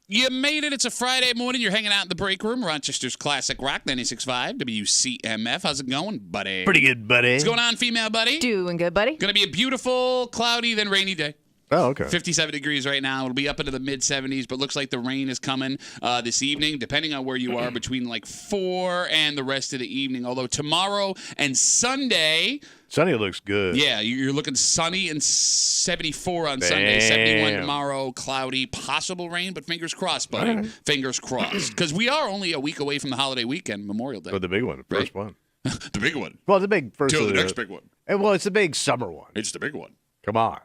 You made it. It's a Friday morning. You're hanging out in the break room. Rochester's Classic Rock 96.5 WCMF. How's it going, buddy? Pretty good, buddy. What's going on, female buddy? Doing good, buddy. Going to be a beautiful, cloudy, then rainy day. Oh, okay. 57 degrees right now. It'll be up into the mid-70s, but looks like the rain is coming this evening, depending on where you are, between like 4 and the rest of the evening. Although tomorrow and Sunday... Sunny looks good. Yeah, you're looking sunny and 74 on Sunday, 71 tomorrow, cloudy, possible rain, but fingers crossed, buddy. Right. Fingers crossed. Because we are only a week away from the holiday weekend, Memorial Day. Oh, the big one, the first one. The big one. Well, the big first Till the next big one. Well, it's the big summer one. It's the big one. Come on.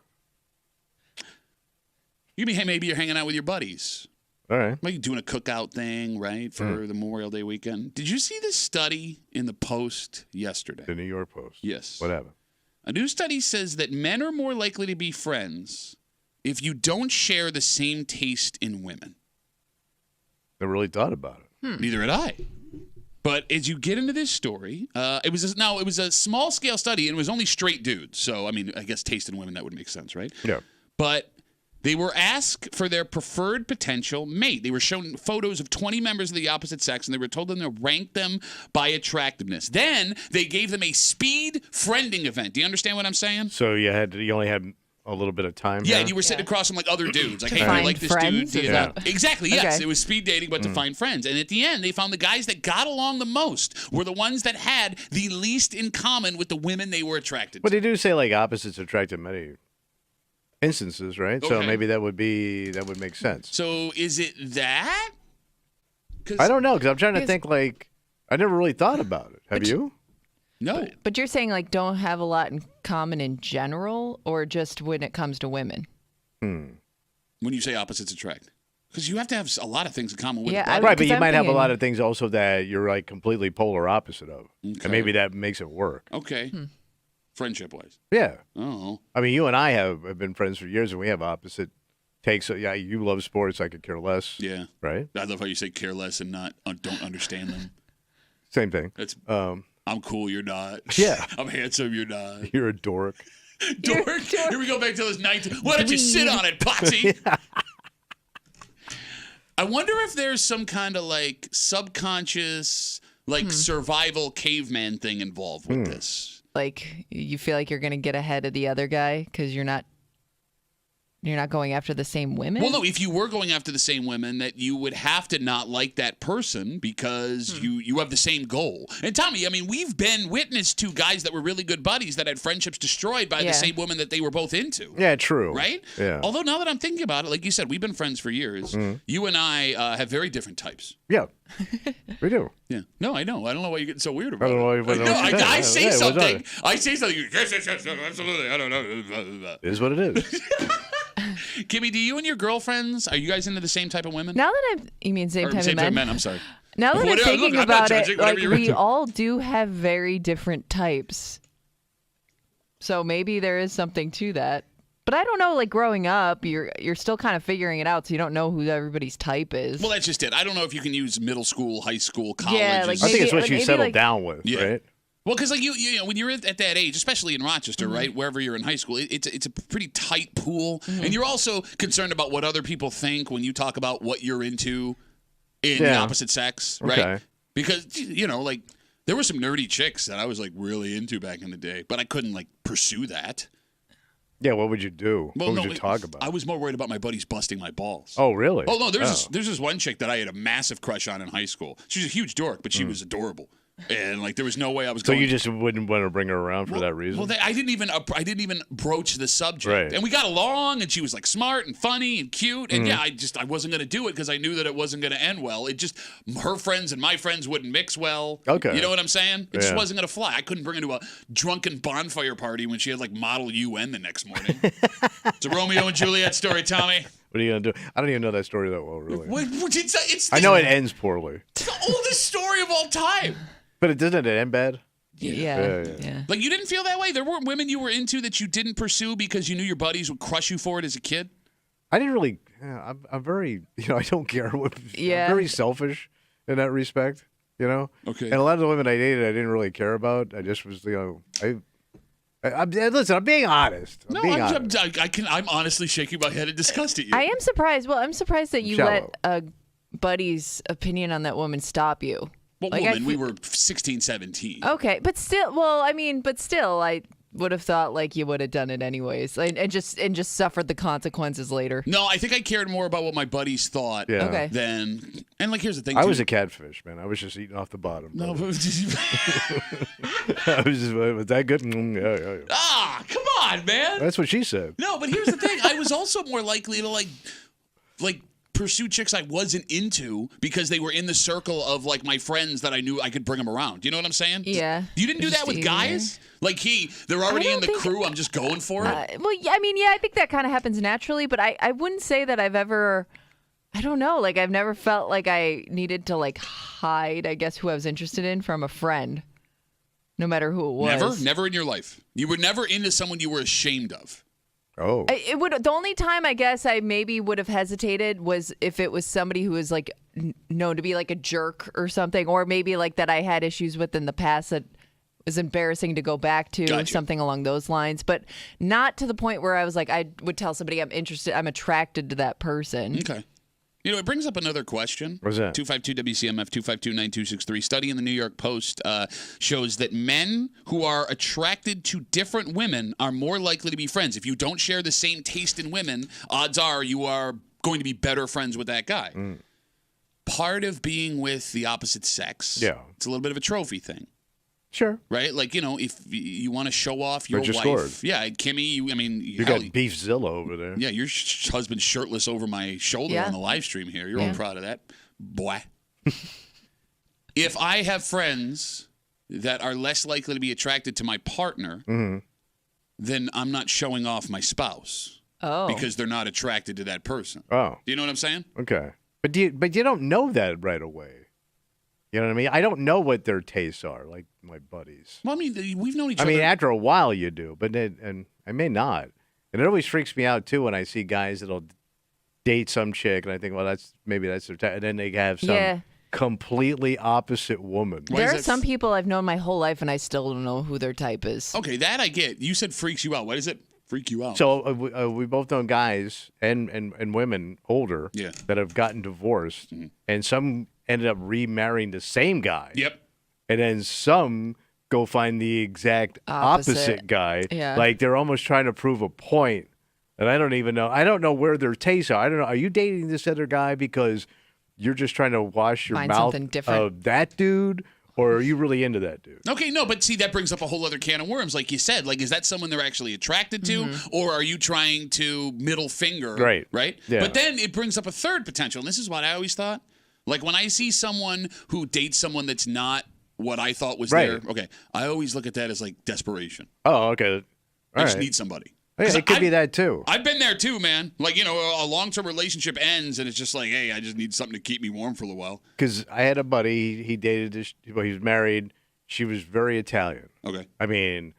Maybe you're hanging out with your buddies. All right. Maybe doing a cookout thing, right, for the Memorial Day weekend. Did you see this study in the Post yesterday? The New York Post. Yes. What happened? A new study says that men are more likely to be friends if you don't share the same taste in women. Never really thought about it. Neither had I. But as you get into this story, it was a small-scale study, and it was only straight dudes. So, I mean, I guess taste in women, that would make sense, right? Yeah. But they were asked for their preferred potential mate. They were shown photos of 20 members of the opposite sex, and they were told them to rank them by attractiveness. Then they gave them a speed friending event. Do you understand what I'm saying? So you only had a little bit of time. Yeah, here? and you were sitting across from like other dudes. Like, To hey, I find like this friends? dude. Yeah. Exactly, yes. Okay. It was speed dating, but to find friends. And at the end, they found the guys that got along the most were the ones that had the least in common with the women they were attracted But to. they do say like opposites attract in many instances, right? So Okay. maybe that would make sense. So is it that? I don't know, because I'm trying to think like I never really thought about it. Have you? No. But you're saying like don't have a lot in common in general, or just when it comes to women? When you say opposites attract. Because you have to have a lot of things in common with Yeah, a buddy. Right, but 'cause you I'm might have a lot thinking- of things also that you're like completely polar opposite of, Okay. and maybe that makes it work. Okay. Friendship-wise. Yeah, Oh. I mean, you and I have been friends for years, and we have opposite takes. So, yeah, you love sports, I could care less. Yeah. Right. I love how you say care less and not don't understand them. Same thing. That's I'm cool, you're not. Yeah. I'm handsome, you're not. You're a dork. Dork. Here we go back to those 19. Why don't you sit on it, Potsy? I wonder if there's some kind of like subconscious, like survival caveman thing involved with this. Like you feel like you're gonna get ahead of the other guy because you're not going after the same women? Well, no, if you were going after the same women, that you would have to not like that person because you have the same goal. And Tommy, I mean, we've been witness to guys that were really good buddies that had friendships destroyed by the same woman that they were both into. Yeah, true. Right? Yeah. Although now that I'm thinking about it, like you said, we've been friends for years. You and I have very different types. Yeah, we do. Yeah. No, I know. I don't know why you're getting so weird about I don't know it. why you- I say Yeah, what's something. on it? I say something. Yes, absolutely. I don't know. It is what it is. Kimmy, do you and your girlfriends, are you guys into the same type of women? Now that you mean same Or type same of type men? of men, I'm sorry. Now that I'm Look, thinking I'm not about it, judging, whatever like you're we into. all do have very different types. So maybe there is something to that. But I don't know, like growing up, you're still kind of figuring it out, so you don't know who everybody's type is. Well, that's just it. I don't know if you can use middle school, high school, college. Yeah, like I think it's Maybe- what you maybe settle like- down with, Yeah. right? Well, because like you know, when you're at that age, especially in Rochester, right, wherever you're in high school, it's a pretty tight pool, and you're also concerned about what other people think when you talk about what you're into in the Yeah. opposite sex, right? Okay. Because you know, like there were some nerdy chicks that I was like really into back in the day, but I couldn't like pursue that. Yeah, what would you do? Well, what would no, you talk about? I was more worried about my buddies busting my balls. Oh, really? Oh no, there's this one chick that I had a massive crush on in high school. She was a huge dork, but she was adorable, and like there was no way I was. So going you just wouldn't want to bring her around for that reason? Well, I didn't even broach the subject, Right. and we got along, and she was like smart and funny and cute, and Mm-hmm. I wasn't gonna do it because I knew that it wasn't gonna end well. It just her friends and my friends wouldn't mix well. Okay. You know what I'm saying? It just Yeah. wasn't gonna fly. I couldn't bring her to a drunken bonfire party when she had like Model UN the next morning. It's a Romeo and Juliet story, Tommy. What are you gonna do? I don't even know that story that well, really. It's I know it ends poorly, the oldest story of all time. but doesn't it end bad? Yeah. Like you didn't feel that way? There weren't women you were into that you didn't pursue because you knew your buddies would crush you for it as a kid? I didn't really. Yeah, I'm very. I don't care. Yeah. I'm very selfish in that respect. Okay. And a lot of the women I dated, I didn't really care about. I just was. Listen, I'm being honest. No, I'm honestly shaking my head in disgust at you. I am surprised. Well, I'm surprised that you Shallow. let a buddy's opinion on that woman stop you. What Like, woman? We were 16, 17. Okay, but still, I would have thought like you would have done it anyways, and just suffered the consequences later. No, I think I cared more about what my buddies thought Okay. than. And like, here's the thing. I too. was a catfish, man. I was just eating off the bottom. No, I was just, was that good? Yeah. come on, man. That's what she said. No, but here's the thing. I was also more likely to like pursue chicks I wasn't into because they were in the circle of like my friends that I knew I could bring them around. You know what I'm saying? Yeah. You didn't do that with guys? Like they're already in the think- crew. I'm just going for it. I think that kind of happens naturally, but I wouldn't say that I've ever. I don't know. Like I've never felt like I needed to like hide, I guess, who I was interested in from a friend, no matter who it was. Never in your life. You were never into someone you were ashamed of. Oh. The only time I guess I maybe would have hesitated was if it was somebody who was like known to be like a jerk or something, or maybe like that I had issues with in the past that was embarrassing to go back to, Gotcha. something along those lines, but not to the point where I was like, I would tell somebody I'm attracted to that person. Okay. You know, it brings up another question. What's that? 252-WCMF, 252-9263. Study in the New York Post shows that men who are attracted to different women are more likely to be friends. If you don't share the same taste in women, odds are you are going to be better friends with that guy. Part of being with the opposite sex, it's a little bit of a trophy thing. Sure. Right? Like, you know, if you want to show off your But you wife. scored. Yeah, Kimmy, You got Beefzilla over there. yeah, your husband's shirtless over my shoulder Yeah. on the live stream here. You're all proud of that. Boy. If I have friends that are less likely to be attracted to my partner, then I'm not showing off my spouse because they're not attracted to that person. Oh. Do you know what I'm saying? Okay. But you don't know that right away. You know what I mean? I don't know what their tastes are, like my buddies. Well, I mean, we've known each I other. mean, after a while you do, but and I may not. And it always freaks me out too when I see guys that'll date some chick, and I think, well, that's their type, and then they have some completely opposite woman. Why There is are that some people I've known my whole life, and I still don't know who their type is. Okay, that I get. You said freaks you out. Why does it freak you out? So we both know guys and women older that have gotten divorced, and some ended up remarrying the same guy. Yep. And then some go find the exact opposite guy. Yeah. Like they're almost trying to prove a point. And I don't even know. I don't know where their tastes are. I don't know. Are you dating this other guy because you're just trying to wash your Find mouth something different. of that dude? Or are you really into that dude? Okay, no, but see, that brings up a whole other can of worms. Like you said, like, is that someone they're actually attracted to? Or are you trying to middle finger? Right. Yeah. But then it brings up a third potential. And this is what I always thought. Like when I see someone who dates someone that's not what I thought was there, okay, I always look at that as like desperation. Oh, okay. I just need somebody. Yeah, it could be that too. I've been there too, man. Like, you know, a long-term relationship ends and it's just like, hey, I just need something to keep me warm for a little while. Because I had a buddy, he dated this, well, he was married. She was very Italian. Okay. I mean,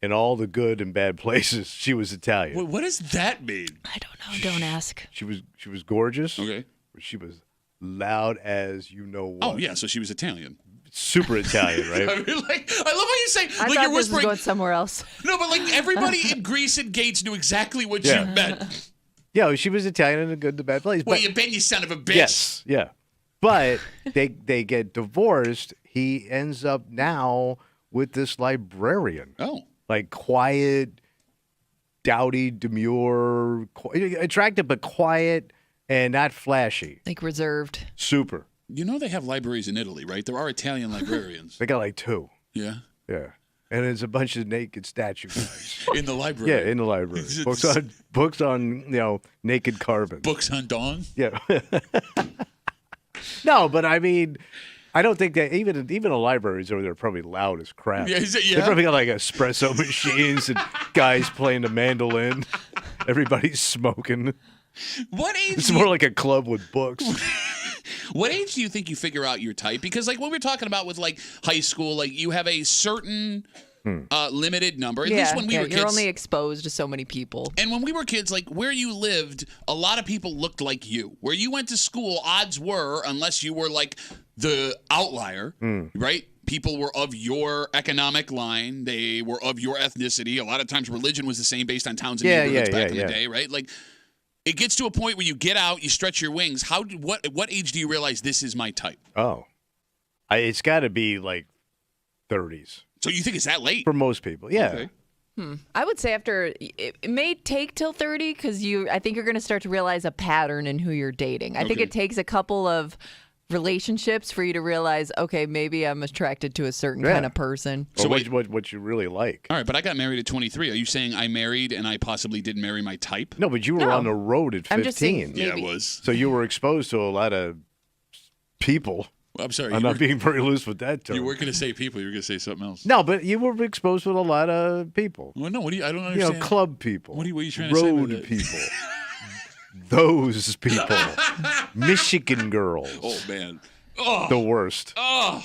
in all the good and bad places, she was Italian. What does that mean? I don't know. Don't ask. She was gorgeous. Okay. But she was loud as you know what. Oh, yeah, so she was Italian. Super Italian, right? I mean, like, I love how you say, I like thought you're this was whispering. going somewhere else. No, but like everybody in Greece and Gates knew exactly what Yeah. you meant. Yeah, she was Italian in a good and bad place. Well, but, you been, you son of a bitch. yes, yeah. But they get divorced. He ends up now with this librarian. Oh. Like quiet, dowdy, demure, attractive but quiet and not flashy. Like reserved. Super. You know they have libraries in Italy, right? There are Italian librarians. They got like 2. Yeah. Yeah. And it's a bunch of naked statue guys. In the library. Yeah, in the library. Books on naked carving. Books on Dong. Yeah. No, but I mean, I don't think that even the libraries over there are probably loud as crap. Yeah, is it- They yeah? probably got like espresso machines and guys playing the mandolin. Everybody's smoking. What age? It's more like a club with books. What age do you think you figure out your type? Because like what we were talking about with like high school, like you have a certain limited number. At least when we were you're kids. only exposed to so many people. And when we were kids, like where you lived, a lot of people looked like you. Where you went to school, odds were, unless you were like the outlier, right? people were of your economic line. They were of your ethnicity. A lot of times religion was the same based on towns and neighborhoods back in the day, right? Like, it gets to a point where you get out, you stretch your wings. What age do you realize this is my type? Oh. It's got to be like 30s. So you think it's that late? For most people, yeah. Okay. I would say after it may take till 30 because I think you're going to start to realize a pattern in who you're dating. I think it takes a couple of relationships for you to realize, okay, maybe I'm attracted to a certain kind of person. So what you really like. All right, but I got married at 23. Are you saying I married and I possibly didn't marry my type? No, but you were on the road at 15. I'm just saying, Yeah, I was. So you were exposed to a lot of people. I'm sorry. I'm not being very loose with that term. You weren't going to say people. You were going to say something else. No, but you were exposed with a lot of people. Well, no. I don't understand. Club people. What are you trying to say with Road it? people. Those people. Michigan girls. Oh, man. Oh. The worst. Oh.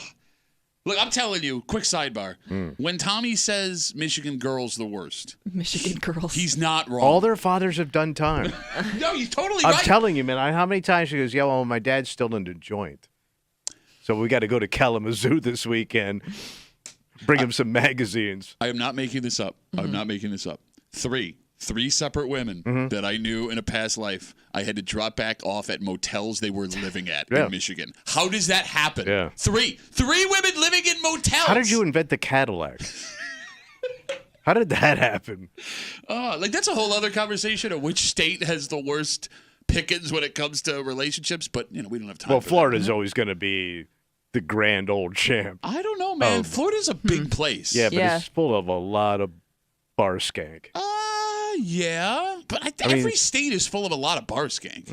Look, I'm telling you, quick sidebar. When Tommy says Michigan girls the worst, Michigan girls. he's not wrong. All their fathers have done time. No, he's totally I'm right. telling you, man. How many times she goes, yeah, well, my dad's still in the joint. So we got to go to Kalamazoo this weekend, bring him some magazines. I am not making this up. I'm not making this up. Three separate women that I knew in a past life, I had to drop back off at motels they were living at in Michigan. How does that happen? Yeah. Three women living in motels. How did you invent the Cadillac? How did that happen? Like that's a whole other conversation of which state has the worst pickings when it comes to relationships, but we don't have time. Well, for Florida's that. always going to be the grand old champ. I don't know, man. Florida's a big place. Yeah, but it's full of a lot of bar skank. Yeah, but every state is full of a lot of bar skank.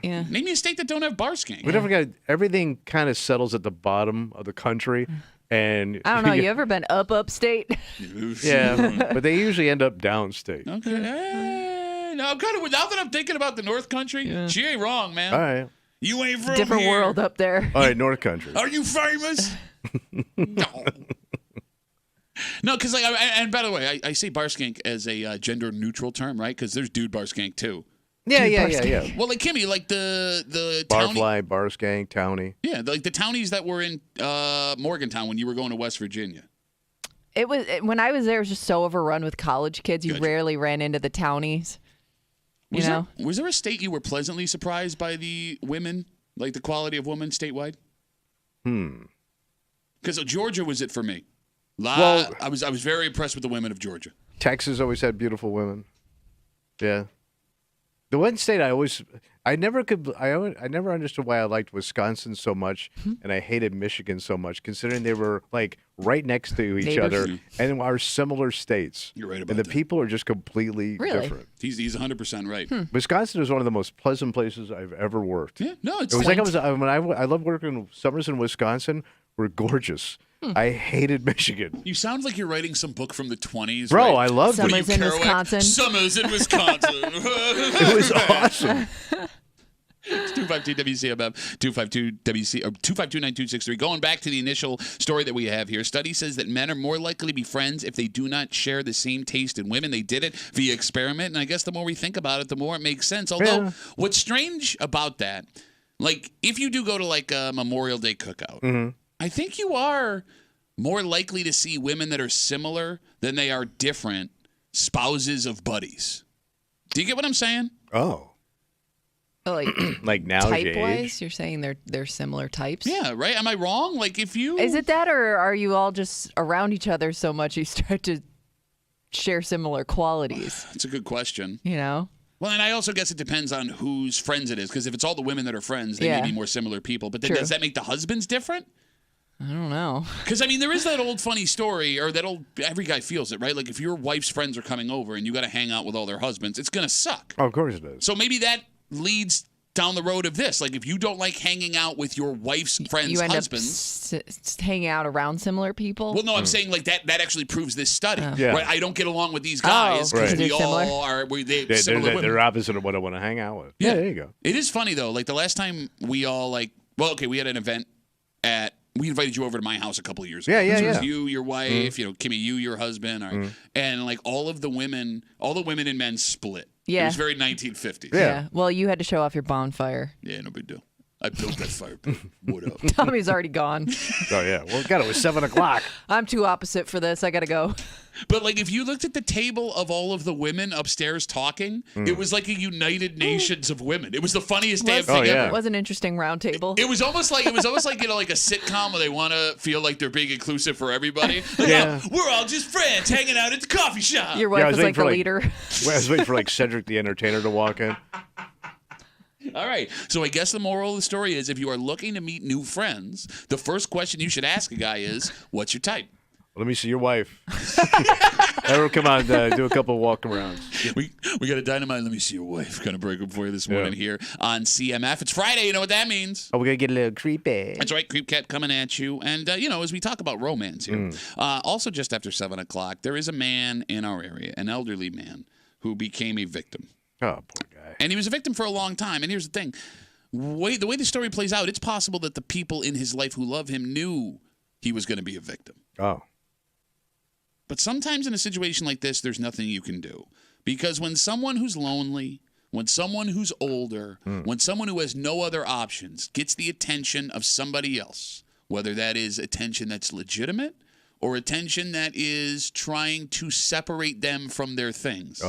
Yeah. Name me a state that don't have bar skank. We never got everything. Kind of settles at the bottom of the country, and I don't know. You ever been upstate? Yeah, but they usually end up downstate. Okay. No, kind of. Now that I'm thinking about the North Country, she ain't wrong, man. All right. You ain't from Different here. world up there. All right, North Country. Are you famous? No. No, because and by the way, I say bar skank as a gender neutral term, right? Because there's dude bar skank too. Yeah. Well, like Kimmy, like the Barfly, bar skank, townie. Yeah, like the townies that were in Morgantown when you were going to West Virginia. It was when I was there. It was just so overrun with college kids. You rarely ran into the townies. Was there a state you were pleasantly surprised by the women, like the quality of women statewide? Because Georgia was it for me. Well, I was very impressed with the women of Georgia. Texas always had beautiful women. Yeah. The one state I never understood why I liked Wisconsin so much and I hated Michigan so much, considering they were like right next to each other and are similar states. You're right about that. And the that. people are just completely different. He's 100% right. Wisconsin is one of the most pleasant places I've ever worked. Yeah, no, it's It was like I loved working summers in Wisconsin were gorgeous. I hated Michigan. You sound like you're writing some book from the 20s. Bro, right? I loved it. Summers in Wisconsin. Summers in Wisconsin. It was awesome. It's 252-WCMF, 252-WC, or 252-9263. Going back to the initial story that we have here, study says that men are more likely to be friends if they do not share the same taste in women. They did it via experiment, and I guess the more we think about it, the more it makes sense. Although, what's strange about that, like, if you do go to, like, a Memorial Day cookout, I think you are more likely to see women that are similar than they are different spouses of buddies. Do you get what I'm saying? Oh. Like now type-wise, you're saying they're similar types? Yeah, right? Am I wrong? Like if you... Is it that, or are you all just around each other so much you start to share similar qualities? That's a good question. Well, and I also guess it depends on whose friends it is, because if it's all the women that are friends, they may be more similar people. But then does that make the husbands different? I don't know. Because, I mean, there is that old funny story, or that old, every guy feels it, right? Like, if your wife's friends are coming over and you got to hang out with all their husbands, it's going to suck. Oh, of course it is. So maybe that leads down the road of this. Like, if you don't like hanging out with your wife's friends' you end husbands. up hanging out around similar people? Well, no, I'm saying, like, that actually proves this study. Yeah. Right? I don't get along with these guys because we all are similar women. They're opposite of what I want to hang out with. Yeah, there you go. It is funny, though. Like, the last time we all, we had an event we invited you over to my house a couple of years ago. Yeah. It was you, your wife, Kimmy, you, your husband, and like all the women and men split. Yeah. It was very 1950s. Yeah. Well, you had to show off your bonfire. Yeah, no big deal. I built that fire pit. What up? Tommy's already gone. Oh, yeah. Well, God, it was 7 o'clock. I'm too opposite for this. I got to go. But, like, if you looked at the table of all of the women upstairs talking, it was like a United Nations of women. It was the funniest damn thing yeah. ever. It was an interesting round table. It was almost like you know, like a sitcom where they want to feel like they're being inclusive for everybody. Like, Yeah. oh, we're all just friends hanging out at the coffee shop. Your wife I was was waiting like for, the like- leader. I was waiting for, like, Cedric the Entertainer to walk in. All right. So I guess the moral of the story is if you are looking to meet new friends, the first question you should ask a guy is, what's your type? Let me see your wife. Have her come on, do a couple of walk arounds. We got a dynamite. Let me see your wife. Kind of break up for you this morning here on CMF. It's Friday. You know what that means. Oh, we're going to get a little creepy. That's right. Creep Cat coming at you. And, you know, as we talk about romance here, also just after 7 o'clock, there is a man in our area, an elderly man, who became a victim. Oh, poor guy. And he was a victim for a long time. And here's the thing. The way the story plays out, it's possible that the people in his life who love him knew he was going to be a victim. Oh. But sometimes in a situation like this, there's nothing you can do. Because when someone who's lonely, when someone who's older, when someone who has no other options gets the attention of somebody else, whether that is attention that's legitimate or attention that is trying to separate them from their things,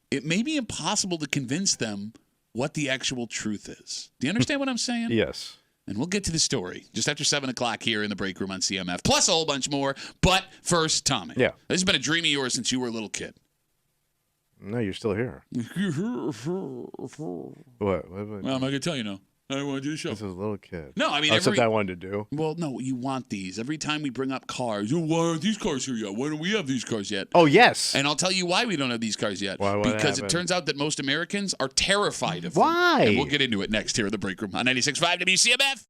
it may be impossible to convince them what the actual truth is. Do you understand what I'm saying? Yes. And we'll get to the story just after 7 o'clock here in the break room on CMF, plus a whole bunch more. But first, Tommy. Yeah. This has been a dream of yours since you were a little kid. No, you're still here. What? Well, I'm not going to tell you now. I want to do the show. This is a little kid. No, I mean, That's something I wanted to do. Well, no, you want these. Every time we bring up cars, oh, why aren't these cars here yet? Why don't we have these cars yet? Oh, yes. And I'll tell you why we don't have these cars yet. Why, what because happened? it turns out that most Americans are terrified of them. Why? And we'll get into it next here in the break room on 96.5 WCMF.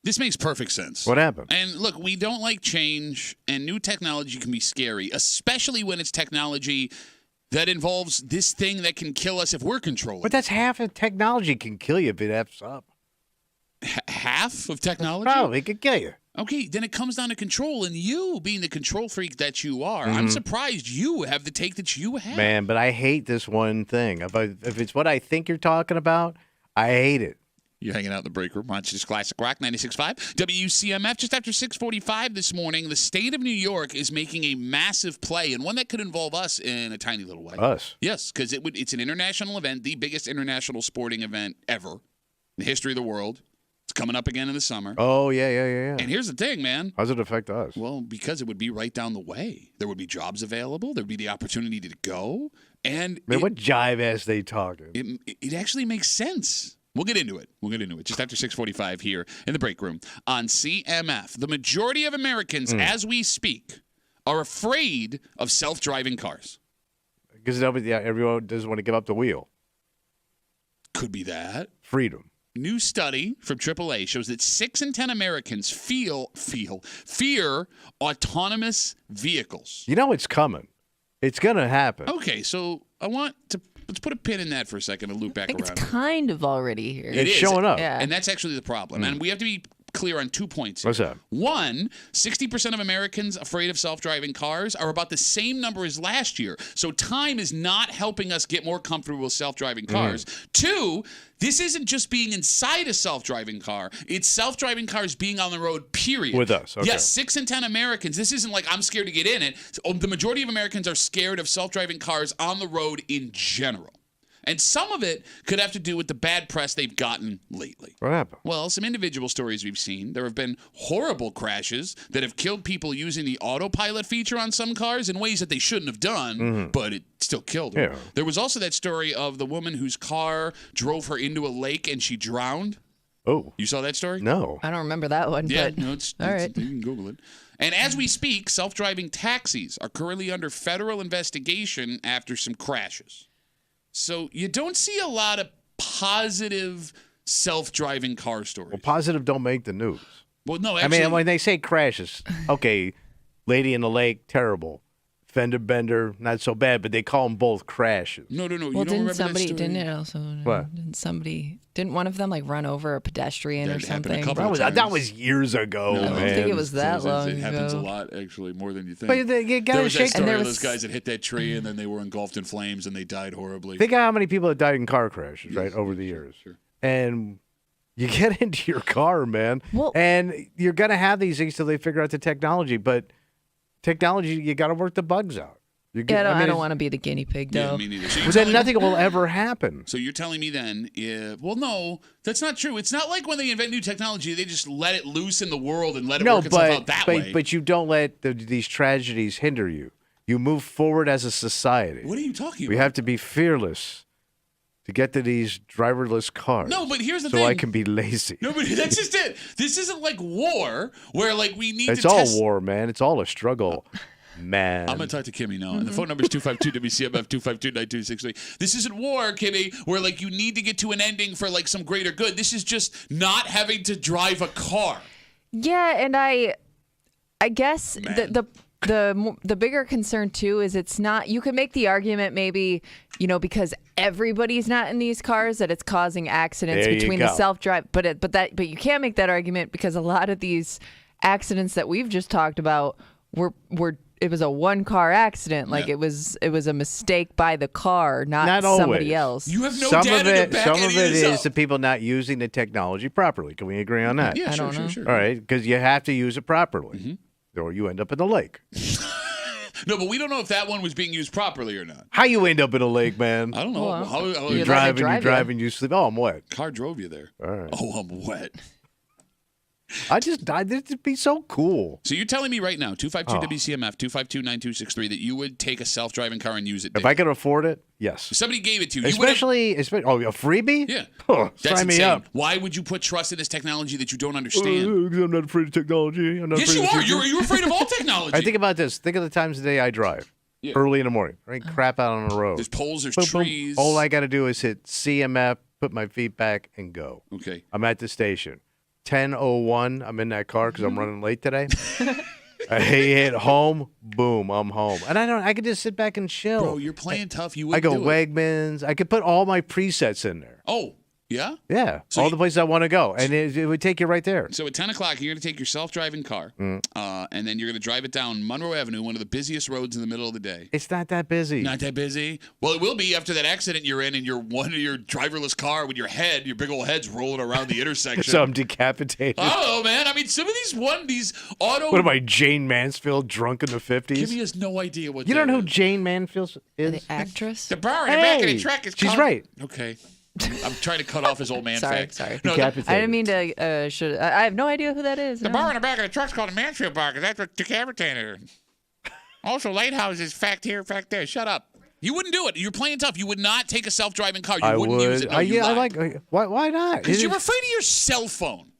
This makes perfect sense. What happened? And look, we don't like change, and new technology can be scary, especially when it's technology that involves this thing that can kill us if we're controlling. But that's half of technology can kill you if it F's up. Half of technology? Probably could kill you. Okay, then it comes down to control, and you being the control freak that you are, I'm surprised you have the take that you have. Man, but I hate this one thing. If it's what I think you're talking about, I hate it. You're hanging out in the break room. Rochester's Classic Rock 96.5. WCMF, just after 6:45 this morning, the state of New York is making a massive play, and one that could involve us in a tiny little way. Us? Yes, because it's an international event, the biggest international sporting event ever in the history of the world. It's coming up again in the summer. Oh, yeah. And here's the thing, man. How does it affect us? Well, because it would be right down the way. There would be jobs available. There would be the opportunity to go. And Man, what jive ass they talking? it actually makes sense. We'll get into it. Just after 6:45 here in the break room on CMF. The majority of Americans, as we speak, are afraid of self-driving cars. Because everyone doesn't want to give up the wheel. Could be that. Freedom. New study from AAA shows that 6 in 10 Americans fear autonomous vehicles. You know it's coming. It's going to happen. Okay, so let's put a pin in that for a second and loop back I think around. it's kind of already here. It's showing up. Yeah. And that's actually the problem. And we have to be clear on 2 points here. What's that? One, 60% of Americans afraid of self-driving cars are about the same number as last year. So time is not helping us get more comfortable with self-driving cars. 2, this isn't just being inside a self-driving car. It's self-driving cars being on the road, period. With us, okay. Yes, 6 in 10 Americans. This isn't like I'm scared to get in it. The majority of Americans are scared of self-driving cars on the road in general. And some of it could have to do with the bad press they've gotten lately. What happened? Well, some individual stories we've seen. There have been horrible crashes that have killed people using the autopilot feature on some cars in ways that they shouldn't have done, but it still killed them. Yeah. There was also that story of the woman whose car drove her into a lake and she drowned. Oh. You saw that story? No. I don't remember that one. Yeah, but no, all right. You can Google it. And as we speak, self-driving taxis are currently under federal investigation after some crashes. So you don't see a lot of positive self-driving car stories. Well, positive don't make the news. Well, no, actually. I mean, when they say crashes, okay, lady in the lake, terrible. Fender bender, not so bad, but they call them both crashes. No. Well, you don't remember that story? didn't it also? What? Didn't one of them like run over a pedestrian or That happened a something? couple That was years ago, No, I don't man. I don't think it was that long It happens a ago. lot, actually, more than you think. But you There gotta was that shake. story there of was- those guys that hit that tree and then they were engulfed in flames and they died horribly. Think of how many people have died in car crashes, right, over the years. Sure. And you get into your car, man, Well- and you're gonna have these things till they figure out the technology. But technology, you got to work the bugs out. I don't want to be the guinea pig, Yeah, though. me neither. So Well, then nothing will ever happen. So you're telling me then, well, no, that's not true. It's not like when they invent new technology, they just let it loose in the world and let it work itself out that way. But you don't let these tragedies hinder you. You move forward as a society. What are you talking about? We have to be fearless to get to these driverless cars. No, but here's the so thing. I can be lazy. No, but that's just it. This isn't like war where like we need It's to all test. war, man. It's all a struggle, man. I'm going to talk to Kimmy now. And the phone number is 252-WCMF, 252-9263. This isn't war, Kimmy, where like you need to get to an ending for like some greater good. This is just not having to drive a car. Yeah, and I guess Man. the bigger concern too is it's not. You could make the argument maybe because everybody's not in these cars that it's causing accidents There you between the go. self-drive. But you can't make that argument because a lot of these accidents that we've just talked about were it was a one-car accident. Like Yeah. it was a mistake by the car, not always. somebody else. You have no some data of to it, back some of any it this is up. the people not using the technology properly. Can we agree on that? Yeah, I sure, don't know. sure. All right, because you have to use it properly, or you end up in the lake. No, but we don't know if that one was being used properly or not. How you end up in a lake, man? I don't know. Well, how you You're let it driving, drive you sleep. Oh, I'm wet. car drove you there. All right. Oh, I'm wet. It'd be so cool. So you're telling me right now, 252-WCMF, 252-9263, that you would take a self-driving car and use it If daily? I could afford it, yes. If somebody gave it to you, you would've- Especially, a freebie? Yeah. Huh, That's sign me insane. up. Why would you put trust in this technology that you don't understand? I'm not afraid of technology. I'm not Yes, afraid you of are. the future. You're afraid of all technology. I think about this. Think of the times of the day I drive. Yeah. Early in the morning. Right? Crap out on the road. There's poles, there's Boom, boom. trees. All I got to do is hit CMF, put my feet back, and go. Okay. I'm at the station. 10:01. I'm in that car because I'm running late today. I hit home. Boom, I'm home. And I could just sit back and chill. Bro, you're playing tough. You I wouldn't go do it. Wegmans. I could put all my presets in there. Oh, yeah? Yeah, So all the places I want to go. And it would take you right there. So at 10 o'clock, you're going to take your self-driving car, and then you're going to drive it down Monroe Avenue, one of the busiest roads in the middle of the day. It's not that busy. Not that busy? Well, it will be after that accident you're in your driverless car with your big old head's rolling around the intersection. So I'm decapitated. Oh, man. I mean, some of these auto... What am I, Jane Mansfield, drunk in the 50s? Kimmy has no idea what You don't that know who is. Jane Mansfield is? The actress? The bar in the back of the truck is she's called... right. Okay. I'm trying to cut off his old man fact. Sorry. No, Decapitated. I didn't mean to. I have no idea who that is. the no. bar in the back of the truck's called a Mansfield bar because that's what decapitated her. Also, lighthouses, fact here, fact there. Shut up. You wouldn't do it. You're playing tough. You would not take a self-driving car. You I wouldn't would. use it. No, you yeah, I lied. like. Why not? Because you're afraid of your cell phone.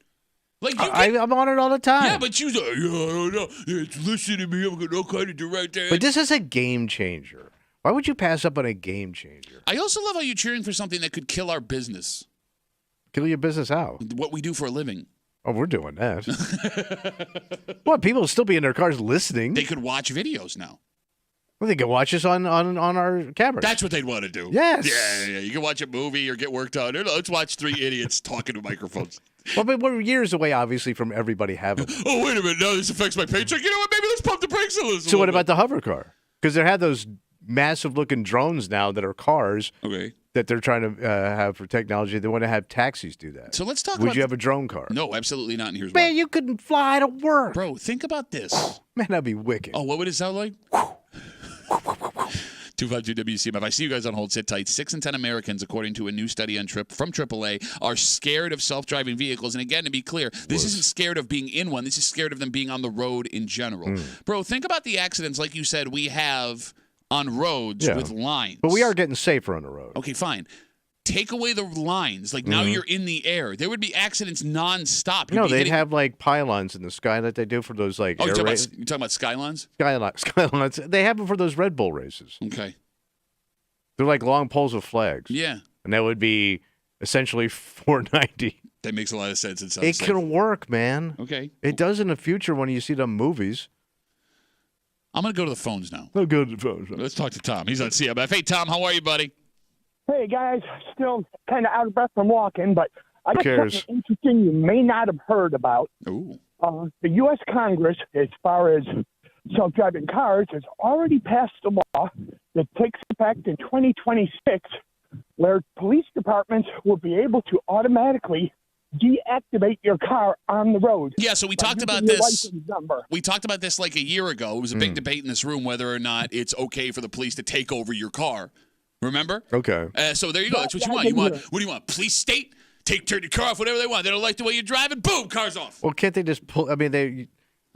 Like you I'm on it all the time. yeah, but you say, I don't know. It's listening to me. I'm going to kind of direct that. But this is a game changer. Why would you pass up on a game changer? I also love how you're cheering for something that could kill our business. Kill your business out. What we do for a living. Oh, we're doing that. What? People will still be in their cars listening. They could watch videos now. Well, they can watch us on our cameras. That's what they'd want to do. Yes. Yeah. You can watch a movie or get work done. Let's watch three idiots talking to microphones. Well, but we're years away, obviously, from everybody having. Oh, wait a minute. No, this affects my paycheck. You know what? Maybe let's pump the brakes a little. So what about the hover car? Because they have those massive-looking drones now that are cars. Okay. That they're trying to have for technology. They want to have taxis do that. So let's talk Would about... you have a drone car? No, absolutely not. And here's Man, why. you couldn't fly to work. Bro, think about this. Man, that'd be wicked. Oh, what would it sound like? 252 WCMF. I see you guys on hold. Sit tight. 6 in 10 Americans, according to a new study from AAA, are scared of self-driving vehicles. And again, to be clear, this isn't scared of being in one. This is scared of them being on the road in general. Bro, think about the accidents, like you said, we have on roads with lines. But we are getting safer on the road. Okay, fine. Take away the lines. Like now you're in the air. There would be accidents nonstop. No, they'd have like pylons in the sky that they do for those like you're air races. talking about skylines? Skylines. They have them for those Red Bull races. Okay. They're like long poles with flags. Yeah. And that would be essentially 490. That makes a lot of sense. It can work, man. Okay. It does in the future when you see them movies. I'm going to go to the phones now. I'll go to the phones. Let's talk to Tom. He's on CMF. Hey, Tom, how are you, buddy? Hey, guys, still kind of out of breath from walking, but I got cares? something interesting you may not have heard about. Ooh. The U.S. Congress, as far as self-driving cars, has already passed a law that takes effect in 2026 where police departments will be able to automatically deactivate your car on the road. Yeah, so we talked about your this. license number. We talked about this like a year ago. It was a big debate in this room whether or not it's okay for the police to take over your car. Remember? Okay. So there you go. That's what you Yeah, want. I You want didn't what do you want? Police state? Turn your car off, whatever they want. They don't like the way you're driving. Boom, car's off. Well, can't they just pull? I mean,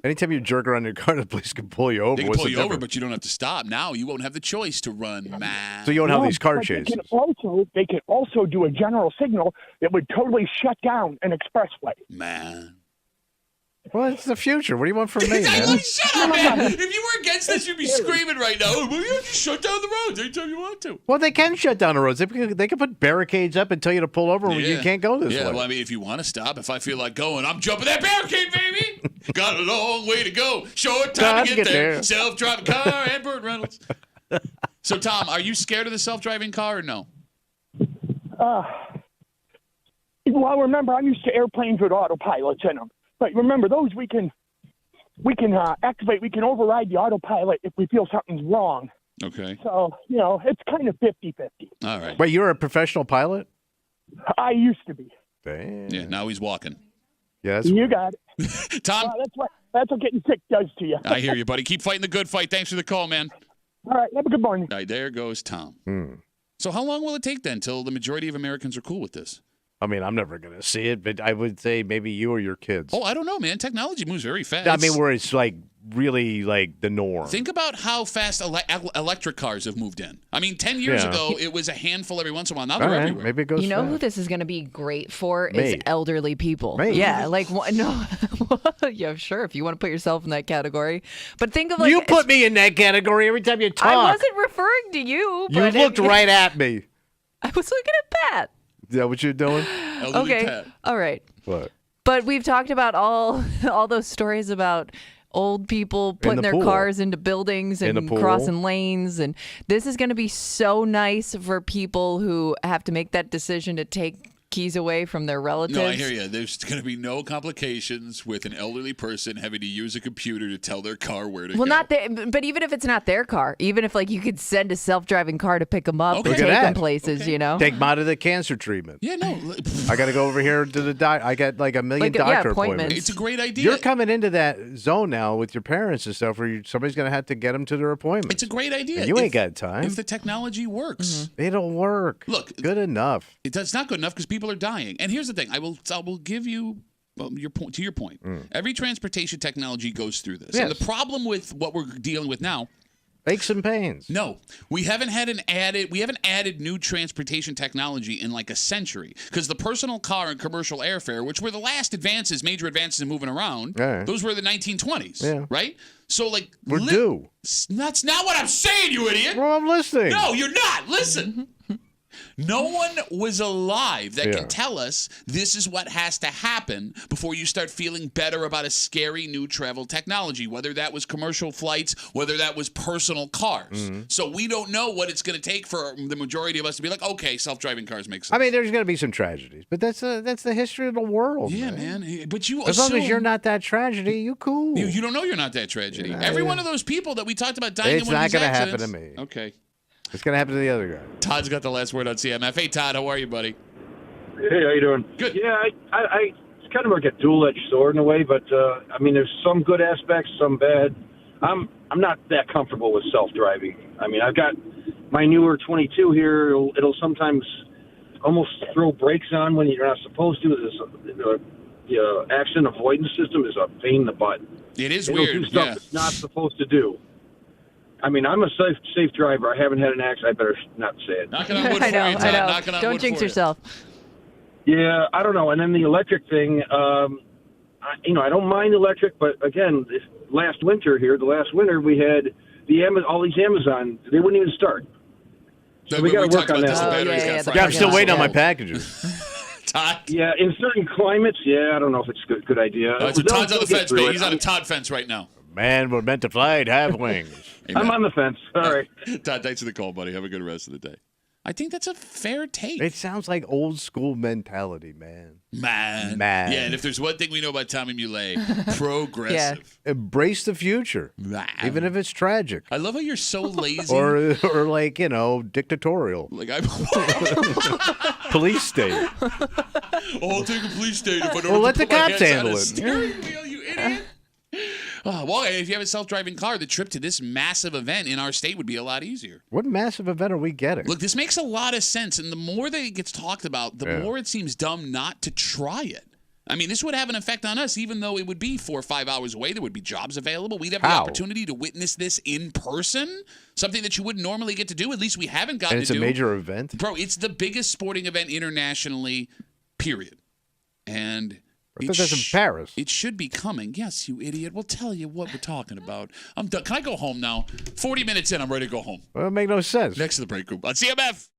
anytime you jerk around your car, the police can pull you over. They can What's pull the you over, difference? but you don't have to stop. Now you won't have the choice to run, man. So you won't have these car But chases. They can also do a general signal that would totally shut down an expressway. Man. Well, it's the future. What do you want from me, man? Shut up, man. If you were against this, you'd be screaming right now. Well, you just shut down the roads anytime you want to. Well, they can shut down the roads. They can put barricades up and tell you to pull over when you can't go this way. Well, I mean, if you want to stop, if I feel like going, I'm jumping that barricade, baby. Got a long way to go. Short time to get there. Self-driving car and Burt Reynolds. So, Tom, are you scared of the self-driving car or no? Well, remember, I'm used to airplanes with autopilots in them. But remember, those we can activate. We can override the autopilot if we feel something's wrong. Okay. So, it's kind of 50-50. All right. Wait, you're a professional pilot? I used to be. Damn. Yeah, now he's walking. Yeah, that's You got it. Tom, That's what getting sick does to you. I hear you, buddy. Keep fighting the good fight. Thanks for the call, man. All right, have a good morning. All right, there goes Tom. So how long will it take then till the majority of Americans are cool with this? I mean, I'm never going to see it, but I would say maybe you or your kids. Oh, I don't know, man. Technology moves very fast. I mean, where it's like really like the norm. Think about how fast electric cars have moved in. I mean, 10 years ago, it was a handful every once in a while. Now they're everywhere. Maybe it goes You know fast. who this is going to be great for Me. is elderly people. Me. Yeah, like no, yeah, sure. If you want to put yourself in that category, but think of like you put me in that category every time you talk. I wasn't referring to you. You But looked right at me. I was looking at Pat. Is that what you're doing? Elderly Okay, Pat. all right. What? But we've talked about all those stories about old people putting their cars into buildings and crossing lanes. And this is going to be so nice for people who have to make that decision to take keys away from their relatives. No, I hear you. There's going to be no complications with an elderly person having to use a computer to tell their car where to go. Well, but even if it's not their car, even if like you could send a self-driving car to pick them up and take them places, you know? Take them out of the cancer treatment. Yeah, no. I got to go over here to the doctor. I got like a million doctor appointments. It's a great idea. You're coming into that zone now with your parents and stuff where somebody's going to have to get them to their appointments. It's a great idea. And you ain't got time. If the technology works. It'll work. Look. Good enough. It's not good enough because people are dying. And here's the thing. I will give you your point. To your point, every transportation technology goes through this. Yes. And the problem with what we're dealing with now, aches and pains. No, we haven't added new transportation technology in like a century because the personal car and commercial airfare, which were the last major advances in moving around, those were the 1920s, right? So like we're due. That's not what I'm saying, you idiot. Well, I'm listening. No, you're not. Listen. No one was alive that can tell us this is what has to happen before you start feeling better about a scary new travel technology, whether that was commercial flights, whether that was personal cars. So we don't know what it's going to take for the majority of us to be like, okay, self-driving cars make sense. I mean, there's going to be some tragedies, but that's the history of the world. Yeah, man. But you as long as you're not that tragedy, you cool. You don't know you're not that tragedy. Every one of those people that we talked about dying in one of these accidents. It's not going to happen to me. Okay. It's going to happen to the other guy. Todd's got the last word on CMF. Hey, Todd, how are you, buddy? Hey, how you doing? Good. Yeah, I it's kind of like a dual-edged sword in a way, but I mean, there's some good aspects, some bad. I'm not that comfortable with self-driving. I mean, I've got my newer 22 here. It'll sometimes almost throw brakes on when you're not supposed to. The accident avoidance system is a pain in the butt. It is It'll weird. do stuff it's not supposed to do. I mean, I'm a safe driver. I haven't had an accident. I better not say it. Knocking on wood for you, Todd. Knocking on Don't wood jinx for yourself. Yeah, I don't know. And then the electric thing, I don't mind electric, but again, the last winter, we had all these Amazon. They wouldn't even start. So we got to work on that. I'm still waiting on my packages. Todd? Yeah, in certain climates, I don't know if it's a good idea. So Todd's on the fence, baby. He's on a Todd fence right now. Man, we're meant to fly and have wings. I'm on the fence. All right. Todd, thanks for the call, buddy. Have a good rest of the day. I think that's a fair take. It sounds like old school mentality, man. Man. Yeah, and if there's one thing we know about Tommy Muley, progressive. Embrace the future, even if it's tragic. I love how you're so lazy. or like, dictatorial. Like I'm police state. I'll take a police state if I don't Well, let the put my cops hands on handle a it. steering wheel, you idiot. Well, if you have a self-driving car, the trip to this massive event in our state would be a lot easier. What massive event are we getting? Look, this makes a lot of sense, and the more that it gets talked about, the more it seems dumb not to try it. I mean, this would have an effect on us, even though it would be 4 or 5 hours away. There would be jobs available. We'd have the opportunity to witness this in person, something that you wouldn't normally get to do. At least we haven't gotten to do. And it's a major event? Bro, it's the biggest sporting event internationally, period. And I thought that's in Paris. It should be coming. Yes, you idiot. We'll tell you what we're talking about. I'm done. Can I go home now? 40 minutes in, I'm ready to go home. Well, it make no sense. Next to the break group on CMF.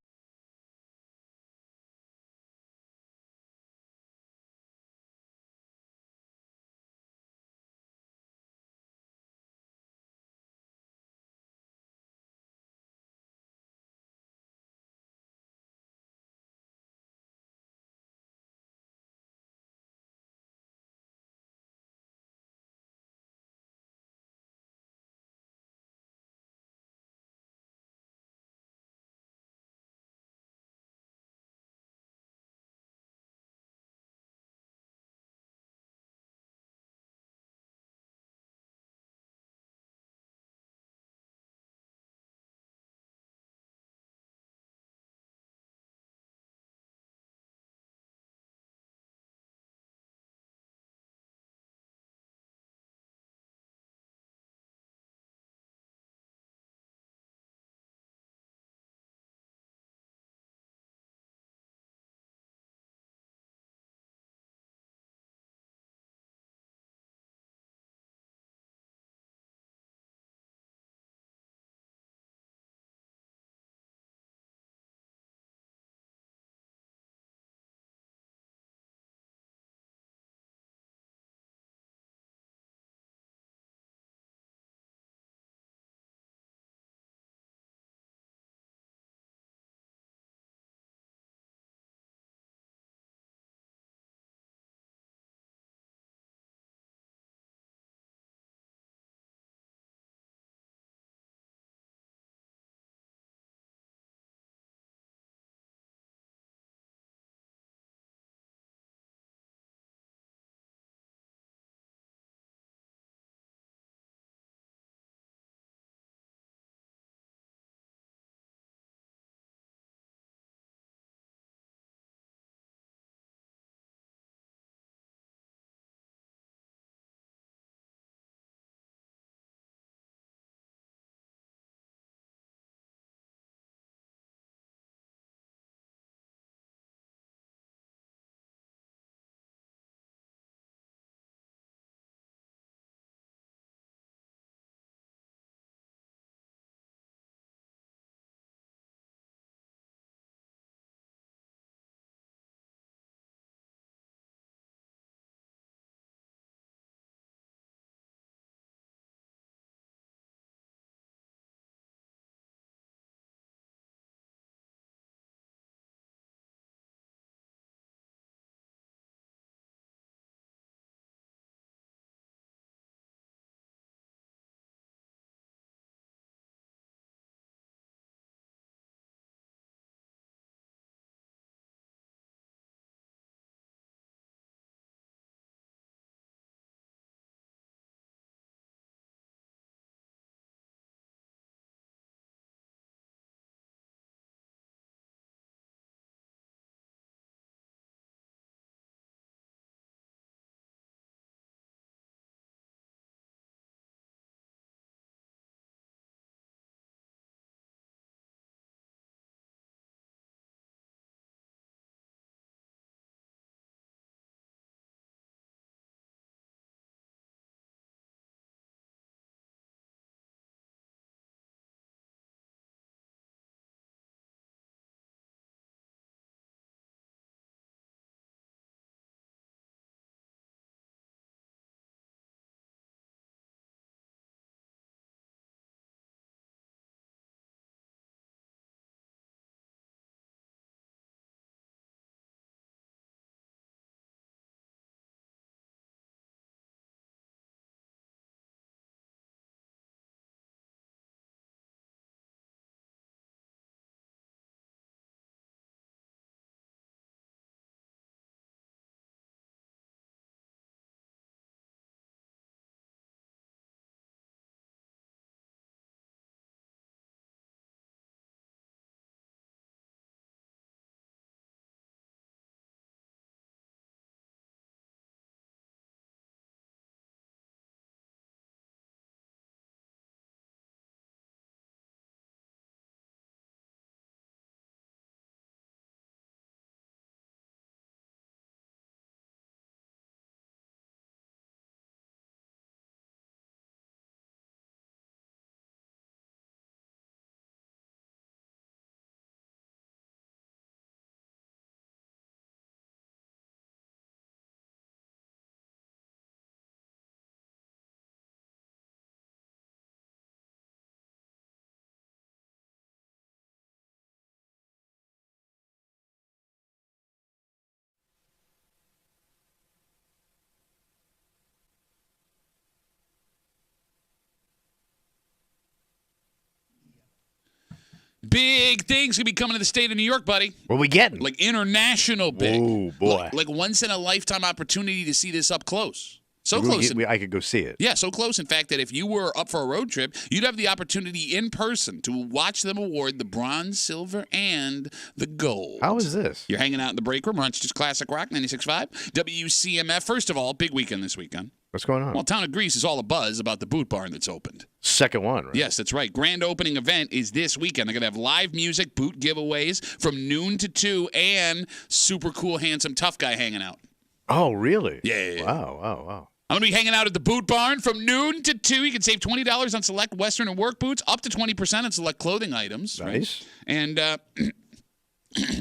Big things gonna be coming to the state of New York, buddy. What are we getting? Like international big. Oh, boy. Like once in a lifetime opportunity to see this up close. So close. I could go see it. Yeah, so close, in fact, that if you were up for a road trip, you'd have the opportunity in person to watch them award the bronze, silver, and the gold. How is this? You're hanging out in the break room, Rochester's Classic Rock, 96.5. WCMF. First of all, big weekend this weekend. What's going on? Well, Town of Greece is all a buzz about the boot barn that's opened. Second one, right? Yes, that's right. Grand opening event is this weekend. They're going to have live music, boot giveaways from noon to 2, and super cool, handsome, tough guy hanging out. Oh, really? Yeah. Wow. I'm going to be hanging out at the Boot Barn from noon to 2. You can save $20 on select Western and work boots, up to 20% on select clothing items. Nice. Right? And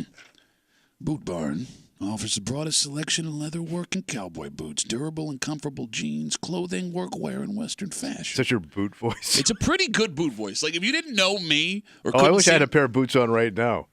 Boot Barn offers the broadest selection of leather work and cowboy boots, durable and comfortable jeans, clothing, workwear, and Western fashion. Such your boot voice. It's a pretty good boot voice. Like, if you didn't know me or I wish I had a pair of boots on right now.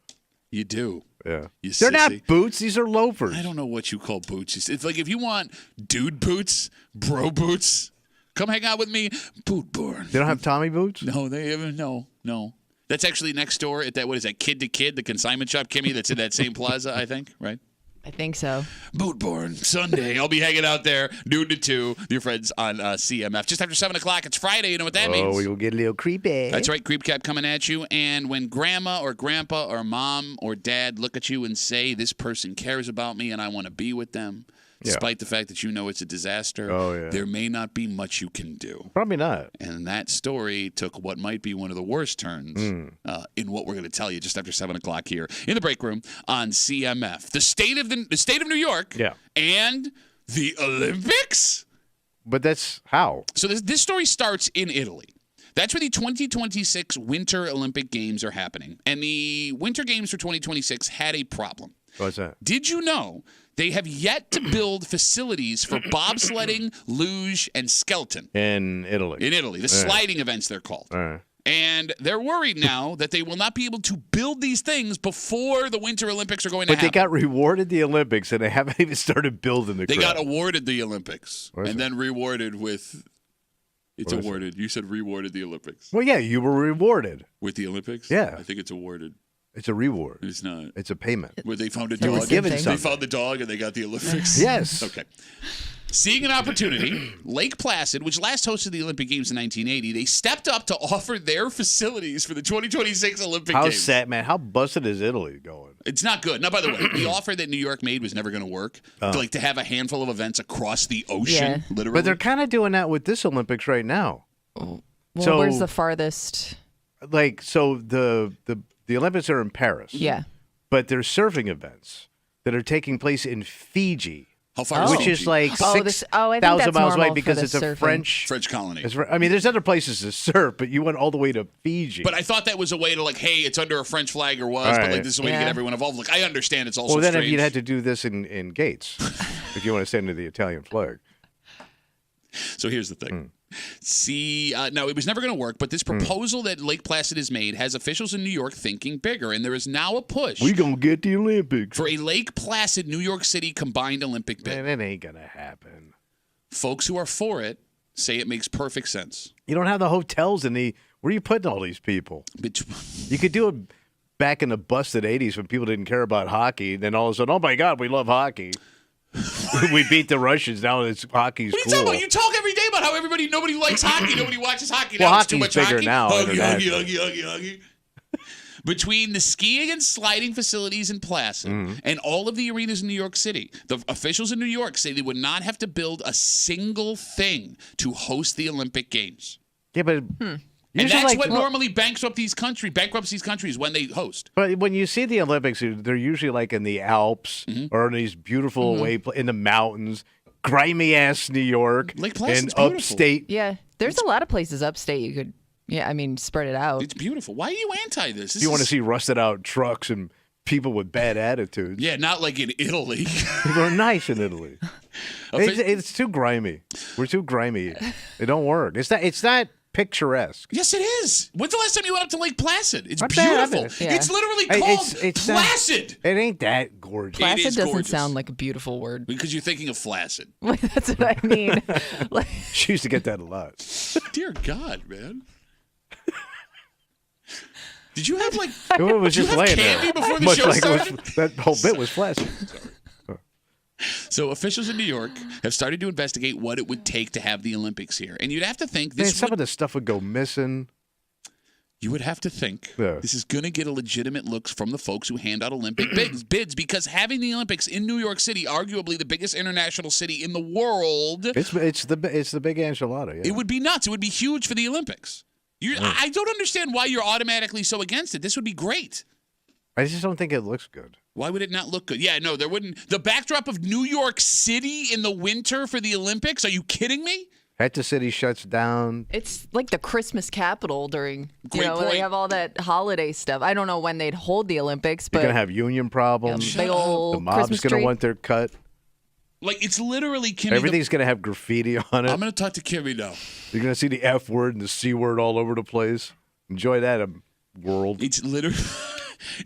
You do. Yeah. You They're not sissy. boots. These are loafers. I don't know what you call boots. It's like if you want dude boots, bro boots, come hang out with me. Boot Barn. They don't have Tommy boots? No, they haven't. No. That's actually next door at that, what is that, Kid to Kid, the consignment shop, Kimmy, that's in that same plaza, I think, right? I think so. Boot Barn, Sunday. I'll be hanging out there noon to 2 with your friends on CMF. Just after 7 o'clock, it's Friday. You know what that means? Oh, we will get a little creepy. That's right, Creep Cap coming at you. And when grandma or grandpa or mom or dad look at you and say, this person cares about me and I want to be with them, despite the fact that you know it's a disaster, there may not be much you can do. Probably not. And that story took what might be one of the worst turns in what we're going to tell you just after 7 o'clock here in the break room on CMF. The state of New York and the Olympics? But that's how? So this story starts in Italy. That's where the 2026 Winter Olympic Games are happening. And the Winter Games for 2026 had a problem. What's that? Did you know they have yet to build facilities for bobsledding, luge, and skeleton? In Italy. In Italy. The sliding events, they're called. All right. And they're worried now that they will not be able to build these things before the Winter Olympics are going to happen. But they got rewarded the Olympics, and they haven't even started building the They crap. got awarded the Olympics and then rewarded with... It's awarded. You said rewarded the Olympics. Well, yeah, you were rewarded. With the Olympics? Yeah. I think it's awarded. It's a reward. It's not. It's a payment. Where they found a They were dog. given They something. found the dog and they got the Olympics. Yes. Okay. Seeing an opportunity, Lake Placid, which last hosted the Olympic Games in 1980, they stepped up to offer their facilities for the 2026 Olympic How Games. sad, man. How busted is Italy going? It's not good. Now, by the way, the offer that New York made was never going to work. To have a handful of events across the ocean, literally. But they're kind of doing that with this Olympics right now. Well, So- where's the farthest? So the Olympics are in Paris. Yeah. But there's surfing events that are taking place in Fiji. How far is Which Fiji? is like I think 6,000 that's miles away normal because for it's the a surfing. French colony. I mean, there's other places to surf, but you went all the way to Fiji. But I thought that was a way to hey, it's under a French flag or was, All but right. this is a way to get everyone involved. I understand it's also well, then strange. you'd have to do this in Gates if you want to stand under the Italian flag. So here's the thing. No, it was never going to work, but this proposal that Lake Placid has made has officials in New York thinking bigger, and there is now a push We gonna get the Olympics. for a Lake Placid, New York City combined Olympic bid. Man, it ain't gonna happen. Folks who are for it say it makes perfect sense. You don't have the hotels in the. Where are you putting all these people? You could do it back in the busted 80s when people didn't care about hockey. Then all of a sudden, oh my God, we love hockey. We beat the Russians. Now it's hockey's What are you cool. talking about? You talk every day about how nobody likes hockey. Nobody watches hockey. Well, Now it's too hockey's much bigger hockey. now, Huggy. internationally. Between the skiing and sliding facilities in Placid and all of the arenas in New York City, the officials in New York say they would not have to build a single thing to host the Olympic Games. Yeah, but And usually, that's what normally bankrupts these countries when they host. But when you see the Olympics, they're usually in the Alps or in these beautiful in the mountains, grimy ass New York, Lake Placid's and beautiful. upstate. Yeah. There's a lot of places upstate you could, spread it out. It's beautiful. Why are you anti this? You want to see rusted out trucks and people with bad attitudes. Yeah, not like in Italy. We're nice in Italy. It's too grimy. We're too grimy. It don't work. It's not picturesque. Yes, it is. When's the last time you went up to Lake Placid? It's I've been. beautiful. Yeah. It's literally called It's not- Placid. It ain't that gorgeous. Placid is doesn't gorgeous. sound like a beautiful word. Because you're thinking of flaccid. That's what I mean. She used to get that a lot. Dear God, man. Did you have like? It was just laying candy there. before the Much show like started? that whole bit was flaccid. So officials in New York have started to investigate what it would take to have the Olympics here, and you'd have to think Man, this. some of the stuff would go missing. You would have to think Yeah. this is going to get a legitimate looks from the folks who hand out Olympic bids because having the Olympics in New York City, arguably the biggest international city in the world, It's the big enchilada. Yeah. it would be nuts. It would be huge for the Olympics. I don't understand why you're automatically so against it. This would be great. I just don't think it looks good. Why would it not look good? Yeah, no, there wouldn't. The backdrop of New York City in the winter for the Olympics? Are you kidding me? Half the city shuts down. It's like the Christmas capital during, Great point. they have all that holiday stuff. I don't know when they'd hold the Olympics, but You're gonna have union problems. big old The mob's Christmas gonna tree. want their cut. Like, it's literally Kimmy. Everything's gonna have graffiti on it. I'm going to talk to Kimmy now. You're gonna see the F word and the C word all over the place. Enjoy that, world. It's literally,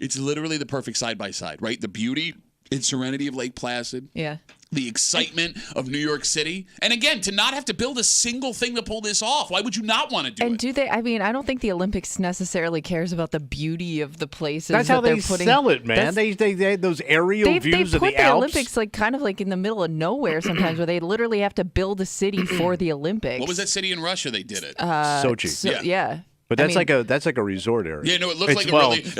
it's literally the perfect side by side, right? The beauty and serenity of Lake Placid. Yeah. The excitement of New York City. And again, to not have to build a single thing to pull this off. Why would you not want to do And it? do they? I mean, I don't think the Olympics necessarily cares about the beauty of the places. That's how they're they putting, sell it, man. That's- They had those aerial They views of put the the Alps. Olympics like kind of like in the middle of nowhere sometimes, where they literally have to build a city for the Olympics. What was that city in Russia they did it? Sochi. So, Yeah. But I that's mean- like a resort area. Yeah, no, it looked It's- it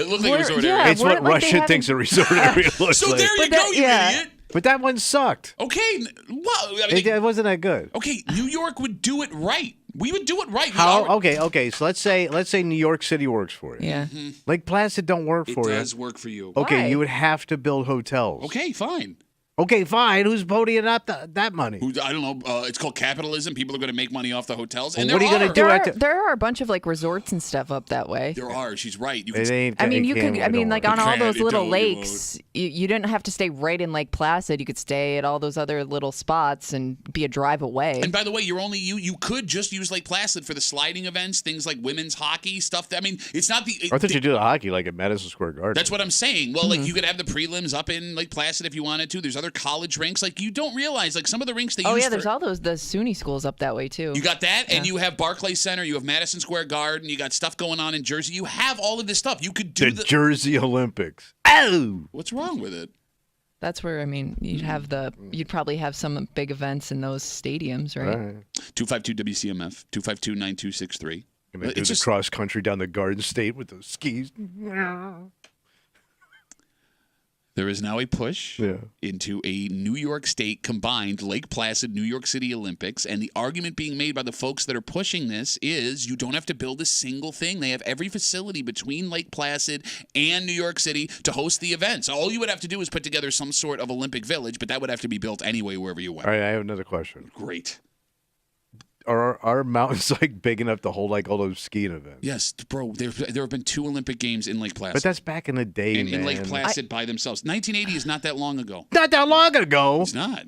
looked like a Where- resort yeah, area. It's what Weren't, like, they Russia having- thinks a resort area looks So like. there you But go, that- you yeah. idiot. But that one sucked. Okay, well, I mean, It wasn't that good. okay, New York would do it right. We would do it right. We How? already- Okay. So let's say New York City works for you. Yeah. Lake Placid don't work It for you. does work for you. Okay, Why? you would have to build hotels. Okay, fine. Okay, fine. Who's voting up that money? I don't know. It's called capitalism. People are going to make money off the hotels. And Well, what are you going gonna to do? There are a bunch of like resorts and stuff up that way. There are. She's right. You It can, ain't. I mean, it you can't- could. it I mean, don't like work. on all can't, those it little totally lakes, you didn't have to stay right in Lake Placid. You could stay at all those other little spots and be a drive away. and by the way, you could just use Lake Placid for the sliding events, things like women's hockey stuff. I mean, it's not the. I thought you do the hockey like at Madison Square Garden. That's what I'm saying. Well, like you could have the prelims up in Lake Placid if you wanted to. There's other college rinks. Like you don't realize, like some of the rinks they Oh use yeah, for. there's all those the SUNY schools up that way too. You got that, and you have Barclays Center, you have Madison Square Garden, you got stuff going on in Jersey. You have all of this stuff. You could do the Jersey Olympics. Oh, What's wrong with it? That's where you'd probably have some big events in those stadiums, right? all right. 252 WCMF 252-9263. Gonna do It's the just cross country down the Garden State with those skis. there is now a push Yeah. into a New York State combined Lake Placid New York City Olympics, and the argument being made by the folks that are pushing this is you don't have to build a single thing. They have every facility between Lake Placid and New York City to host the events. All you would have to do is put together some sort of Olympic village, but that would have to be built anyway wherever you went. All right, I have another question. Great. Are our mountains like big enough to hold like all those skiing events? Yes, bro. There have been 2 Olympic Games in Lake Placid. But that's back in the day, and man. in Lake Placid by themselves. 1980 is not that long ago. Not that long ago. It's not.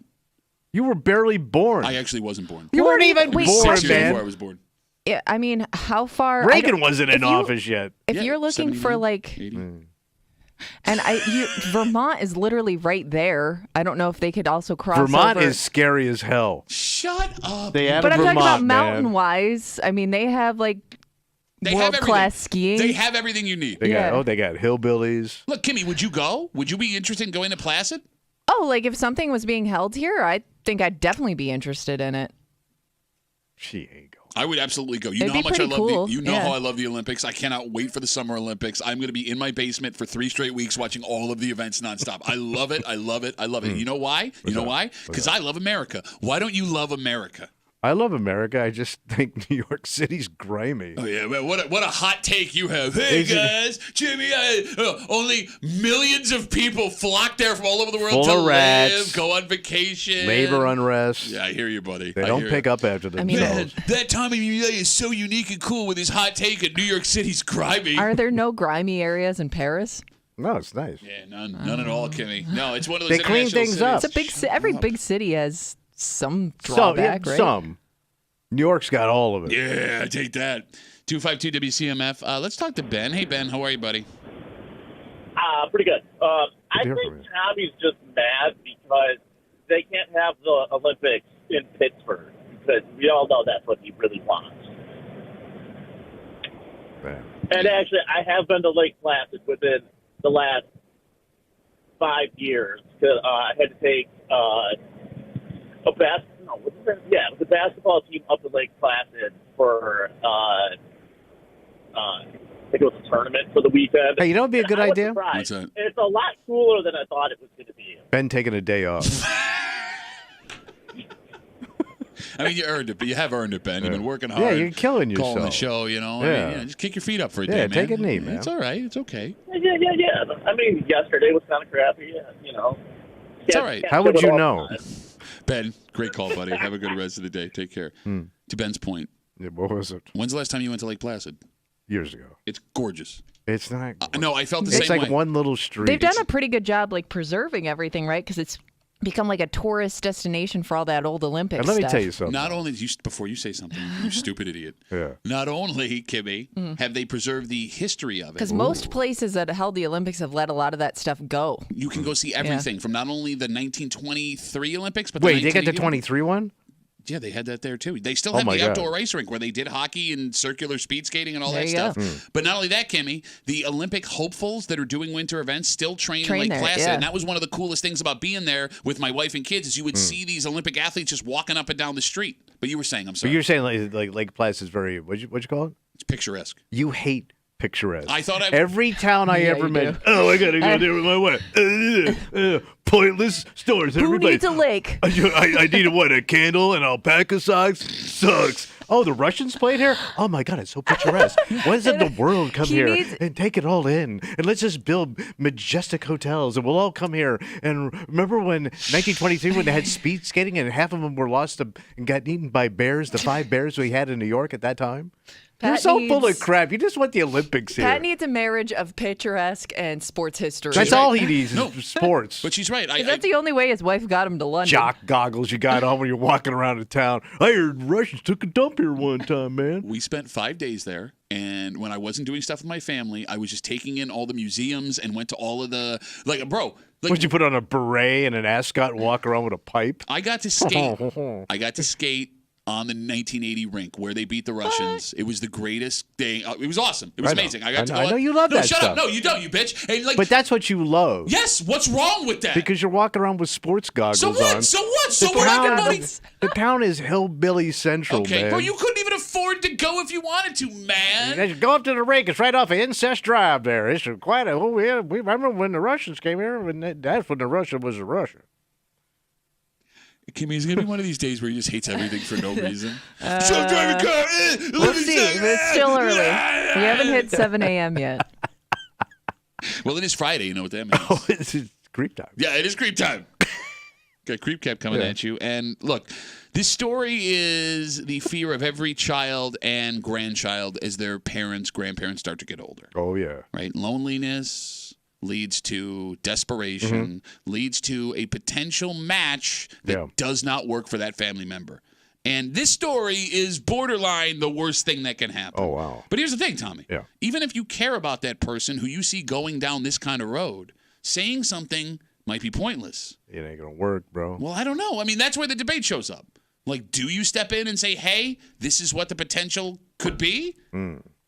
You were barely born. I actually wasn't born. you weren't even wait, born, question. Before I man. was born. Yeah, I mean, how far? I Reagan don't- wasn't if in you- office yet. If Yeah, you're looking for 79, like, 80. and Vermont is literally right there. I don't know if they could also cross Vermont over. is scary as hell. Shut up. They had But I'm Vermont, talking about man. mountain wise. I mean, they have like They have world class everything. skiing. They have everything you need. They Yeah. got they got hillbillies. Look, Kimmy, would you go? Would you be interested in going to Placid? Oh, like if something was being held here, I think I'd definitely be interested in it. She ain't going. I would absolutely go. You It'd know how be much I pretty love cool. the. You know Yeah. how I love the Olympics. I cannot wait for the Summer Olympics. I'm going to be in my basement for 3 straight weeks watching all of the events nonstop. I love it. I love it. I love it. You know why? You know why? Because I love America. Why don't you love America? I love America. I just think New York City's grimy. Oh yeah, man, what a hot take you have. Hey guys, Jimmy, only millions of people flock there from all over the world Full to of live, rats. go on vacation. Labor unrest. Yeah, I hear you, buddy. They don't pick up after I mean, themselves. Man, that Tommy Muley is so unique and cool with his hot take at New York City's grimy. Are there no grimy areas in Paris? No, it's nice. Yeah, none at all, Kimmy. No, it's one of They those clean international things cities. up. It's a big. Every big city has some Some, drawback, yeah, right? some. New York's got all of it. Yeah, take that. 252 WCMF. Let's talk to Ben. Hey, Ben, how are you, buddy? Pretty good. I to hear think from you. Tommy's just mad because they can't have the Olympics in Pittsburgh because we all know that's what he really wants. And actually, I have been to Lake Placid within the last 5 years. I had to take the basketball team up to Lake Placid for I think it was a tournament for the weekend. Hey, you know what'd be a good idea? What's that? It's a lot cooler than I thought it was going to be. Ben taking a day off. I mean, you earned it, but you have earned it, Ben. You've been working hard. Yeah, you're killing yourself. Calling the show, you know. Yeah. I mean, just kick your feet up for a day, man. Take a knee, man. It's all right. It's okay. Yeah. I mean, yesterday was kind of crappy, you know. It's all right. How would you know? Ben, great call, buddy. Have a good rest of the day. Take care. To Ben's point. Yeah, what was it? When's the last time you went to Lake Placid? Years ago. It's gorgeous. It's not. No, I felt the It's same like way. one little street. They've done a pretty good job, like, preserving everything, right? Because it's become like a tourist destination for all that old Olympic And stuff. let me tell you something. Not only, before you say something, you stupid idiot. Yeah. Not only, Kimmy, have they preserved the history of it. Because most places that held the Olympics have let a lot of that stuff go. You can go see everything from not only the 1923 Olympics, but the Wait, they got the 1980 23 one? Yeah, they had that there too. They still have the outdoor ice rink where they did hockey and circular speed skating and all that stuff. But not only that, Kimmy, the Olympic hopefuls that are doing winter events still train in Lake Placid. Yeah. And that was one of the coolest things about being there with my wife and kids is you would see these Olympic athletes just walking up and down the street. But you were saying, I'm sorry. But you're saying like Lake Placid is very, what'd you call it? It's picturesque. You hate picturesque. I thought every town I ever met. Oh, I gotta go there with my wife. Pointless stores. Who needs a lake? I need a candle and alpaca socks. Sucks. Oh, the Russians played here? Oh my God, it's so picturesque. Why doesn't the world come here and take it all in? And let's just build majestic hotels and we'll all come here. And remember when 1922 when they had speed skating and half of them were lost and got eaten by bears, the 5 bears we had in New York at that time? You're so full of crap. You just want the Olympics here. Pat needs a marriage of picturesque and sports history. That's all he needs is sports. But she's right. That's the only way his wife got him to London. Jock goggles you got on when you're walking around the town. I heard Russians took a dump here one time, man. We spent 5 days there, and when I wasn't doing stuff with my family, I was just taking in all the museums and went to all of the Would you put on a beret and an ascot and walk around with a pipe? I got to skate. On the 1980 rink where they beat the Russians. It was the greatest day. It was awesome. It was amazing. I know you love that shut stuff. up. No, you don't, you bitch. And but that's what you love. Yes. What's wrong with that? Because you're walking around with sports goggles on. So what? So we're making money. The town is hillbilly central, man. Bro, you couldn't even afford to go if you wanted to, man. You go up to the rink. It's right off of Incest Drive there. It's quite a... we remember when the Russians came here. That's when the Russia was a Russia. Kimmy, is it going to be one of these days where he just hates everything for no reason? Driving car. We'll see. It's still early. We haven't hit 7 a.m. yet. Well, it is Friday. You know what that means. Oh, it's creep time. Yeah, it is creep time. Got Creep Cap coming at you. And look, this story is the fear of every child and grandchild as their parents, grandparents start to get older. Oh, yeah. Right? Loneliness leads to desperation, leads to a potential match that does not work for that family member. And this story is borderline the worst thing that can happen. Oh, wow. But here's the thing, Tommy. Yeah. Even if you care about that person who you see going down this kind of road, saying something might be pointless. It ain't going to work, bro. Well, I don't know. I mean, that's where the debate shows up. Like, do you step in and say, hey, this is what the potential could be?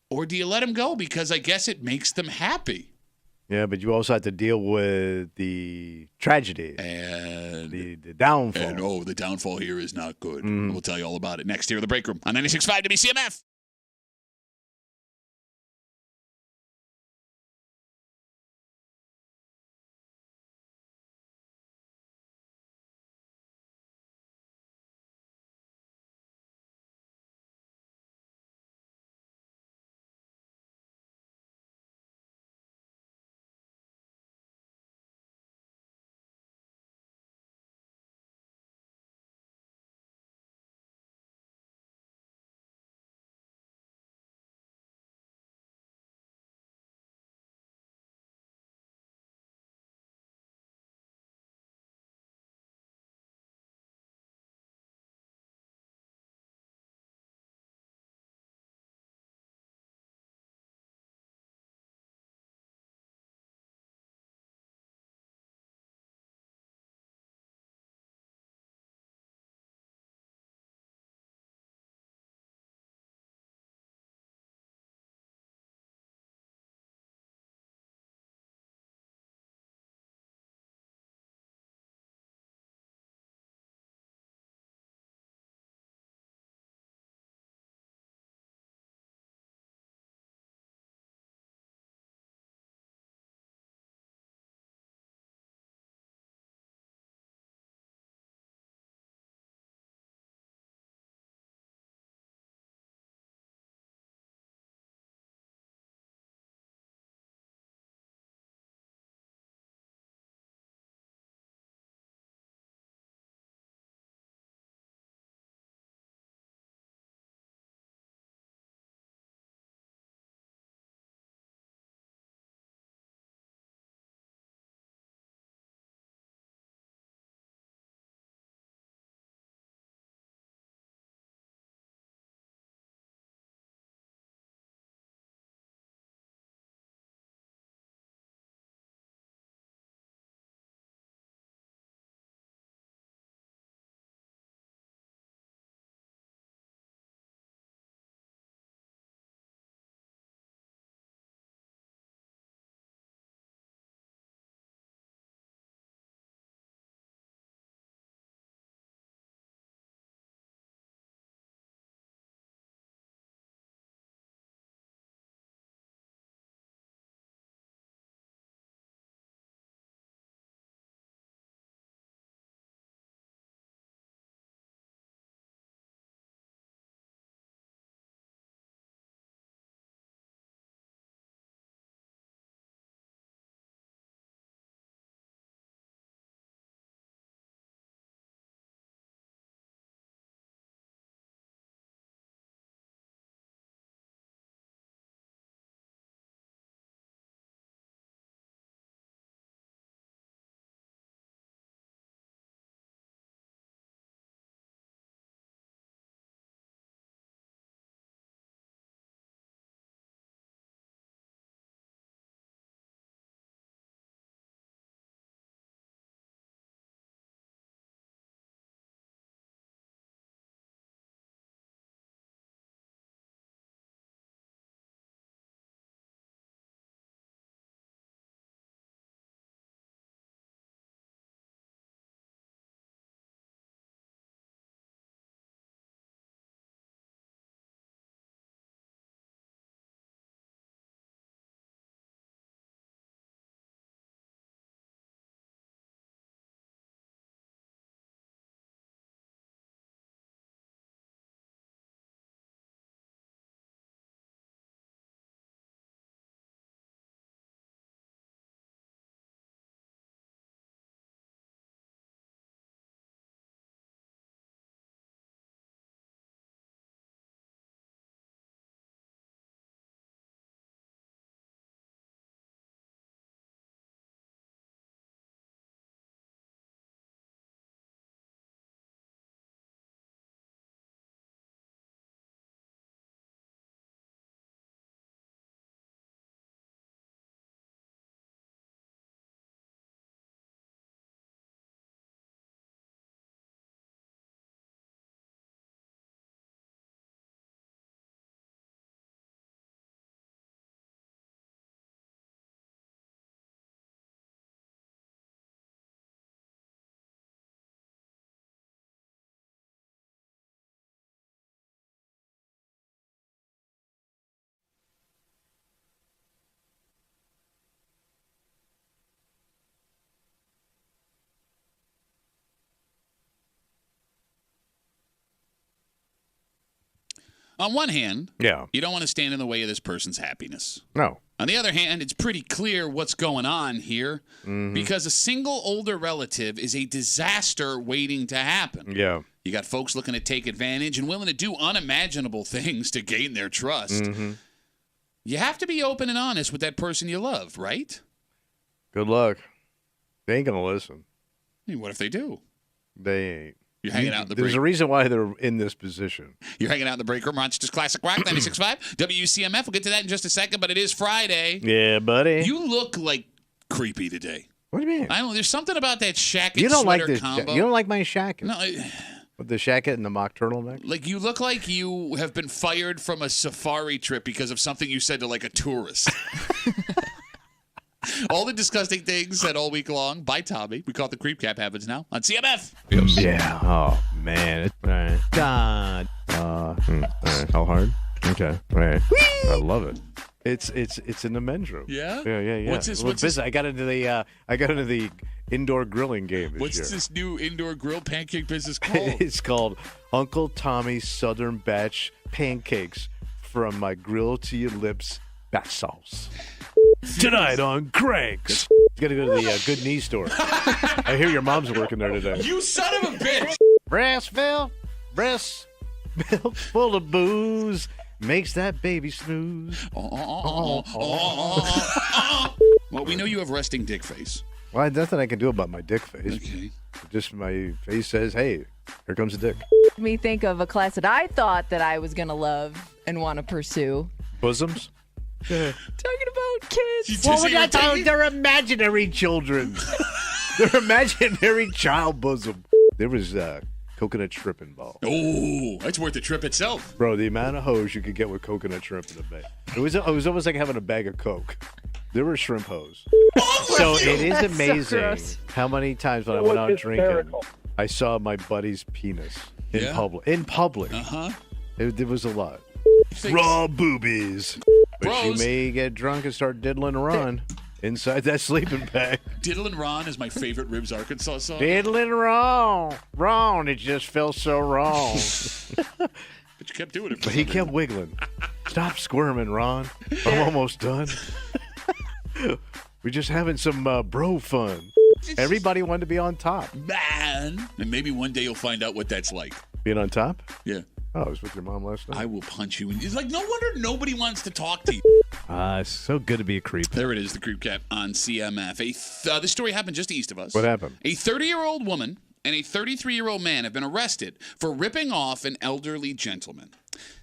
Or do you let them go because I guess it makes them happy? Yeah, but you also have to deal with the tragedy and the downfall. And the downfall here is not good. We'll tell you all about it next here in the break room on 96.5 WCMF. On one hand, Yeah. you don't want to stand in the way of this person's happiness. No. On the other hand, it's pretty clear what's going on here because a single older relative is a disaster waiting to happen. Yeah. You got folks looking to take advantage and willing to do unimaginable things to gain their trust. You have to be open and honest with that person you love, right? Good luck. They ain't gonna listen. I mean, what if they do? They ain't. You're hanging out in the break. There's a reason why they're in this position. You're hanging out in the break room. Rochester's Classic Rock 96.5 WCMF. We'll get to that in just a second, but it is Friday. Yeah, buddy. You look like creepy today. What do you mean? I don't know. There's something about that shacket You don't like sweater this. combo. You don't like my shacket. No, With the shacket and the mock turtleneck. like you look like you have been fired from a safari trip because of something you said to like a tourist. All the disgusting things said all week long by Tommy. We call it the Creep Cap happens now on CMF. Yeah. Oh man. All right. God. All right. How hard? Okay. All right. I love it. It's in the men's room. Yeah? Yeah. What's this? Well, I got into the indoor grilling game this year. What's this new indoor grill pancake business called? It's called Uncle Tommy's Southern Batch Pancakes from my grill to your lips bath sauce. Tonight on Cranks. You gotta go to the Good Knee store. I hear your mom's working there today. You son of a bitch! Breast milk full of booze makes that baby snooze. Well, we know you have resting dick face. Well, there's nothing I can do about my dick face. Okay. Just my face says, hey, here comes a dick. Me think of a class that I thought that I was going to love and want to pursue. Bosoms? Talking about kids. What would I tell you? They're imaginary children. They're imaginary child bosom. There was coconut shrimp involved. Oh, that's worth the trip itself. Bro, the amount of hose you could get with coconut shrimp in a bag. It was almost like having a bag of Coke. There were shrimp hose. So it is That's so amazing gross. how many times when I It went was out drinking, hysterical. I saw my buddy's penis in Yeah? public. In public. Uh-huh. There was a lot. Thanks. Raw boobies. But you Bros. may get drunk and start diddling around inside that sleeping bag. Diddlin' Ron is my favorite Ribs Arkansas song. Diddling wrong. It just felt so wrong. But you kept doing it. But he kept wiggling. Stop squirming, Ron. I'm almost done. We're just having some bro fun. Everybody wanted to be on top. Man. And maybe one day you'll find out what that's like. Being on top? Yeah. Oh, I was with your mom last night. I will punch you. It's like, no wonder nobody wants to talk to you. It's so good to be a creep. There it is, the Creep Cap on CMF. This story happened just east of us. What happened? A 30-year-old woman and a 33-year-old man have been arrested for ripping off an elderly gentleman.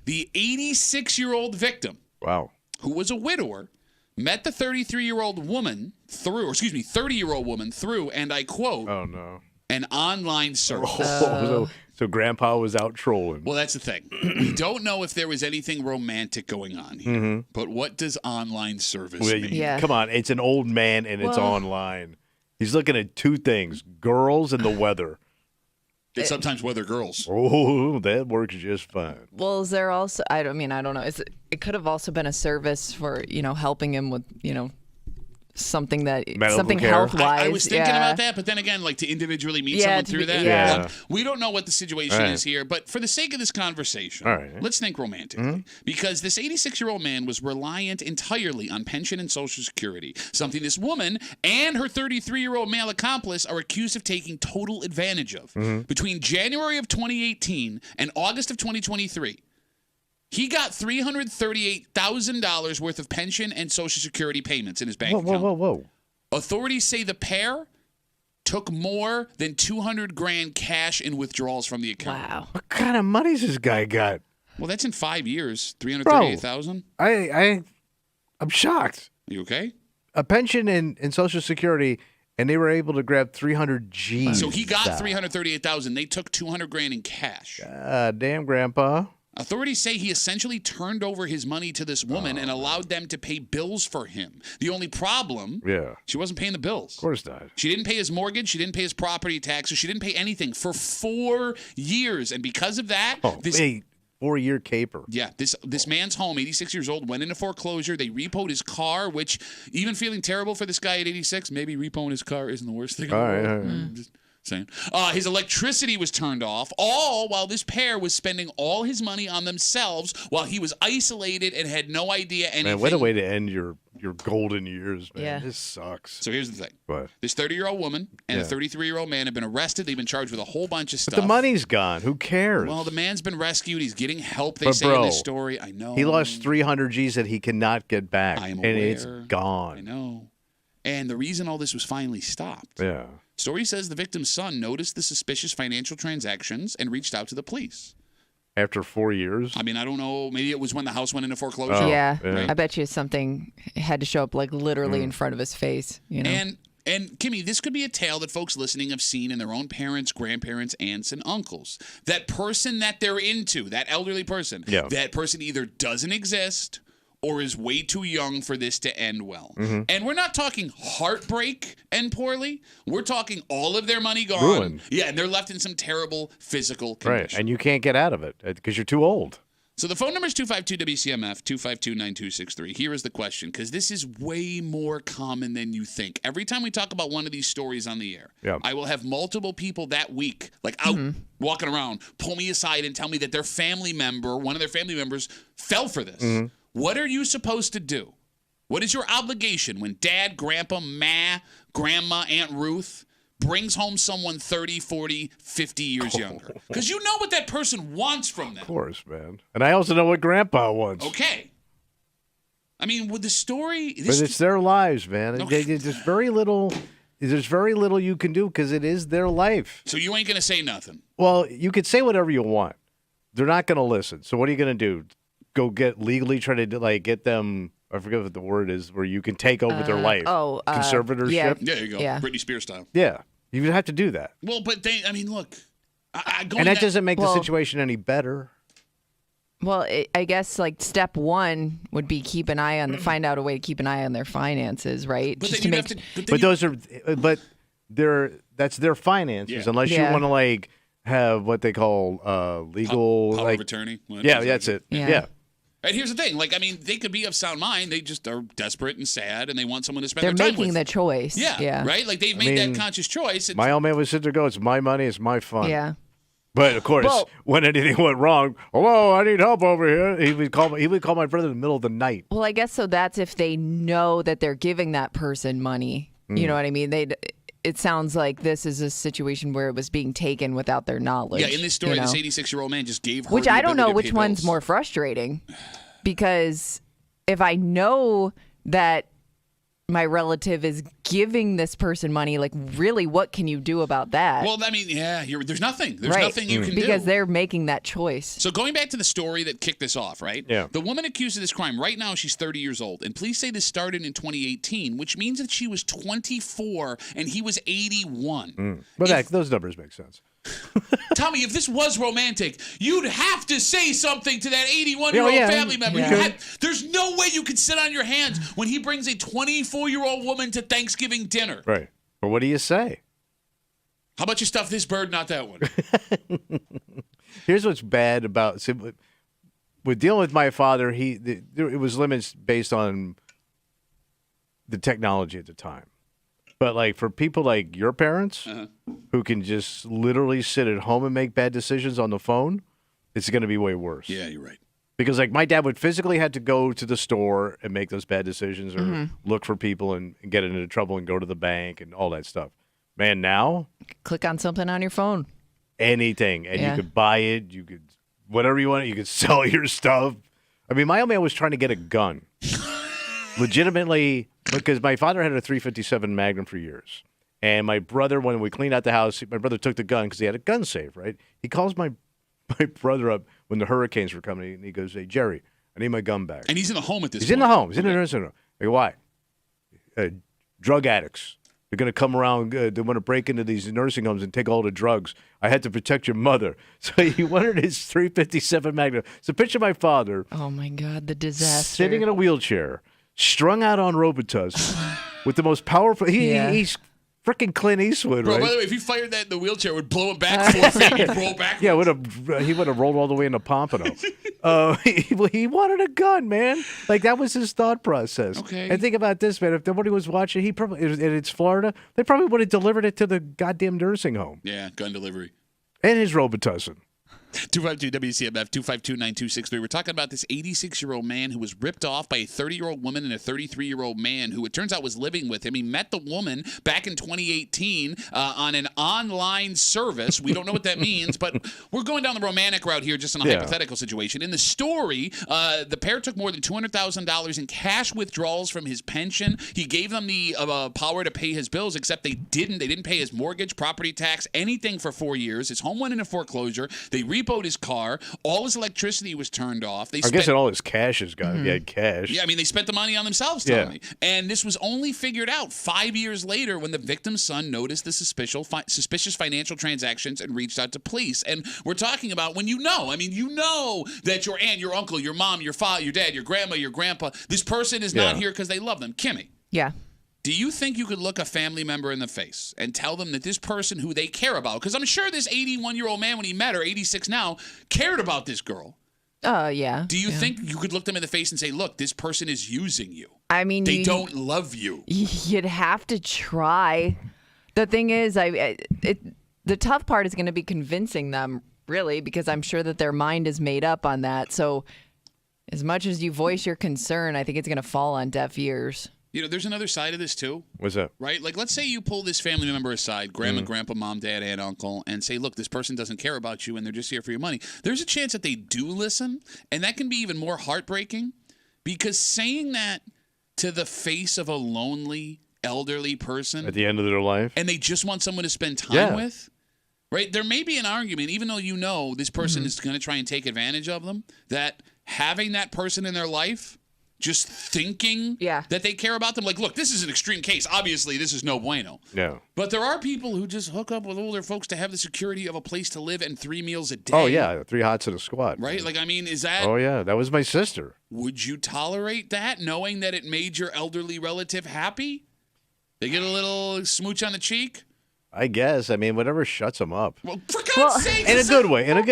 The 86-year-old victim, Wow. who was a widower, met the 30-year-old woman through, and I quote, Oh, no. an online service. So Grandpa was out trolling. Well, that's the thing. We don't know if there was anything romantic going on here. But what does online service Well, mean? Yeah. Come on. It's an old man and it's Well- online. He's looking at two things, girls and the weather. It's sometimes weather girls. Oh, that works just fine. Well, is there also, I don't know. It could have also been a service for, helping him with, something Medical care. health-wise. I was thinking yeah. about that, but then again, like to individually meet someone to through be- that. yeah. Look, we don't know what the situation All right. is here, but for the sake of this conversation, All right. let's think romantically. Because this 86-year-old man was reliant entirely on pension and Social Security, something this woman and her 33-year-old male accomplice are accused of taking total advantage of. Between January of 2018 and August of 2023, he got $338,000 worth of pension and Social Security payments in his bank account. Whoa. Authorities say the pair took more than $200,000 cash in withdrawals from the account. Wow. What kind of money's this guy got? Well, that's in 5 years. $338,000. I'm shocked. You okay? A pension and Social Security, and they were able to grab 300 G's. So he got $338,000. They took $200,000 in cash. Damn, Grandpa. Authorities say he essentially turned over his money to this woman and allowed them to pay bills for him. The only problem, Yeah. she wasn't paying the bills. Of course not. She didn't pay his mortgage. She didn't pay his property taxes. She didn't pay anything for 4 years. And because of that, this 4-year caper. Yeah, this man's home, 86 years old, went into foreclosure. They repoed his car, which, even feeling terrible for this guy at 86, maybe repoing his car isn't the worst thing in the world. All right. Just Saying. His electricity was turned off, all while this pair was spending all his money on themselves while he was isolated and had no idea anything. Man, what a way to end your golden years, man. Yeah. This sucks. So here's the thing. What? This 30-year-old woman and a 33-year-old man have been arrested. They've been charged with a whole bunch of stuff. But the money's gone. Who cares? Well, the man's been rescued. He's getting help, they say in this story. I know. He lost 300 G's that he cannot get back. I am and aware. it's gone. I know. And the reason all this was finally stopped. Yeah. Story says the victim's son noticed the suspicious financial transactions and reached out to the police. After 4 years? I mean, I don't know. Maybe it was when the house went into foreclosure. Oh, yeah. right? I bet you something had to show up like literally in front of his face. You know? And Kimmy, this could be a tale that folks listening have seen in their own parents, grandparents, aunts, and uncles. That person that they're into, that elderly person, that person either doesn't exist or is way too young for this to end well. Mm-hmm. And we're not talking heartbreak and poorly. We're talking all of their money gone. Ruined. Yeah, and they're left in some terrible physical condition. Right, and you can't get out of it because you're too old. So the phone number is 252-WCMF, 252-9263. Here is the question, because this is way more common than you think. Every time we talk about one of these stories on the air, I will have multiple people that week, like out walking around, pull me aside and tell me that their family member, one of their family members, fell for this. Mm-hmm. What are you supposed to do? What is your obligation when dad, grandpa, ma, grandma, Aunt Ruth brings home someone 30, 40, 50 years younger? Because you know what that person wants from them. Of course, man. And I also know what grandpa wants. Okay. I mean, with the story... But it's their lives, man. Okay. There's very little you can do because it is their life. So you ain't going to say nothing? Well, you could say whatever you want. They're not going to listen. So what are you going to do? Go try to get them... I forget what the word is, where you can take over their life. Conservatorship? Yeah. There you go. Yeah. Britney Spears style. Yeah. You would have to do that. Well, but look. And that doesn't make the situation any better. Well, I guess step one would be find out a way to keep an eye on their finances, right? But Just then that's their finances, unless you want to have what they call legal power of attorney. Yeah, that's it. Yeah. And here's the thing, they could be of sound mind. They just are desperate and sad, and they want someone to spend They're their time with. making the choice. Yeah. Right? They've made that conscious choice. My old man would sit there and go, it's my money, it's my fun. Yeah. But, of course, when anything went wrong, hello, I need help over here, he would call my brother in the middle of the night. Well, I guess so that's if they know that they're giving that person money. You know what I mean? It sounds like this is a situation where it was being taken without their knowledge. Yeah, in this story, this 86-year-old man just gave her Which the I don't know ability to which pay one's bills. more frustrating. Because if I know that my relative is giving this person money, really, what can you do about that? Well, there's nothing. There's nothing you can do. Because they're making that choice. So going back to the story that kicked this off, right? Yeah. The woman accused of this crime, right now she's 30 years old. And police say this started in 2018, which means that she was 24 and he was 81. But those numbers make sense. Tommy, if this was romantic, you'd have to say something to that 81-year-old family member. Yeah. There's no way you could sit on your hands when he brings a 24-year-old woman to Thanksgiving dinner. Right. But what do you say? How about you stuff this bird, not that one? Here's what's bad about with dealing with my father. It was limits based on the technology at the time. But for people like your parents who can just literally sit at home and make bad decisions on the phone, it's going to be way worse. Yeah, you're right. Because my dad would physically have to go to the store and make those bad decisions or look for people and get into trouble and go to the bank and all that stuff. Man, now Click on something on your phone. anything. And you could buy it. You could, whatever you want. You could sell your stuff. I mean, my old man was trying to get a gun. Legitimately, because my father had a .357 Magnum for years. And my brother, when we cleaned out the house, my brother took the gun because he had a gun safe, right? He calls my brother up when the hurricanes were coming, and he goes, "Hey, Jerry, I need my gun back." And he's in the home at this He's point. in the home. He's in the nursing home. I go, why? Drug addicts. They're going to come around. They want to break into these nursing homes and take all the drugs. I had to protect your mother. So he wanted his .357 Magnum. So picture my father. Oh, my God, the disaster. Sitting in a wheelchair, strung out on Robitussin, with the most powerful. He's freaking Clint Eastwood, Bro, right? by the way, if he fired that in the wheelchair, it would blow him back 4 feet. He'd roll back. Yeah, he would have rolled all the way into Pompano. He wanted a gun, man. Like, that was his thought process. Okay. And think about this, man. If nobody was watching, and it's Florida, they probably would have delivered it to the goddamn nursing home. Yeah, gun delivery. And his Robitussin. 252 WCMF 252-9263. We're talking about this 86-year-old man who was ripped off by a 30-year-old woman and a 33-year-old man who it turns out was living with him. He met the woman back in 2018 on an online service. We don't know what that means, but we're going down the romantic route here just in a hypothetical situation. In the story, the pair took more than $200,000 in cash withdrawals from his pension. He gave them the power to pay his bills, except they didn't. They didn't pay his mortgage, property tax, anything for 4 years. His home went into foreclosure. They repoed his car. All his electricity was turned off. I guess all his cash is gone. He had cash. Yeah, I mean, they spent the money on themselves, telling me. And this was only figured out 5 years later when the victim's son noticed the suspicious financial transactions and reached out to police. And we're talking about when you know that your aunt, your uncle, your mom, your father, your dad, your grandma, your grandpa, this person is not here because they love them. Kimmy. Yeah. Do you think you could look a family member in the face and tell them that this person who they care about, because I'm sure this 81-year-old man when he met her, 86 now, cared about this girl? Yeah. Do you think you could look them in the face and say, look, this person is using you? I mean, they don't love you. You'd have to try. The thing is, the tough part is going to be convincing them, really, because I'm sure that their mind is made up on that. So as much as you voice your concern, I think it's going to fall on deaf ears. You know, there's another side of this, too. What's that? Right? Like, let's say you pull this family member aside, grandma, grandpa, mom, dad, aunt, uncle, and say, look, this person doesn't care about you and they're just here for your money. There's a chance that they do listen, and that can be even more heartbreaking because saying that to the face of a lonely, elderly person at the end of their life, and they just want someone to spend time with, right? There may be an argument, even though you know this person is going to try and take advantage of them, that having that person in their life, just thinking that they care about them. Like, look, this is an extreme case. Obviously, this is no bueno. No. But there are people who just hook up with older folks to have the security of a place to live and 3 meals a day. Oh, yeah. 3 hots and a squat. Right? Like, I mean, is that... Oh, yeah. That was my sister. Would you tolerate that, knowing that it made your elderly relative happy? They get a little smooch on the cheek? I guess. I mean, whatever shuts them up. Well, for God's sake! In a good way. In a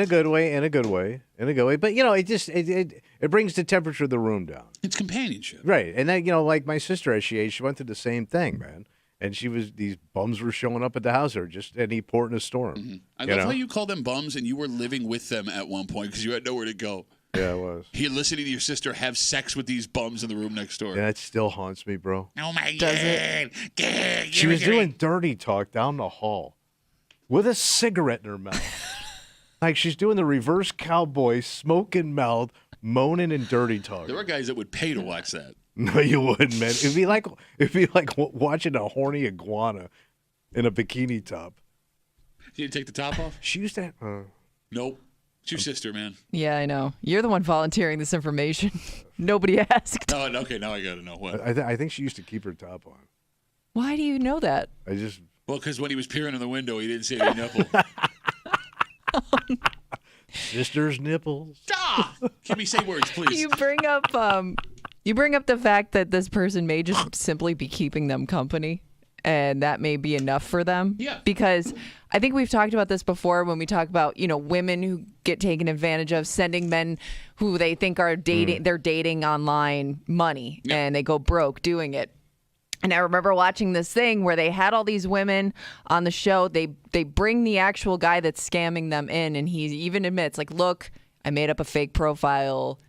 good way. But, you know, it brings the temperature of the room down. It's companionship. Right. And then, you know, like my sister, as she aged, she went through the same thing, man. And these bums were showing up at the house or just any port in a storm. Mm-hmm. I love how you call them bums and you were living with them at one point because you had nowhere to go. Yeah, it was. You're listening to your sister have sex with these bums in the room next door. Yeah, it still haunts me, bro. Oh, my God. She was doing dirty talk down the hall with a cigarette in her mouth. Like she's doing the reverse cowboy, smoking mouth, moaning and dirty talk. There were guys that would pay to watch that. No, you wouldn't, man. It'd be like watching a horny iguana in a bikini top. You take the top off? She used to. Nope. It's your sister, man. Yeah, I know. You're the one volunteering this information. Nobody asked. Oh, okay, now I got to know what. I think she used to keep her top on. Why do you know that? Well, because when he was peering in the window, he didn't see any nipple. Sister's nipples. Give me say words, please. You bring up the fact that this person may just simply be keeping them company. And that may be enough for them. Yeah. Because I think we've talked about this before when we talk about, you know, women who get taken advantage of, sending men who they think are dating, they're dating online money, and they go broke doing it. And I remember watching this thing where they had all these women on the show. They bring the actual guy that's scamming them in, and he even admits, like, look, I made up a fake profile.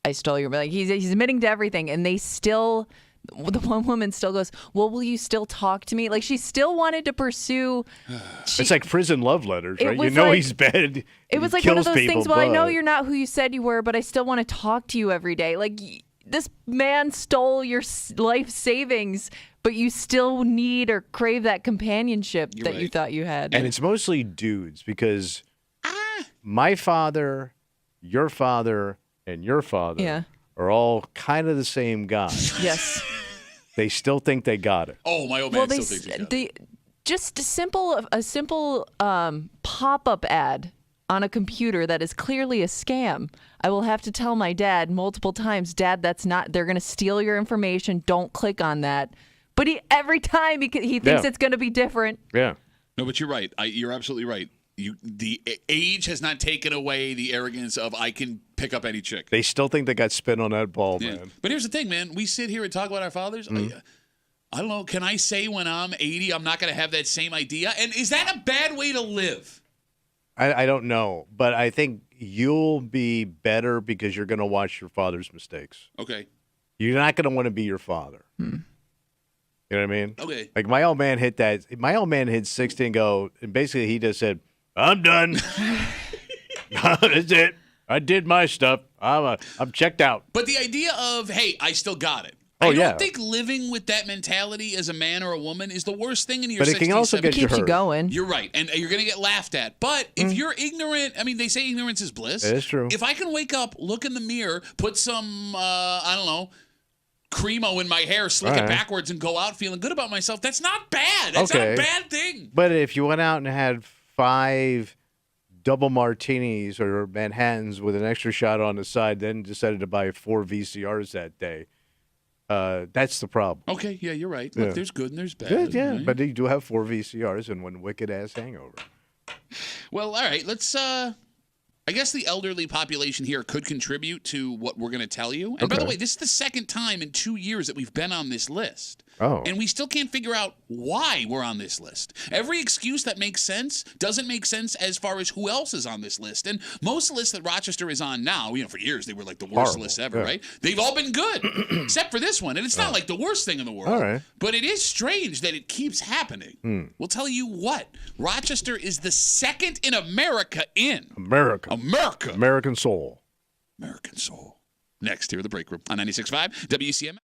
I stole your money. Like, he's admitting to everything, and they still... The one woman still goes, well, will you still talk to me? Like, she still wanted to pursue. It's like prison love letters, right? You know, like, he's bad. It was like one of those things. Well, I know you're not who you said you were, but I still want to talk to you every day. Like, this man stole your life savings, but you still need or crave that companionship that you thought you had. And it's mostly dudes because my father, your father, and your father are all kind of the same guy. Yes. They still think they got it. Oh, my old man still thinks he got it. Just a simple pop-up ad on a computer that is clearly a scam. I will have to tell my dad multiple times, Dad, that's not, they're going to steal your information. Don't click on that. But every time he thinks it's going to be different. Yeah. No, but you're right. You're absolutely right. The age has not taken away the arrogance of I can pick up any chick. They still think they got spin on that ball, man. But here's the thing, man. We sit here and talk about our fathers. I don't know. Can I say when I'm 80, I'm not going to have that same idea? And is that a bad way to live? I don't know, but I think you'll be better because you're going to watch your father's mistakes. Okay. You're not going to want to be your father. You know what I mean? Okay. Like my old man hit that. My old man hit 60 and go, and basically he just said, "I'm done. That's it. I did my stuff. I'm checked out." But the idea of, hey, I still got it. Oh, I don't yeah. think living with that mentality as a man or a woman is the worst thing in your 60s. But it can also get you Keeps you hurt. going. You're right, and you're going to get laughed at. But if you're ignorant, I mean, they say ignorance is bliss. It is true. If I can wake up, look in the mirror, put some, I don't know, Cremo in my hair, slick it backwards, and go out feeling good about myself, that's not bad. That's not a bad thing. But if you went out and had 5 double martinis or Manhattans with an extra shot on the side, then decided to buy 4 VCRs that day, that's the problem. Okay, yeah, you're right. Look, there's good and there's bad. Good, yeah. Right? But you do have 4 VCRs and 1 wicked-ass hangover. Well, all right, let's I guess the elderly population here could contribute to what we're going to tell you. And by the way, this is the second time in 2 years that we've been on this list. Oh. And we still can't figure out why we're on this list. Every excuse that makes sense doesn't make sense as far as who else is on this list. And most lists that Rochester is on now, for years they were like the worst list ever, right? They've all been good, except for this one. And it's not like the worst thing in the world. All right. But it is strange that it keeps happening. We'll tell you what. Rochester is the second in America in. American soul. American soul. Next, here at the break room on 96.5 WCMF.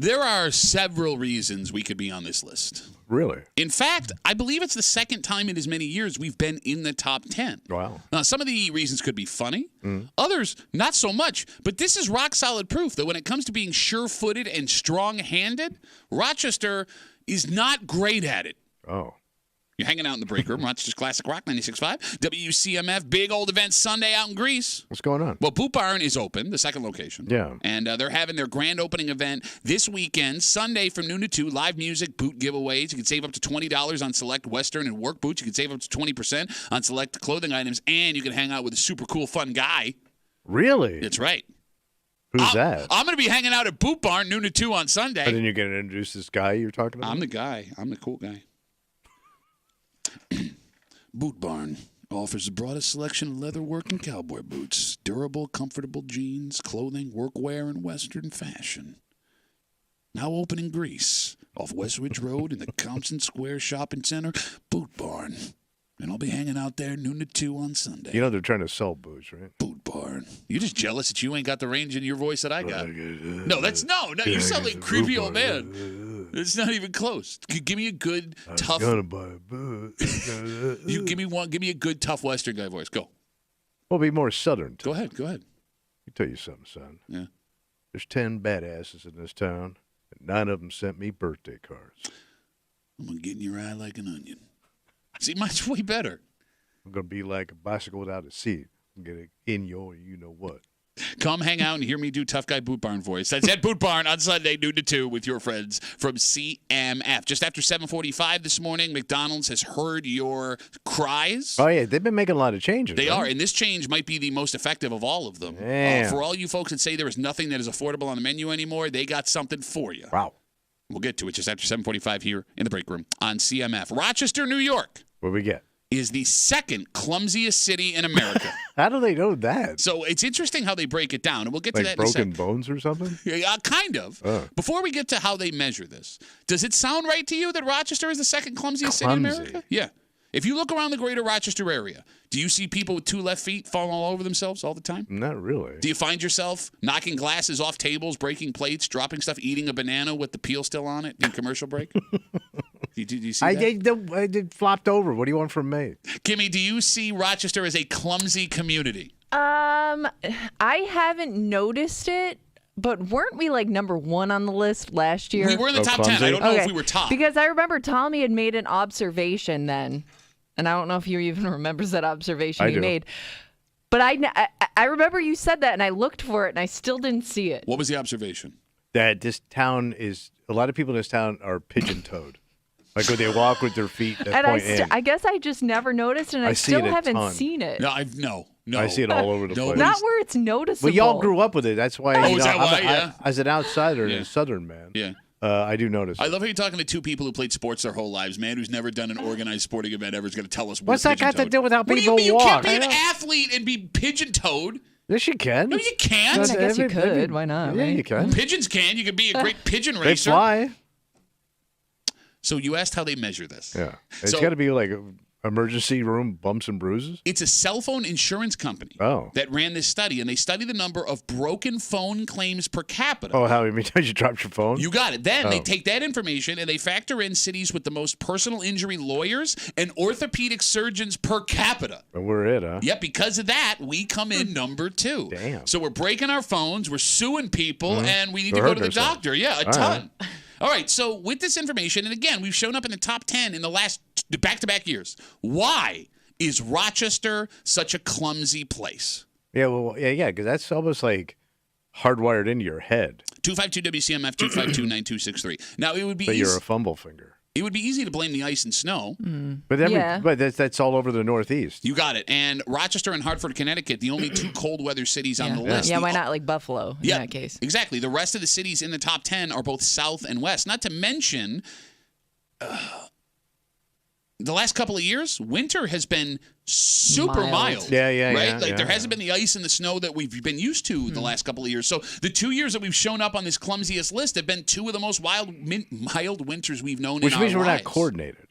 There are several reasons we could be on this list. Really? In fact, I believe it's the second time in as many years we've been in the top 10. Wow. Now, some of the reasons could be funny. Others, not so much. But this is rock-solid proof that when it comes to being sure-footed and strong-handed, Rochester is not great at it. Oh. You're hanging out in the break room, Rochester's Classic Rock 96.5. WCMF, big old event Sunday out in Greece. What's going on? Well, Boot Barn is open, the second location. Yeah. And they're having their grand opening event this weekend, Sunday from noon to 2. Live music, boot giveaways. You can save up to $20 on select Western and work boots. You can save up to 20% on select clothing items. And you can hang out with a super cool, fun guy. Really? That's right. Who's that? I'm going to be hanging out at Boot Barn noon to 2 on Sunday. And then you're going to introduce this guy you're talking about? I'm the guy. I'm the cool guy. Boot Barn offers the broadest selection of leatherwork and cowboy boots, durable, comfortable jeans, clothing, workwear, and Western fashion. Now open in Greece, off Westridge Road in the Compton Square Shopping Center, Boot Barn. And I'll be hanging out there noon to 2 on Sunday. You know they're trying to sell boots, right? Boot Barn. You're just jealous that you ain't got the range in your voice that I got. No, you sound like a creepy old man. It's not even close. Give me a good, tough. I'm gonna buy a boot. You give me a good, tough Western guy voice. Go. Well, be more Southern. Go ahead. Let me tell you something, son. Yeah. There's 10 badasses in this town, and 9 of them sent me birthday cards. I'm gonna get in your eye like an onion. See, mine's way better. I'm gonna be like a bicycle without a seat. I'm gonna get in your you know what. Come hang out and hear me do Tough Guy Boot Barn voice. That's at Boot Barn on Sunday, noon to 2, with your friends from CMF. Just after 7:45 this morning, McDonald's has heard your cries. Oh, yeah. They've been making a lot of changes. They right? are, and this change might be the most effective of all of them. For all you folks that say there is nothing that is affordable on the menu anymore, they got something for you. Wow. We'll get to it just after 7:45 here in the break room on CMF. Rochester, New York. What we get? Is the second clumsiest city in America. How do they know that? So it's interesting how they break it down, and we'll get to like that in a broken second. bones or something? Yeah, kind of. Before we get to how they measure this, does it sound right to you that Rochester is the second clumsiest city in America? Yeah. If you look around the greater Rochester area, do you see people with 2 left feet falling all over themselves all the time? Not really. Do you find yourself knocking glasses off tables, breaking plates, dropping stuff, eating a banana with the peel still on it in commercial break? Do you see that? I did flopped over. What do you want from me? Kimmy, do you see Rochester as a clumsy community? I haven't noticed it. But weren't we like number 1 on the list last year? We were in the top 10. I don't know if we were top. Because I remember Tommy had made an observation then. And I don't know if you even remembers that observation he made. But I remember you said that, and I looked for it, and I still didn't see it. What was the observation? That this town is, a lot of people in this town are pigeon-toed. Like when they walk with their feet that point in. I guess I just never noticed, and I still haven't seen it. No. I see it all over the place. Not where it's noticeable. Well, y'all grew up with it. That's why. Is that why? Yeah. As an outsider and a Southern man, I do notice. I love how you're talking to 2 people who played sports their whole lives. Man who's never done an organized sporting event ever is going to tell us what's that got to do with how people walk? You can't be an walk? athlete and be pigeon-toed. Yes, you can. No, you can't. I guess you could. Why not? Yeah, right? you can. Pigeons can. You can be a great pigeon They racer. fly. So you asked how they measure this. Yeah, it's got to be like emergency room bumps and bruises. It's a cell phone insurance company that ran this study, and they study the number of broken phone claims per capita. Oh, how many times you dropped your phone? You got it. Then they take that information and they factor in cities with the most personal injury lawyers and orthopedic surgeons per capita. And we're it, huh? Yep, because of that, we come in number 2. Damn. So we're breaking our phones, we're suing people, and we need to go to the doctor. Yeah, a ton. Right. All right, so with this information, and again, we've shown up in the top 10 in the last back-to-back years. Why is Rochester such a clumsy place? Yeah, well, yeah, because that's almost like hardwired into your head. 252-WCMF, 252-9263. Now, it would be But you're a fumble finger. It would be easy to blame the ice and snow. But that's all over the Northeast. You got it. And Rochester and Hartford, Connecticut, the only 2 cold weather cities on the list. Yeah, why not like Buffalo in that case? Exactly. The rest of the cities in the top 10 are both south and west. Not to mention, the last couple of years, winter has been super mild. Yeah. Right? There hasn't been the ice and the snow that we've been used to the last couple of years. So the 2 years that we've shown up on this clumsiest list have been 2 of the most mild winters we've known Which in our means we're lives. not coordinated.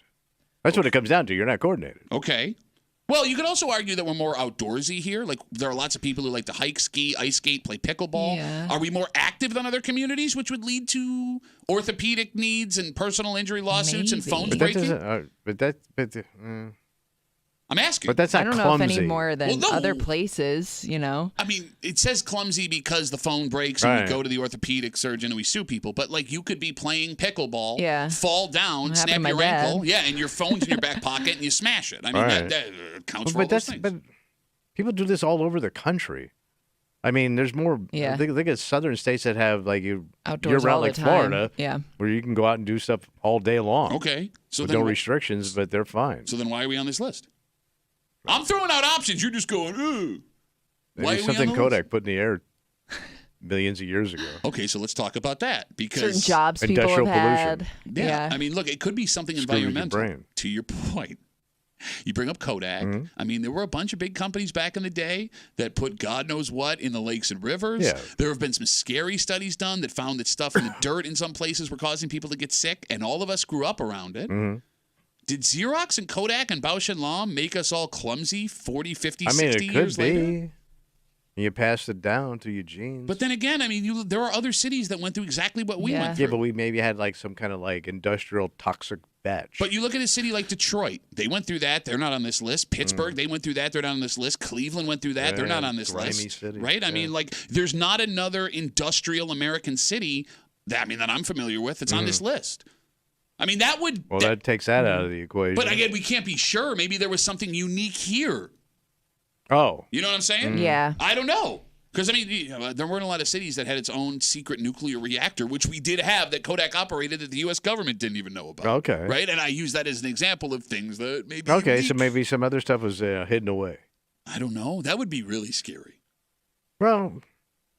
That's what it comes down to. You're not coordinated. Okay. Well, you could also argue that we're more outdoorsy here. Like, there are lots of people who like to hike, ski, ice skate, play pickleball. Yeah. Are we more active than other communities, which would lead to orthopedic needs and personal injury lawsuits and phones But that breaking? doesn't. I'm asking. But that's not I don't clumsy. know if any more than Well, no. other places, you know. I mean, it says clumsy because the phone breaks and we go to the orthopedic surgeon and we sue people. But, like, you could be playing pickleball, fall down, snap your ankle, and your phone's in your back pocket and you smash it. I mean, that counts for all those things. But people do this all over the country. I mean, there's more. Yeah. Look at southern states that have, like, Outdoors year-round, all the like time. Florida, Yeah. where you can go out and do stuff all day long. Okay. So with then no restrictions, but they're fine. So then why are we on this list? I'm throwing out options. You're just going, ooh. Why Maybe are we something on the Kodak list? put in the air millions of years ago. Okay, so let's talk about that. Because Certain jobs people have Industrial had. Yeah. I mean, look, it could be something Screw with your environmental. brain. To your point. You bring up Kodak. Mm-hmm. I mean, there were a bunch of big companies back in the day that put God knows what in the lakes and rivers. Yeah. There have been some scary studies done that found that stuff in the dirt in some places were causing people to get sick, and all of us grew up around it. Mm-hmm. Did Xerox and Kodak and Bausch & Lomb make us all clumsy 40, 50, 60 it could years be. later? You passed it down to your genes. But then again, I mean, there are other cities that went through exactly what we went through. Yeah, but we maybe had like some kind of like industrial toxic batch. But you look at a city like Detroit. They went through that. They're not on this list. Pittsburgh, they went through that. They're not on this list. Cleveland went through that. They're not on this grimy list. city. Right? I mean, like, there's not another industrial American city that I'm familiar with that's on this list. I mean, that would... Well, that takes that out of the equation. But again, we can't be sure. Maybe there was something unique here. Oh. You know what I'm saying? Yeah. I don't know. Because, I mean, there weren't a lot of cities that had its own secret nuclear reactor, which we did have that Kodak operated that the U.S. government didn't even know about. Okay. Right? And I use that as an example of things that maybe. Okay, unique. so maybe some other stuff was hidden away. I don't know. That would be really scary. Well,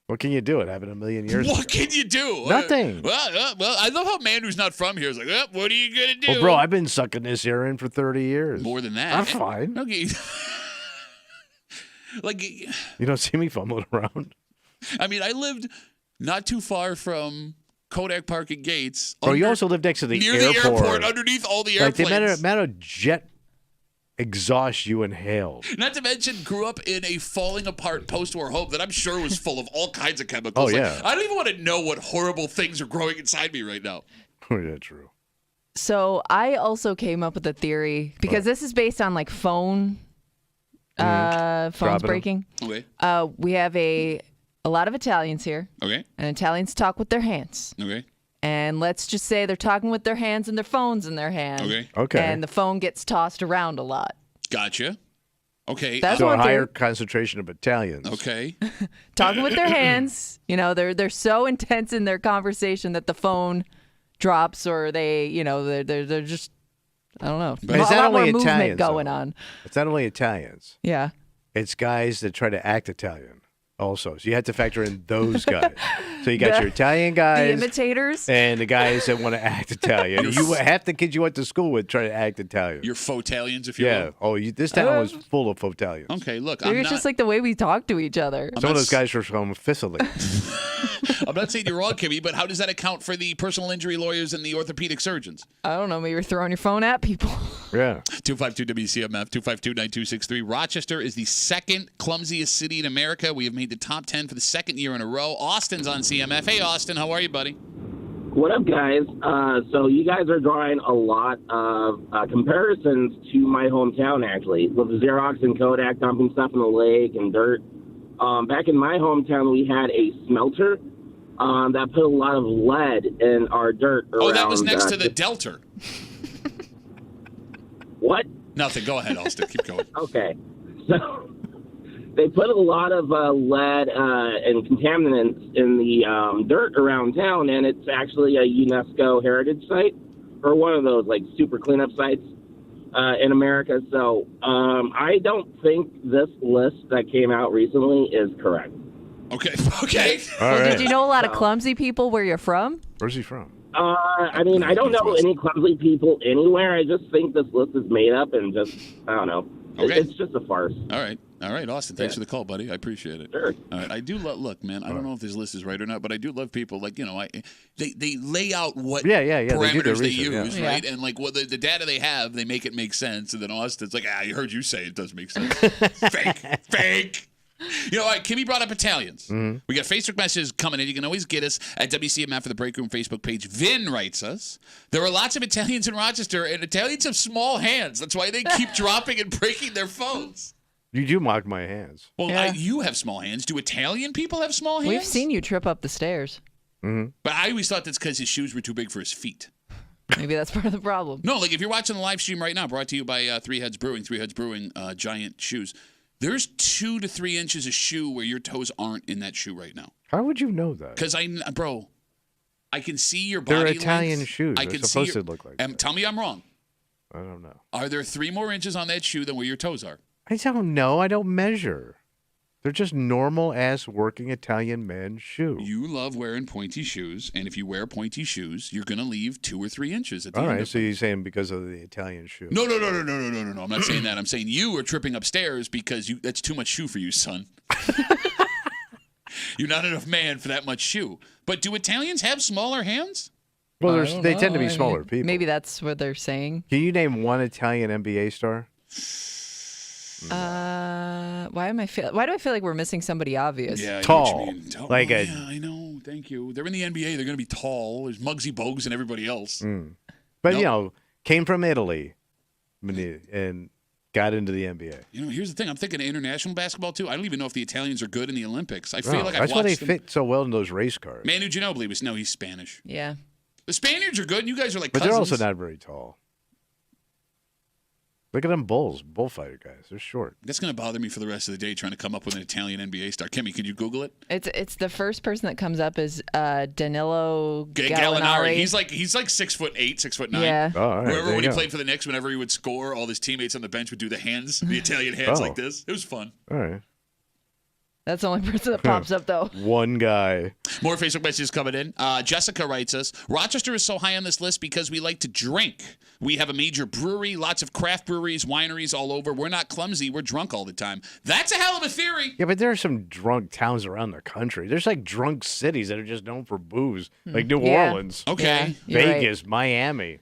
what can you do? It happened a million years What ago. can you do? Nothing. Well, I love how a man who's not from here is like, what are you going to do? Well, bro, I've been sucking this air in for 30 years. More than that. I'm fine. Okay. Like, You don't see me fumbling around. I mean, I lived not too far from Kodak Park and Gates. Bro, you also lived next to the near airport. the airport, underneath all the Like airplanes. the amount of jet exhaust you inhaled. Not to mention, grew up in a falling apart post-war home that I'm sure was full of all kinds of chemicals. Oh, yeah. I don't even want to know what horrible things are growing inside me right now. Oh, yeah, true. So I also came up with a theory because this is based on like phones Dropping breaking. Okay. We have a lot of Italians here, Okay. and Italians talk with their hands. Okay. And let's just say they're talking with their hands and their phones in their hand. Okay. Okay. And the phone gets tossed around a lot. Gotcha. Okay. That's So a one higher theory. concentration of Italians. Okay. Talking with their hands. You know, they're so intense in their conversation that the phone drops, or they're just, I don't know. But is a that lot more only movement Italians, going though? on. It's not only Italians. Yeah. It's guys that try to act Italian also. So you have to factor in those guys. So you got your Italian The guys imitators. and the guys that want to act Italian. Half the kids you went to school with try to act Italian. You're Photalians, if you Yeah. will. Oh, this town was full of Italians. Okay, look, Maybe it's just like the way we talk to each other. Some of those guys were from Sicily. I'm not saying you're wrong, Kimmy, but how does that account for the personal injury lawyers and the orthopedic surgeons? I don't know. Maybe you're throwing your phone at people. Yeah. 252 WCMF, 252-9263. Rochester is the second clumsiest city in America. We have made the top 10 for the second year in a row. Austin's on CMF. Hey, Austin, how are you, buddy? What up, guys? So you guys are drawing a lot of comparisons to my hometown, actually, with Xerox and Kodak dumping stuff in the lake and dirt. Back in my hometown, we had a smelter that put a lot of lead in our dirt around. Oh, that was next to the Delta. What? Nothing. Go ahead, Austin. Keep going. Okay. So they put a lot of lead and contaminants in the dirt around town, and it's actually a UNESCO heritage site, or one of those like super cleanup sites in America. So I don't think this list that came out recently is correct. Okay. Okay. All Well, right. did you know a lot of clumsy people where you're from? Where's he from? I mean, I don't know any clumsy people anywhere. I just think this list is made up and just, I don't know. Okay. It's just a farce. All right. All right, Austin, thanks for the call, buddy. I appreciate it. Sure. All right, I do look, man, I don't know if this list is right or not, but I do love people like, they lay out what parameters they use, right? And like what the data they have, they make it make sense. And then Austin's like, I heard you say it does make sense. Fake. All right, Kimmy brought up Italians. Mm-hmm. We got Facebook messages coming in. You can always get us at WCMF for the Break Room Facebook page. Vin writes us, there are lots of Italians in Rochester, and Italians have small hands. That's why they keep dropping and breaking their phones. You do mock my hands. Well, you have small hands. Do Italian people have small hands? We've seen you trip up the stairs. Mm-hmm. But I always thought that's because his shoes were too big for his feet. Maybe that's part of the problem. No, like if you're watching the live stream right now, brought to you by Three Heads Brewing, giant shoes. There's 2 to 3 inches of shoe where your toes aren't in that shoe right now. How would you know that? Because I can see your body. They're Italian length. shoes. I They're can supposed see to look like that. Tell me I'm wrong. I don't know. Are there 3 more inches on that shoe than where your toes are? I don't know. I don't measure. They're just normal-ass working Italian men's shoes. You love wearing pointy shoes, and if you wear pointy shoes, you're going to leave 2 or 3 inches at the end. All right, so you're saying because of the Italian shoe. No. I'm not saying that. I'm saying you are tripping upstairs because that's too much shoe for you, son. You're not enough man for that much shoe. But do Italians have smaller hands? Well, they tend to be smaller people. Maybe that's what they're saying. Can you name one Italian NBA star? Why do I feel like we're missing somebody obvious? Yeah, tall. Like yeah, I know. Thank you. They're in the NBA. They're going to be tall. There's Muggsy Bogues and everybody else. But came from Italy and got into the NBA. Here's the thing. I'm thinking of international basketball too. I don't even know if the Italians are good in the Olympics. I feel like that's why they fit so well in those race cars. Manu Ginobili he's Spanish. Yeah. The Spaniards are good. And you guys are like but cousins. They're also not very tall. Look at them bullfighter guys. They're short. That's going to bother me for the rest of the day trying to come up with an Italian NBA star. Kimmy, can you Google it? It's the first person that comes up is Danilo Gallinari. He's like 6'8", 6'9". Yeah. Oh, all right, remember when he go. played for the Knicks? Whenever he would score, all his teammates on the bench would do the Italian hands like this. It was fun. All right. That's the only person that pops up, though. One guy. More Facebook messages coming in. Jessica writes us, Rochester is so high on this list because we like to drink. We have a major brewery, lots of craft breweries, wineries all over. We're not clumsy. We're drunk all the time. That's a hell of a theory. Yeah, but there are some drunk towns around the country. There's like drunk cities that are just known for booze, like New Orleans. Okay. Yeah, Vegas, Miami.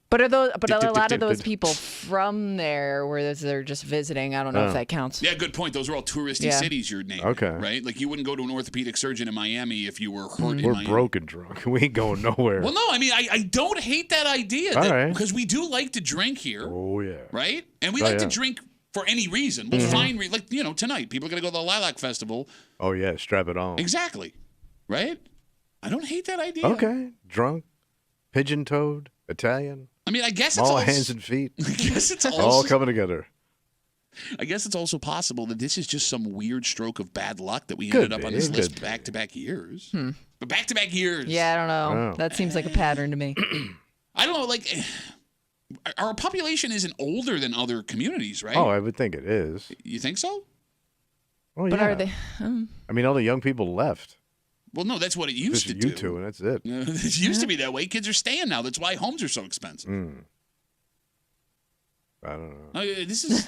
But are a lot of those people from there where they're just visiting? I don't know if that counts. Yeah, good point. Those are all touristy cities you're naming. Okay. Right? Like you wouldn't go to an orthopedic surgeon in Miami if you were hurt in We're Miami. broke and drunk. We ain't going nowhere. Well, no, I mean, I don't hate that idea. All right. Because we do like to drink here. Oh, yeah. Right? And we like to drink for any reason. We'll find, tonight, people are going to go to the Lilac Festival. Oh, yeah. Strap it on. Exactly. Right? I don't hate that idea. Okay. Drunk, pigeon-toed, Italian. I mean, I guess it's all also, hands and feet. I guess it's also, all coming together. I guess it's also possible that this is just some weird stroke of bad luck that we ended up on this list back-to-back years. But back-to-back years. Yeah, I don't know. Oh. That seems like a pattern to me. I don't know, like, our population isn't older than other communities, right? Oh, I would think it is. You think so? Oh, But yeah. are they? I mean, all the young people left. Well, no, that's what it used Just to you do. two, and that's it. It used to be that way. Kids are staying now. That's why homes are so expensive. I don't know. This is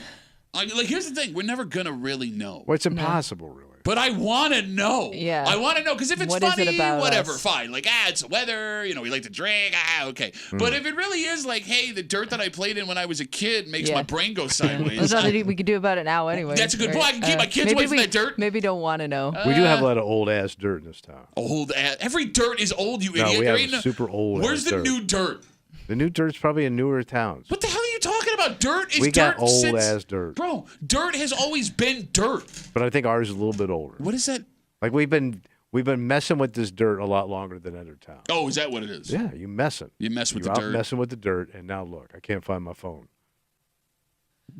like here's the thing. We're never gonna really know. Well, it's impossible, really. But I want to know. Yeah. I want to know because if it's What is funny, it about whatever, us? fine. Like, it's the weather. We like to drink. Okay. But if it really is like, hey, the dirt that I played in when I was a kid makes my brain go sideways. There's nothing we could do about it now anyway. That's a good point. I can keep my kids away from that dirt. Maybe don't want to know. We do have a lot of old-ass dirt in this town. Old ass. Every dirt is old, you No, idiot. we There have ain't no- super old Where's the dirt. new dirt? The new dirt's probably in newer towns. What the hell are you talking about? Dirt is We dirt got old-ass since... dirt. Bro, dirt has always been dirt. But I think ours is a little bit older. What is that? Like we've been messing with this dirt a lot longer than other towns. Oh, is that what it is? Yeah, you messing. You mess with You're the out dirt. messing with the dirt, and now look, I can't find my phone.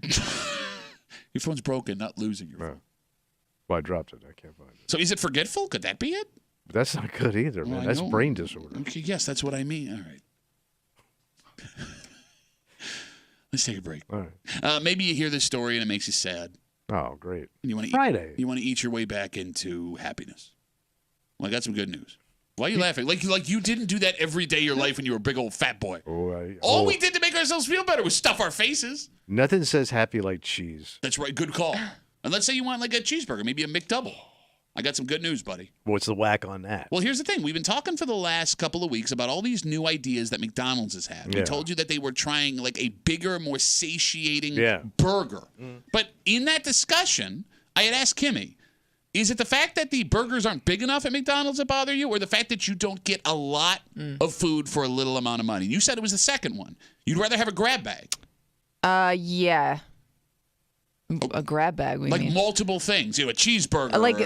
Your phone's broken, not losing your phone. No. Well, I dropped it. I can't find it. So is it forgetful? Could that be it? But that's not good either, Well, man. I That's know. brain disorder. Okay, yes, that's what I mean. All right. Let's take a break. All right. Maybe you hear this story and it makes you sad. Oh, great. And you want to Friday. You want to eat your way back into happiness. Well, I got some good news. Why are you laughing? Like you didn't do that every day of your life when you were a big old fat boy. All we did to make ourselves feel better was stuff our faces. Nothing says happy like cheese. That's right. Good call. And let's say you want like a cheeseburger, maybe a McDouble. I got some good news, buddy. What's the whack on that? Well, here's the thing. We've been talking for the last couple of weeks about all these new ideas that McDonald's has had. We told you that they were trying like a bigger, more satiating burger. But in that discussion, I had asked Kimmy, is it the fact that the burgers aren't big enough at McDonald's that bother you, or the fact that you don't get a lot of food for a little amount of money? You said it was the second one. You'd rather have a grab bag. Yeah. A grab bag, we like mean. Multiple things, a cheeseburger. Like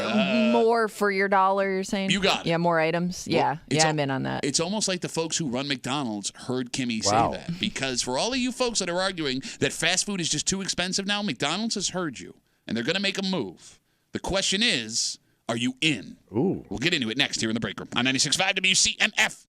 more for your dollar, you're saying? You got it. Yeah, more items. Well, I'm in on that. It's almost like the folks who run McDonald's heard Kimmy say that. Because for all of you folks that are arguing that fast food is just too expensive now, McDonald's has heard you, and they're going to make a move. The question is, are you in? Ooh. We'll get into it next here in the break room on 96.5 WCMF.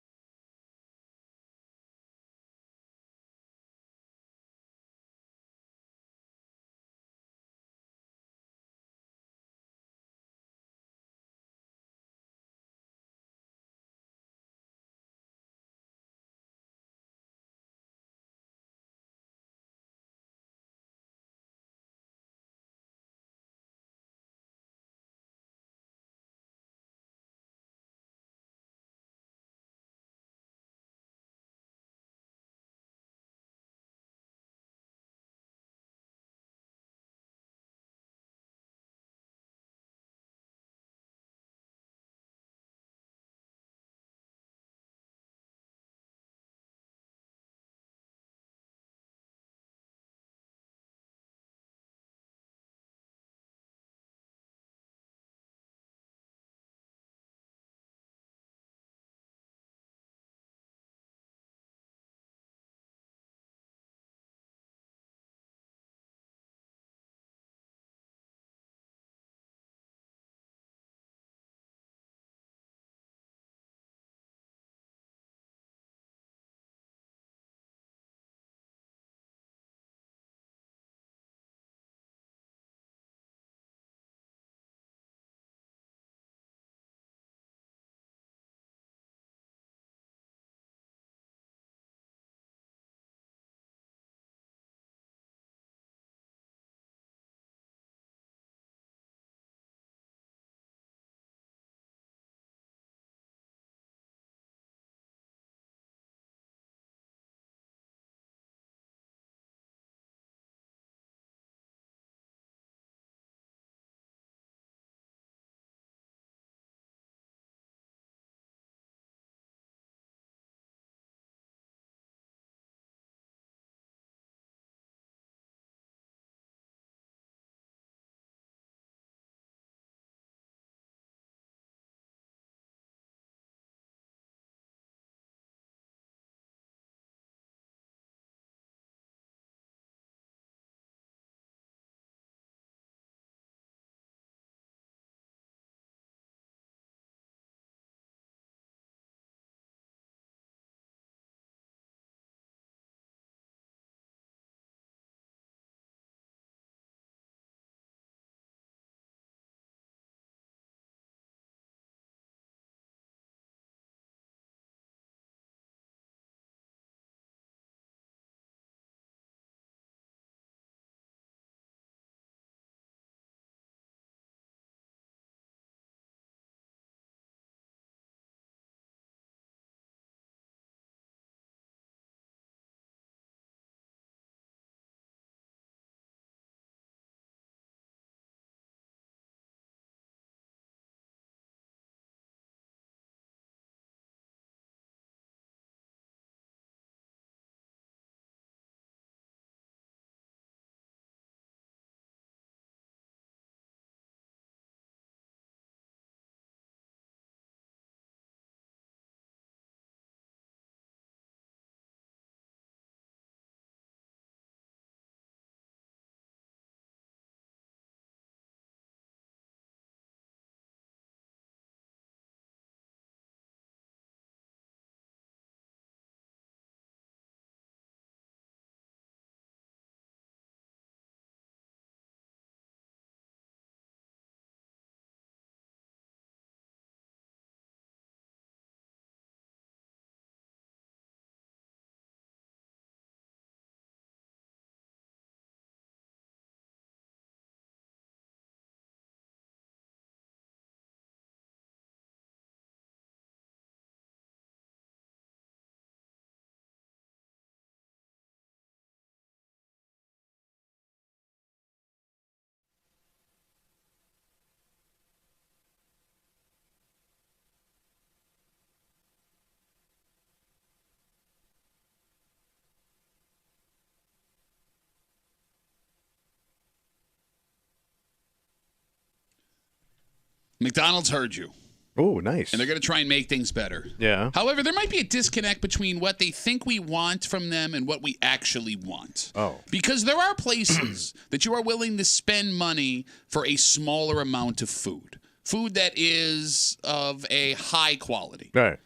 McDonald's heard you. Oh, nice. And they're going to try and make things better. Yeah. However, there might be a disconnect between what they think we want from them and what we actually want. Oh. Because there are places that you are willing to spend money for a smaller amount of food. Food that is of a high quality. Right.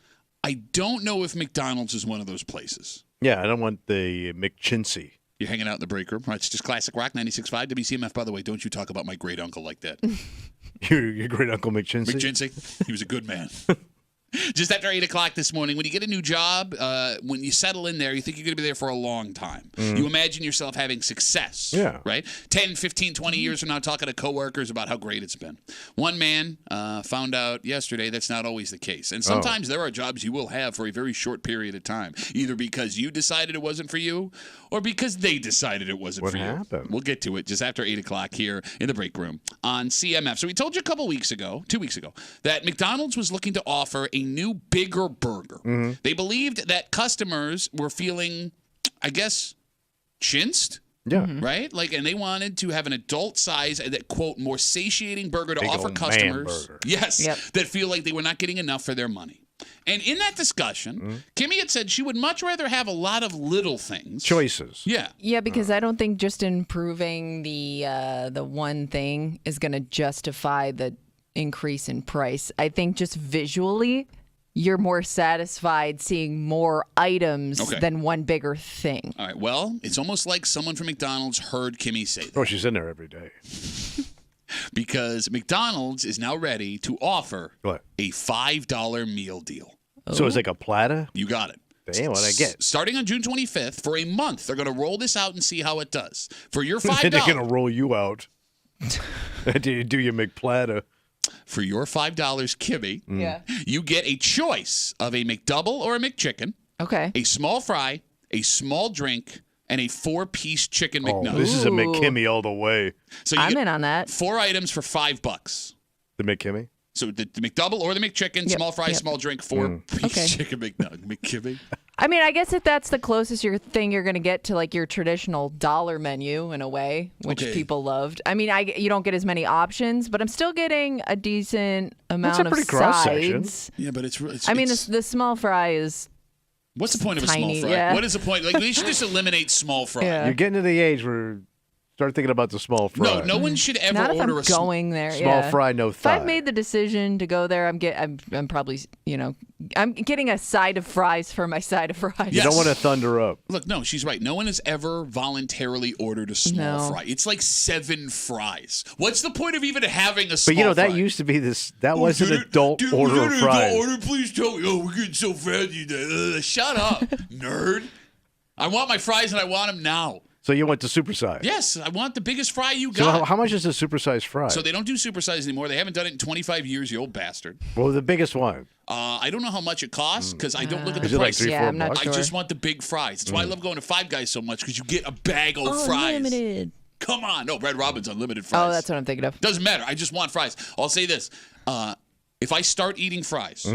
I don't know if McDonald's is one of those places. Yeah, I don't want the McChinsey. You're hanging out in the break room. It's just Classic Rock 96.5 WCMF. By the way, don't you talk about my great uncle like that. Your great uncle McChinsey? McChinsey, he was a good man. Just after 8 o'clock this morning, when you get a new job, when you settle in there, you think you're going to be there for a long time. You imagine yourself having success, right? 10, 15, 20 years from now, talking to coworkers about how great it's been. One man found out yesterday that's not always the case. And sometimes there are jobs you will have for a very short period of time, either because you decided it wasn't for you or because they decided it wasn't for you. What happened? We'll get to it just after 8 o'clock here in the break room on CMF. So we told you a couple weeks ago, 2 weeks ago, that McDonald's was looking to offer a new, bigger burger. They believed that customers were feeling, I guess, chinsed. Yeah. Right? And they wanted to have an adult size, that quote, more satiating burger to Big offer old customers. man burger. Yes. That feel like they were not getting enough for their money. And in that discussion, Kimmy had said she would much rather have a lot of little things. Choices. Yeah. Yeah, because I don't think just improving the one thing is going to justify the increase in price. I think just visually, you're more satisfied seeing more items than one bigger thing. All right. Well, it's almost like someone from McDonald's heard Kimmy say that. Oh, she's in there every day. Because McDonald's is now ready to offer What? a $5 meal deal. So it's like a platter? You got it. Damn, what I get? Starting on June 25th, for a month, they're going to roll this out and see how it does. For your $5, They're going to roll you out. Do your McPlatter. For your $5, Kimmy, you get a choice of a McDouble or a McChicken, a small fry, a small drink, and a 4-piece chicken McNugget. This is a McKimmy all the way. So I'm in on that. 4 items for $5. The McKimmy? So the McDouble or the McChicken, small fry, small drink, 4-piece chicken McNugget. McKimmy. I mean, I guess if that's the closest you're going to get to your traditional dollar menu in a way, which people loved. I mean, you don't get as many options, but I'm still getting a decent amount of sides. Yeah, but it's I mean, the small fry is. What's the point of tiny, a small fry? yeah. What is the point? We should just eliminate small fry. Yeah. You're getting to the age where start thinking about the small fry. No one should ever Not if order I'm a going there. small fry, no thigh. If I've made the decision to go there, I'm probably, I'm getting a side of fries for my side of fries. You don't want to thunder up. Look, no, she's right. No one has ever voluntarily ordered a small fry. It's like 7 fries. What's the point of even having a small fry? But that used to be this. That was an adult order of fries. Order, please tell me. Oh, we're getting so fancy. Shut up, nerd. I want my fries and I want them now. So you went to supersize? Yes, I want the biggest fry you got. So how much is a supersized fry? So they don't do supersize anymore. They haven't done it in 25 years, you old bastard. Well, the biggest one. I don't know how much it costs because I don't look at the Is it price. like $3-4? I'm not sure. I just want the big fries. That's why I love going to Five Guys so much because you get a bag of fries. Unlimited. Come on. No, Red Robin's unlimited fries. Oh, that's what I'm thinking of. Doesn't matter. I just want fries. I'll say this. If I start eating fries,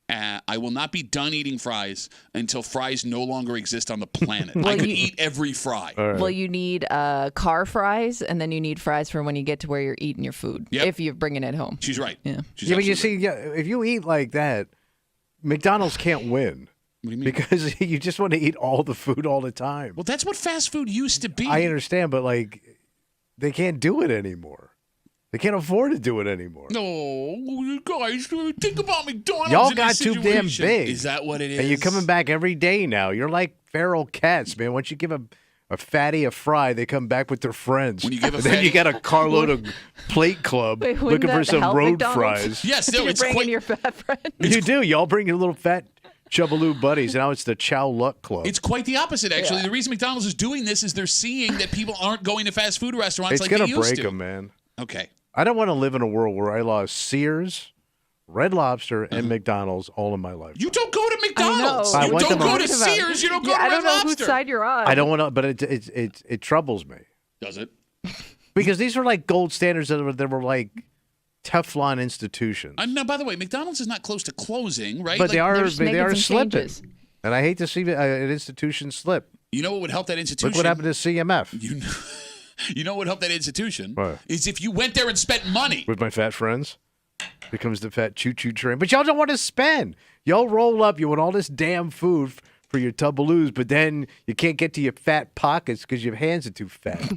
I will not be done eating fries until fries no longer exist on the planet. I could eat every fry. Right. Well, you need car fries, and then you need fries for when you get to where you're eating your food, if you're bringing it home. She's right. Yeah. She's But you absolutely see, right. if you eat like that, McDonald's can't win. What do you mean? Because you just want to eat all the food all the time. Well, that's what fast food used to be. I understand, but they can't do it anymore. They can't afford to do it anymore. No, guys, think about McDonald's. Y'all in got this too damn situation. big. Is that what it is? And you're coming back every day now. You're like feral cats, man. Once you give a fatty a fry, they come back with their friends. When you give a and then fatty- you got a carload of plate club Wait, wouldn't looking for that some help road McDonald's? fries. Yes, no, You're it's bringing quite. your fat friend. You do. Y'all bring your little fat Chubbaloo buddies. Now it's the Chow Luck Club. It's quite the opposite, actually. The reason McDonald's is doing this is they're seeing that people aren't going to fast food restaurants It's like gonna they used break to. them, man. Okay. I don't want to live in a world where I lost Sears, Red Lobster, and McDonald's all in my life. You don't go to McDonald's. I You went don't to go my- to Sears. You don't go Yeah, to I Red don't know Lobster. whose side you're on. I don't want to, but it troubles me Does it? because these are like gold standards that were like Teflon institutions. Now, by the way, McDonald's is not close to closing, right? But Like, they are they're just making some slipping, changes. and I hate to see an institution slip. You know what would help that institution? Look what happened to CMF You know what would help that institution? What? Is if you went there and spent money. with my fat friends. becomes the fat choo-choo train. But y'all don't want to spend. Y'all roll up. You want all this damn food for your tubaloos, but then you can't get to your fat pockets because your hands are too fat.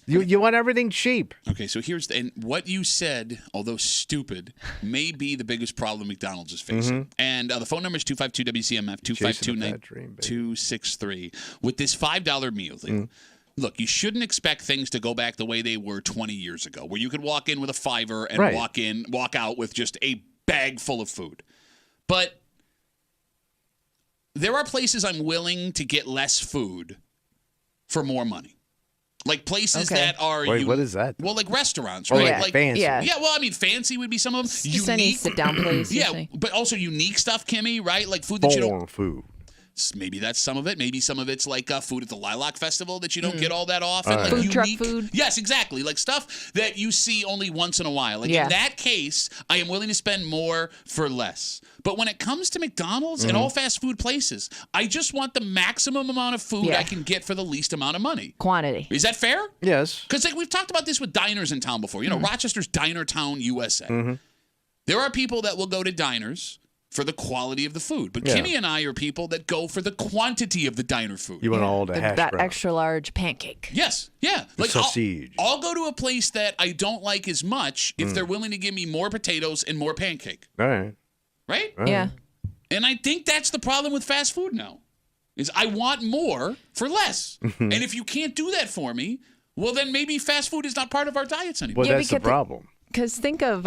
You want everything cheap. Okay, so and what you said, although stupid, may be the biggest problem McDonald's is facing. And the phone number is 252-WCMF, 252-9263. With this $5 meal thing, look, you shouldn't expect things to go back the way they were 20 years ago, where you could walk in with a $5 and walk out with just a bag full of food. But there are places I'm willing to get less food for more money. Like places that are... Wait, what is that? Well, like restaurants, Oh, right? yeah, like fancy. Yeah. Yeah, well, I mean, fancy would be some of them. Just any sit-down place. Yeah, usually. but also unique stuff, Kimmy, right? Like food that you don't... Foreign food. Maybe that's some of it. Maybe some of it's like food at the Lilac Festival that you don't get all that often. Like Food truck unique, food. Yes, exactly. Like stuff that you see only once in a while. Like in that case, I am willing to spend more for less. But when it comes to McDonald's and all fast food places, I just want the maximum amount of food I can get for the least amount of money. Quantity. Is that fair? Yes. Because like, we've talked about this with diners in town before. You know, Rochester's Diner Town, USA. There are people that will go to diners for the quality of the food. But Kimmy and I are people that go for the quantity of the diner food. You want all the hash that brown. extra large pancake. Yes, yeah. Like sausage. I'll go to a place that I don't like as much if they're willing to give me more potatoes and more pancake. All right. Right? Yeah. And I think that's the problem with fast food now. Is I want more for less. And if you can't do that for me, well then maybe fast food is not part of our diets anymore. Well, that's the problem. Because think of,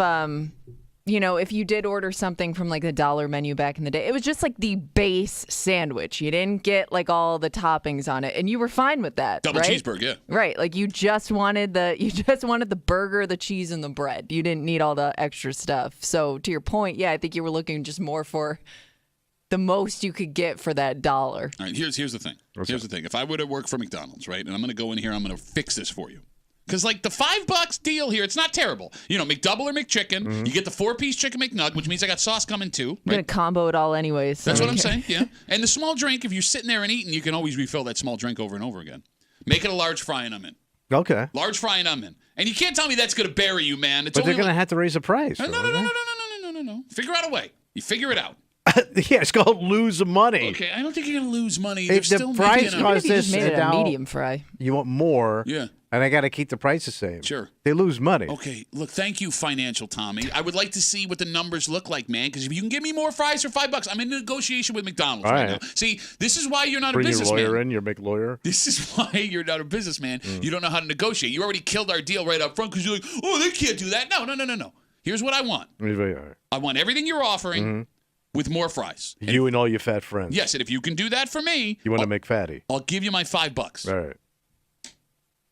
you know, if you did order something from like the dollar menu back in the day, it was just like the base sandwich. You didn't get like all the toppings on it, and you were fine with that. Double right? cheeseburger, yeah. Right, like you just wanted the burger, the cheese, and the bread. You didn't need all the extra stuff. So to your point, yeah, I think you were looking just more for the most you could get for that dollar. All right, here's the thing. Here's the thing. If I were to work for McDonald's, right, and I'm going to go in here, I'm going to fix this for you. Because, like, the $5 deal here, it's not terrible. You know, McDouble or McChicken, you get the 4-piece chicken McNug, which means I got sauce coming too. Right? I'm going to combo it all anyways. So That's what I'm saying, yeah. And the small drink, if you're sitting there and eating, you can always refill that small drink over and over again. Make it a large fry and I'm in. Okay. Large fry and I'm in. And you can't tell me that's going to bury you, man. It's But they're only going to have to raise the price. No. Figure out a way. You figure it out. Yeah, it's called lose money. Okay, I don't think you're going to lose money. If They're the still price making costs Even if you this just made it a now, medium fry. you want more. Yeah. And I got to keep the price the same. Sure. They lose money. Okay, look, thank you, Financial Tommy. I would like to see what the numbers look like, man, because if you can give me more fries for $5, I'm in negotiation with McDonald's right now. See, this is why you're not Bring a your businessman. lawyer in, your McLawyer. This is why you're not a businessman. You don't know how to negotiate. You already killed our deal right up front because you're like, oh, they can't do that. No. Here's what I want. I want everything you're offering with more fries. You and all your fat friends. Yes, and if you can do that for me, You want to make fatty. I'll give you my $5. All right.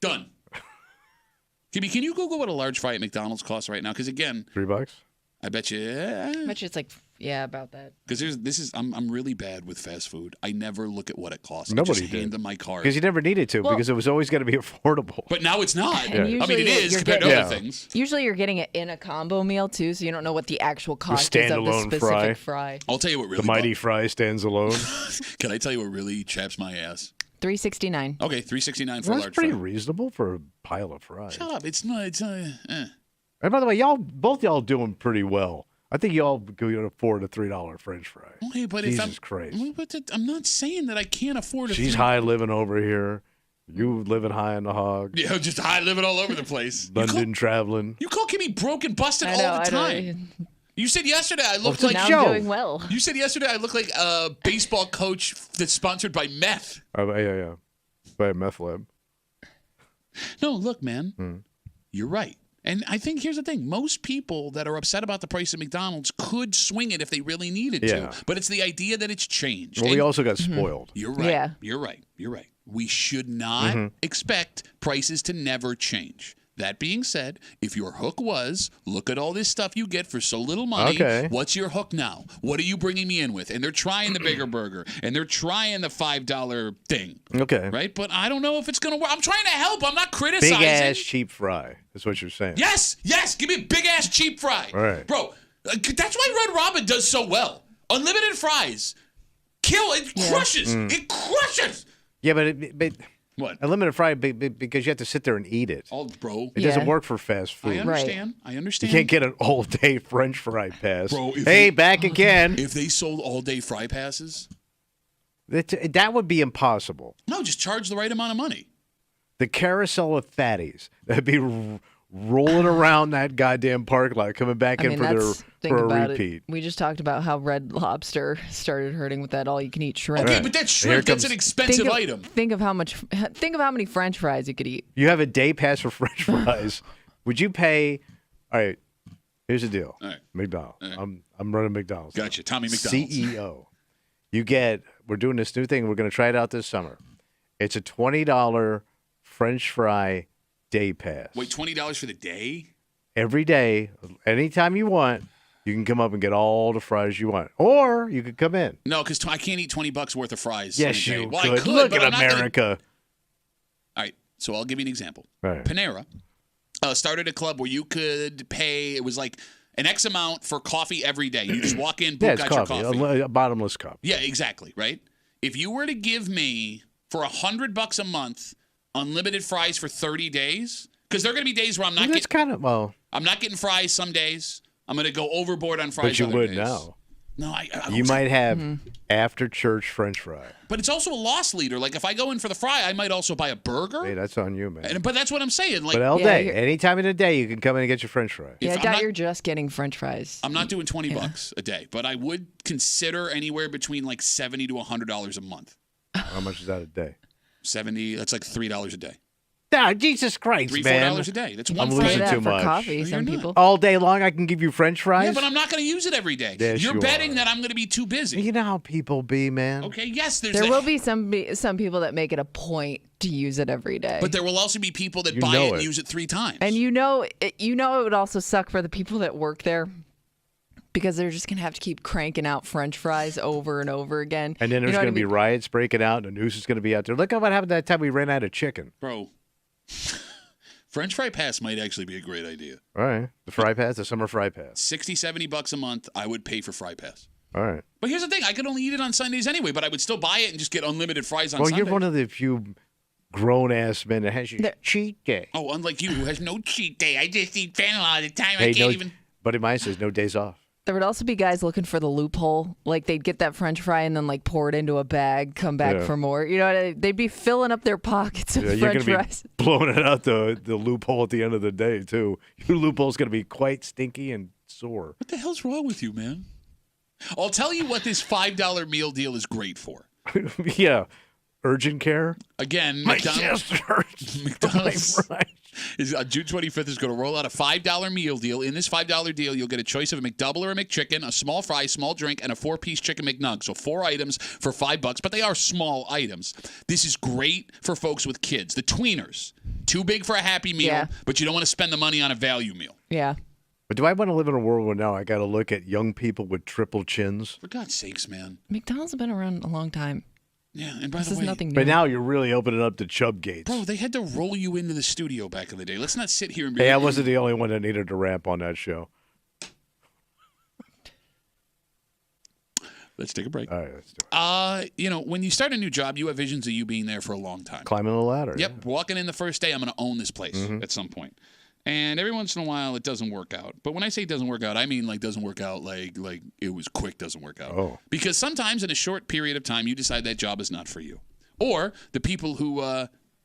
Done. Kimmy, can you Google what a large fry at McDonald's costs right now? Because again, $3? I bet you. I bet you it's like, yeah, about that. Because I'm really bad with fast food. I never look at what it costs. Nobody I just did. hand them my card. Because you never needed to, because it was always going to be affordable. But now it's not. And I mean, usually it is you're compared to getting- other things. Usually you're getting it in a combo meal too, so you don't know what the actual cost is of the standalone specific fry. I'll tell you what really. The mighty fry stands alone. Can I tell you what really chaps my ass? $3.69. Okay, $3.69 for a That's large pretty fry. reasonable for a pile of fries. Shut up! It's not. It's. And by the way, both y'all doing pretty well. I think y'all could afford a $3 French fry. Okay, but Jesus if Christ. I'm not saying that I can't afford a. She's high living over here. You living high on the hog. Yeah, just high living all over the place. London traveling. You call Kimmy broke and busted I know, all the I know. time. You said yesterday I looked it's a like. Now joke. I'm doing well. You said yesterday I look like a baseball coach that's sponsored by meth. Yeah. By a meth lab. No, look, man, you're right. And I think here's the thing. Most people that are upset about the price of McDonald's could swing it if they really needed to. But it's the idea that it's changed. Well, we And also got spoiled. you're right. Yeah. You're right. We should not expect prices to never change. That being said, if your hook was, look at all this stuff you get for so little money, Okay. what's your hook now? What are you bringing me in with? And they're trying the bigger burger, and they're trying the $5 thing. Okay. Right? But I don't know if it's going to work. I'm trying to help. I'm not criticizing. Big ass cheap fry. That's what you're saying. Yes. Give me a big-ass cheap fry. All right. Bro, that's why Red Robin does so well. Unlimited fries. Crushes. It crushes. Yeah, but What? Unlimited fry because you have to sit there and eat it. Oh, bro. It doesn't work for fast food. I understand. I You understand. can't get an all-day French fry pass. Bro, back again. If they sold all-day fry passes, that would be impossible. no, just charge the right amount of money. The carousel of fatties that'd be rolling around that goddamn park lot, coming back in for a repeat. We just talked about how Red Lobster started hurting with that all-you-can-eat shrimp. Okay, but that's shrimp. That's an expensive item. Think of how many French fries you could eat. You have a day pass for French fries. Would you pay? All right, here's the deal. All right. McDonald. All right. I'm running McDonald's. Gotcha. Tommy McDonald's. CEO. We're doing this new thing. We're going to try it out this summer. It's a $20 French fry day pass. Wait, $20 for the day? Every day, anytime you want, you can come up and get all the fries you want. Or you could come in. No, because I can't eat $20 worth of fries. Yes, in a day. you Well, could. I could. Look but at I'm not gonna- America. All right, so I'll give you an example. Right. Panera started a club where you could pay, it was like an X amount for coffee every day. You just walk in, boom, Yeah, it's got coffee. your coffee. A bottomless cup. Yeah, exactly, right? If you were to give me, for $100 a month, unlimited fries for 30 days, because there are going to be days where I'm not That's kind of, I'm not getting fries some days. I'm going to go overboard on fries but you other would days. now. No, I You might have after church French fry. But it's also a loss leader. Like, if I go in for the fry, I might also buy a burger. Hey, that's on you, man. But that's what I'm saying. Like, But all day, any time of the day, you can come in and get your French fry. Yeah, I I'm doubt not- you're just getting French fries. I'm not doing $20 a day, but I would consider anywhere between like $70 to $100 a month. How much is that a day? 70, that's like $3 a day. Ah, Jesus Christ, $3, man. $4 a day. That's I'm one losing fry. that too for much. coffee, No, some you're people. All day long, I can give you French fries? Yeah, but I'm not going to use it every day. Yes, You're you betting are. that I'm going to be too busy. You know how people be, man. Okay, yes, there's There that. will be some people that make it a point to use it every day. But there will also be people that You buy know it and it. use it 3 times. And it would also suck for the people that work there because they're just going to have to keep cranking out French fries over and over again. And then there's You know going to what I be riots breaking out, and the news is going to be out there. Look at what happened that time we ran out of chicken. Bro, French fry pass might actually be a great idea. All right. The fry pass, the summer fry pass. $60, $70 a month, I would pay for fry pass. All right. But here's the thing, I could only eat it on Sundays anyway, but I would still buy it and just get unlimited fries on Well, Sundays. you're one of the few grown-ass men that has your cheat day. Oh, unlike you, who has no cheat day. I just eat fentanyl all the time. Hey, I can't even. Buddy mine says no days off. There would also be guys looking for the loophole. Like they'd get that French fry and then like pour it into a bag, come back Yeah. for more. You know, they'd be filling up their pockets of Yeah, you're French going to fries. be blowing it out the loophole at the end of the day, too. Your loophole's going to be quite stinky and sore. What the hell's wrong with you, man? I'll tell you what this $5 meal deal is great for. Yeah. Urgent care. Again, My McDonald's. chest hurts. McDonald's My fries. is June 25th is going to roll out a $5 meal deal. In this $5 deal, you'll get a choice of a McDouble or a McChicken, a small fry, small drink, and a 4-piece chicken McNug. So 4 items for $5, but they are small items. This is great for folks with kids. The tweeners, too big for a Happy Meal, Yeah. but you don't want to spend the money on a value meal. Yeah. But do I want to live in a world where now I got to look at young people with triple chins? For God's sakes, man. McDonald's have been around a long time. Yeah, and by This the is way, nothing new. But now you're really opening up the chub gates. bro, they had to roll you into the studio back in the day. Let's not sit here and be Hey, I like, wasn't the only one that needed a ramp on that show. Let's take a break. All right, let's do it. When you start a new job, you have visions of you being there for a long time. Climbing the ladder. Yep, walking in the first day, I'm going to own this place Mm-hmm. at some point. And every once in a while, it doesn't work out. But when I say it doesn't work out, I mean like doesn't work out like it was quick doesn't work out. Oh. Because sometimes in a short period of time, you decide that job is not for you. Or the people who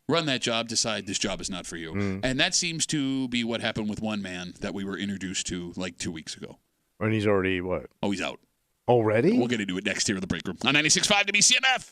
run that job decide this job is not for you. Mm. And that seems to be what happened with one man that we were introduced to like 2 weeks ago. And he's already, what? Oh, he's out. Already? We'll get into it next here in the break room on 96.5 WCMF.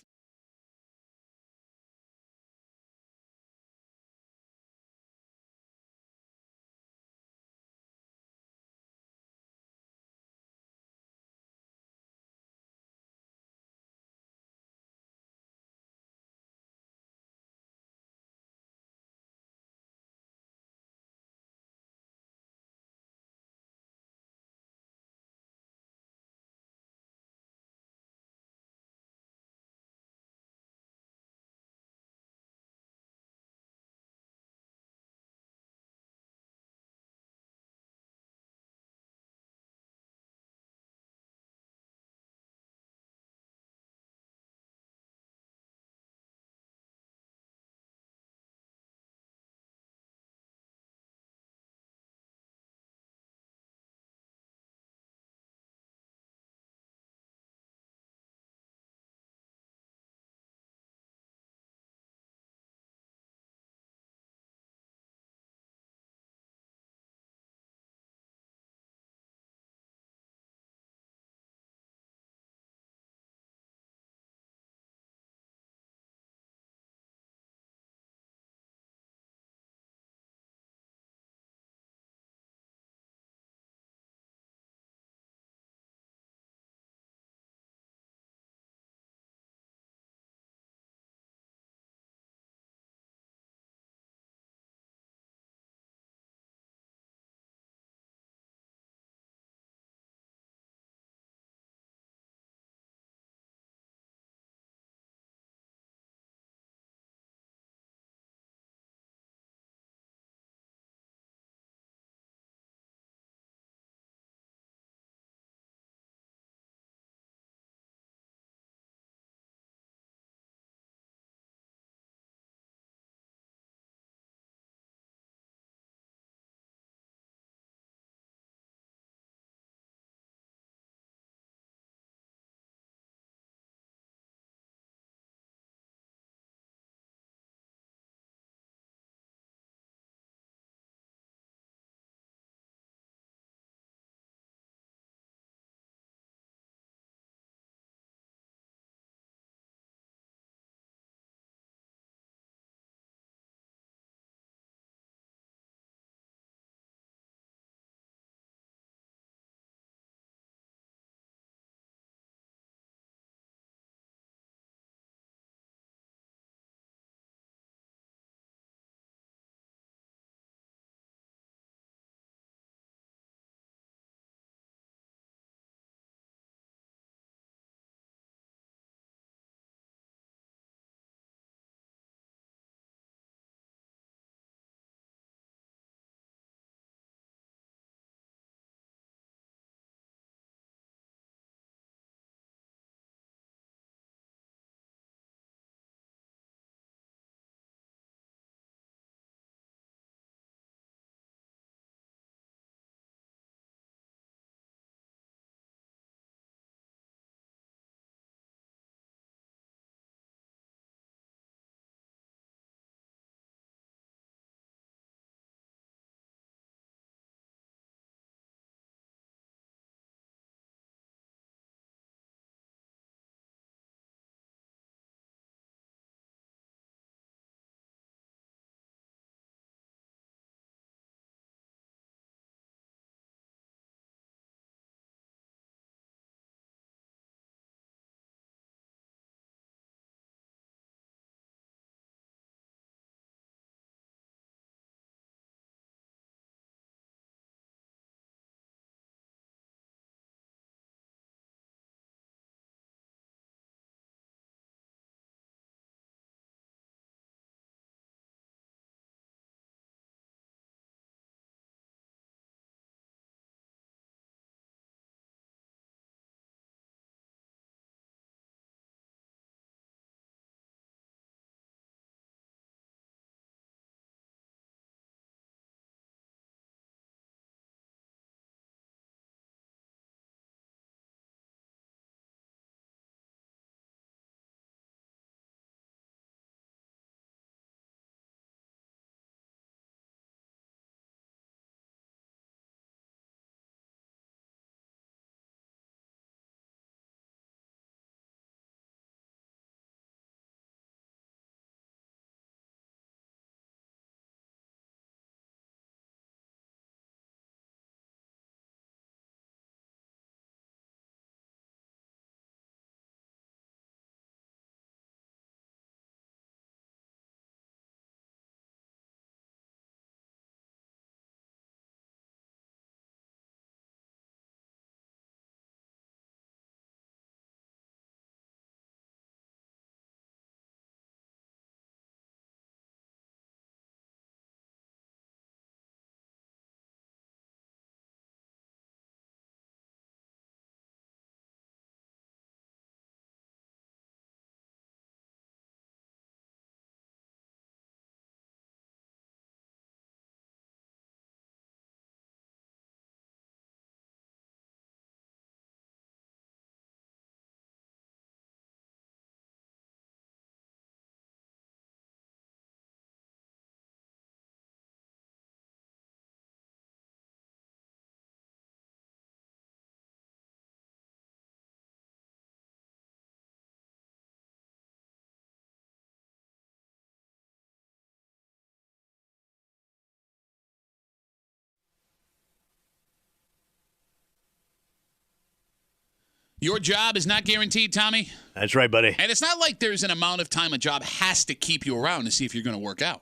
Your job is not guaranteed, Tommy. That's right, buddy. And it's not like there's an amount of time a job has to keep you around to see if you're going to work out.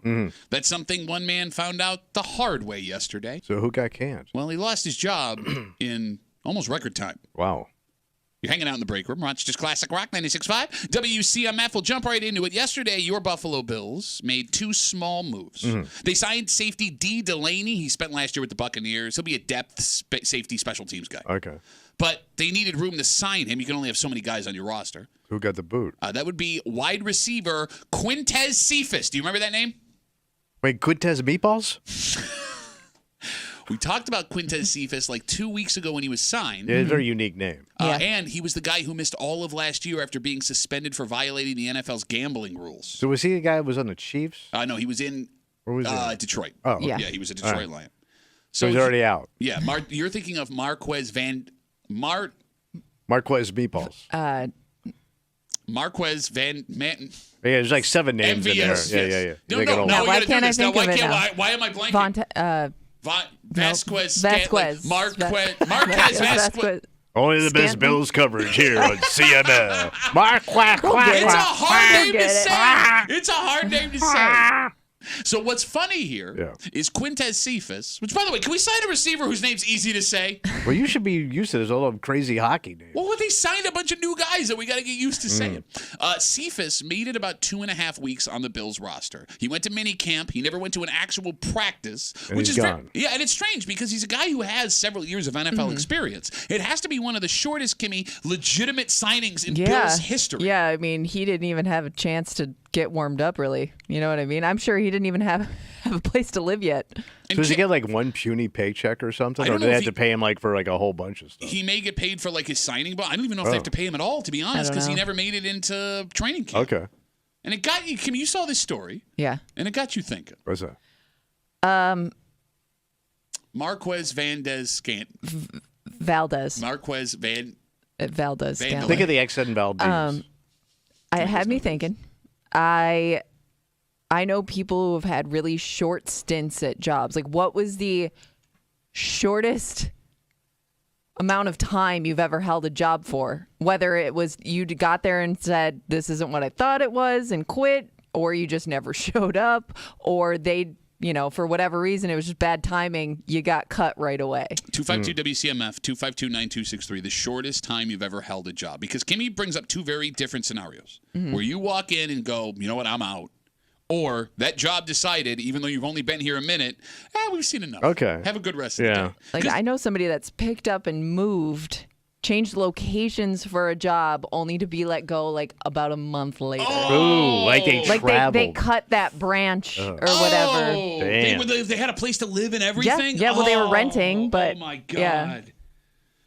That's something one man found out the hard way yesterday. So who got canned? Well, he lost his job in almost record time. Wow. You're hanging out in the break room. Rochester's Classic Rock 96.5. WCMF will jump right into it. Yesterday, your Buffalo Bills made two small moves. They signed safety D. Delaney. He spent last year with the Buccaneers. He'll be a depth safety special teams guy. Okay. But they needed room to sign him. You can only have so many guys on your roster. Who got the boot? That would be wide receiver Quintez Cephas. Do you remember that name? Wait, Quintez Meatballs? We talked about Quintez Cephas like 2 weeks ago when he was signed. Yeah, it's a very unique name. And he was the guy who missed all of last year after being suspended for violating the NFL's gambling rules. So was he the guy who was on the Chiefs? No, he was in Where was he? Detroit. Oh, Yeah. Yeah, he was a Detroit Lion. So he's already out. Yeah, you're thinking of Marquez Meatballs. Marquez Van Manton. Yeah, there's like 7 names in there. MVS. Yeah, yes. yeah. No, Now, we why gotta can't do I this. think Now, of it now? why am I blanking? Vasquez. Vasquez. Marquez Vasquez. Only the best Stanton. Bills coverage here on CMF. Mark, quack, We'll quack, get it. It's a quack. hard name to Get it. say. It's a hard name to say. So what's funny here is Quintez Cephas, which, by the way, can we sign a receiver whose name's easy to say? Well, you should be used to this all them crazy hockey names. Well, they signed a bunch of new guys that we got to get used to saying. Cephas made it about 2.5 weeks on the Bills roster. He went to mini camp. He never went to an actual practice, And which he's is gone. and it's strange because he's a guy who has several years of NFL experience. It has to be one of the shortest, Kimmy, legitimate signings in Bills history. Yeah, I mean, he didn't even have a chance to get warmed up, really. You know what I mean? I'm sure he didn't even have a place to live yet. So does he get like one puny paycheck or something? I don't Or do know they if have to pay him like for like a whole bunch of stuff? He may get paid for like his signing bonus. I don't even know if they have to pay him at all, to be honest, don't because he know. never made it into training camp. Okay. And it got you, Kim, you saw this story, Yeah. and it got you thinking. What's that? Marquez Valdez. Marquez Van. Valdez. Van Scantling. Think of the accent in Valdez. It had me thinking. I know people who have had really short stints at jobs. Like, what was the shortest amount of time you've ever held a job for? Whether it was you got there and said, this isn't what I thought it was and quit, or you just never showed up, or they, for whatever reason, it was just bad timing. You got cut right away. 252 WCMF, 252-9263, the shortest time you've ever held a job. Because Kimmy brings up two very different scenarios where you walk in and go, you know what, I'm out. Or that job decided, even though you've only been here a minute, we've seen enough. Okay. Have a good rest of the day. Like, I know somebody that's picked up and moved, changed locations for a job, only to be let go like about a month later. Ooh, like they traveled. They cut that branch or whatever. Oh, Damn. they had a place to live and everything? Yeah, well, they were renting, but Oh, my God. yeah.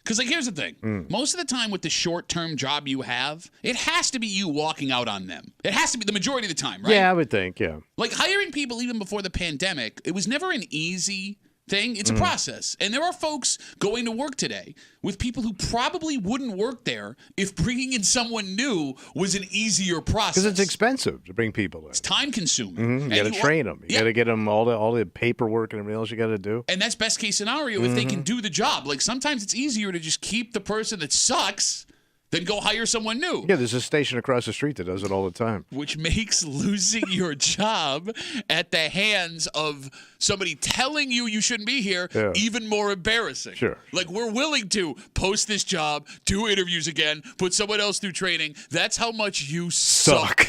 Because, like, here's the thing. Most of the time with the short-term job you have, it has to be you walking out on them. It has to be the majority of the time, right? Yeah, I would think, yeah. Like, hiring people even before the pandemic, it was never an easy thing. It's a process. And there are folks going to work today with people who probably wouldn't work there if bringing in someone new was an easier process. Because it's expensive to bring people in. It's time-consuming. You got to train them. You got to get them all the paperwork and everything else you got to do. And that's best case scenario if they can do the job. Like, sometimes it's easier to just keep the person that sucks than go hire someone new. Yeah, there's a station across the street that does it all the time. Which makes losing your job at the hands of somebody telling you shouldn't be here even more embarrassing. Sure. Like, we're willing to post this job, do interviews again, put someone else through training. That's how much you suck.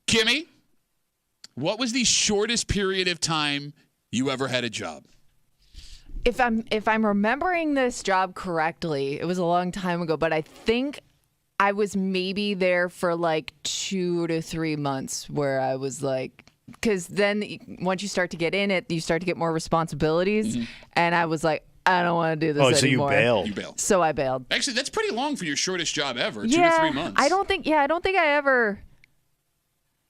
Kimmy, what was the shortest period of time you ever had a job? If I'm remembering this job correctly, it was a long time ago, but I think I was maybe there for like 2 to 3 months where I was like, because then once you start to get in it, you start to get more responsibilities. And I was like, I don't want to do this anymore. So you bailed. You bailed. So I bailed. Actually, that's pretty long for your shortest job ever, 2 yeah, to 3 months. I don't think I ever.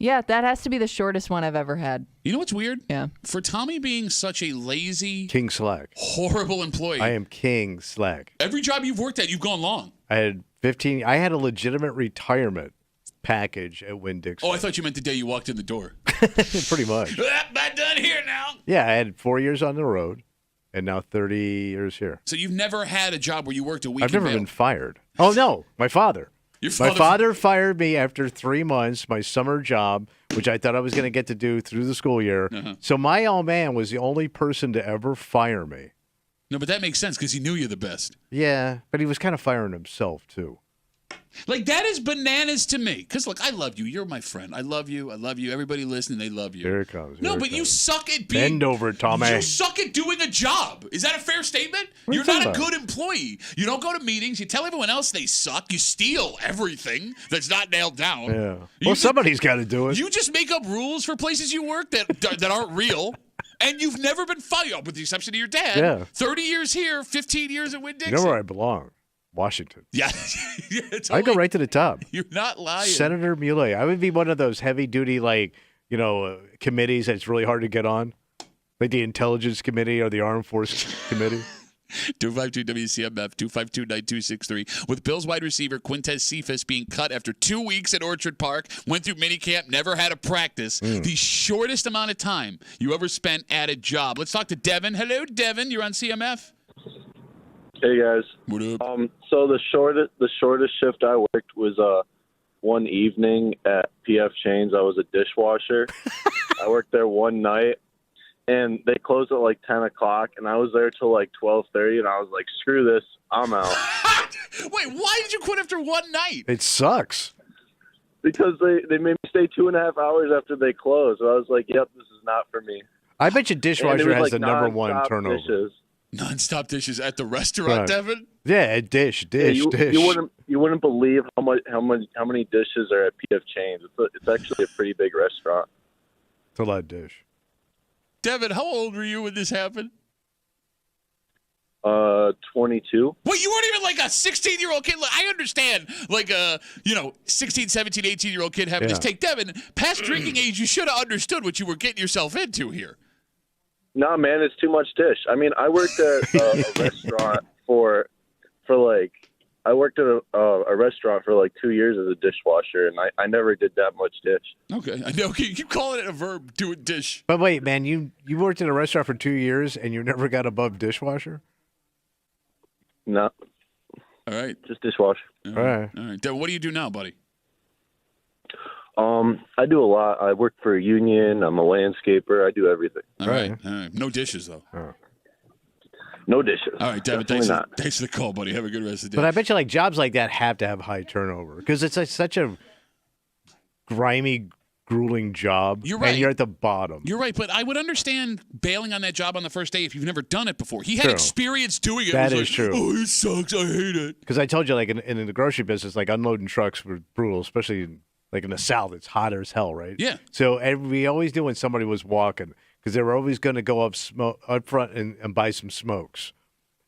Yeah, that has to be the shortest one I've ever had. You know what's weird? Yeah. For Tommy being such a lazy, King Slack. horrible employee, I am King Slack. every job you've worked at, you've gone long. I had a legitimate retirement package at Winn-Dixie. Oh, I thought you meant the day you walked in the door. Pretty much. I'm done here now. Yeah, I had 4 years on the road, and now 30 years here. So you've never had a job where you worked a week. I've never been fired. Oh, no, my father. My father fired me after 3 months, my summer job, which I thought I was going to get to do through the school year. So my old man was the only person to ever fire me. No, but that makes sense because he knew you're the best. Yeah, but he was kind of firing himself, too. Like, that is bananas to me. Because, look, I love you. You're my friend. I love you. I love you. Everybody listening, they love you. Here it comes. No, but you suck at being... Bend over, Tommy. You suck at doing a job. Is that a fair statement? You're not a good employee. You don't go to meetings. You tell everyone else they suck. You steal everything that's not nailed down. Yeah. Well, somebody's got to do it. You just make up rules for places you work that aren't real. And you've never been fired, with the exception of your dad. Yeah. 30 years here, 15 years at Winn-Dixie. You know where I belong? Washington. Yeah. I go right to the top. You're not lying. Senator Muley. I would be one of those heavy-duty, committees that's really hard to get on. Like the Intelligence Committee or the Armed Forces Committee. 252 WCMF, 252-9263. With Bills wide receiver Quintez Cephas being cut after 2 weeks at Orchard Park, went through minicamp, never had a practice. The shortest amount of time you ever spent at a job. Let's talk to Devin. Hello, Devin. You're on CMF. Hey guys. What up? So the shortest shift I worked was one evening at PF Chains. I was a dishwasher. I worked there one night, and they closed at like 10 o'clock, and I was there till like 12:30, and I was like, screw this, I'm out. Wait, why did you quit after one night? It sucks. Because they made me stay 2.5 hours after they closed. So I was like, yep, this is not for me. I bet you dishwasher has like the number one turnover. Dishes. Non-stop dishes at the restaurant, Devin? Yeah, dish. You wouldn't believe how many dishes are at PF Chains. It's actually a pretty big restaurant. It's a lot of dish. Devin, how old were you when this happened? 22. Wait, you weren't even like a 16-year-old kid? Look, I understand, like a 16, 17, 18-year-old kid having this take. Devin, past drinking age, you should have understood what you were getting yourself into here. Nah, man, it's too much dish. I mean, I worked at a restaurant I worked at a restaurant for like 2 years as a dishwasher, and I never did that much dish. Okay, I know. Okay, you keep calling it a verb, do it dish. But wait, man, you worked in a restaurant for 2 years and you never got above dishwasher? No. All right. Just dishwasher. All right. Devin, what do you do now, buddy? I do a lot. I work for a union. I'm a landscaper. I do everything. All right. No dishes, though. No dishes. All right, Devin, thanks for the call, buddy. Have a good rest of the day. But I bet you jobs like that have to have high turnover because it's such a grimy, grueling job. You're right. And you're at the bottom. You're right, but I would understand bailing on that job on the first day if you've never done it before. He had experience doing it. That is true. Oh, it sucks. I hate it. Because I told you, in the grocery business, unloading trucks were brutal, especially in the South. It's hotter as hell, right? Yeah. So we always knew when somebody was walking because they were always going to go up front and buy some smokes,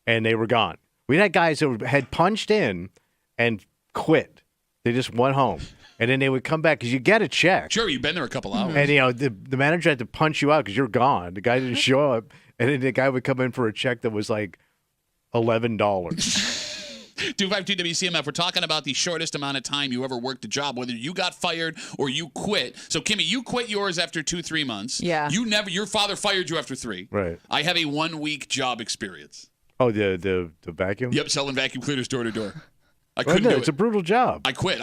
and they were gone. We had guys that had punched in and quit. They just went home. And then they would come back because you get a check. Sure, you've been there a couple hours. And, the manager had to punch you out because you're gone. The guy didn't show up. And then the guy would come in for a check that was like $11. 252 WCMF. We're talking about the shortest amount of time you ever worked a job, whether you got fired or you quit. So, Kimmy, you quit yours after 2-3 months. Yeah. Your father fired you after 3. Right. I have a 1-week job experience. Oh, the vacuum? Yep, selling vacuum cleaners door to door. I Well, couldn't no, do it's it. a brutal job. I quit.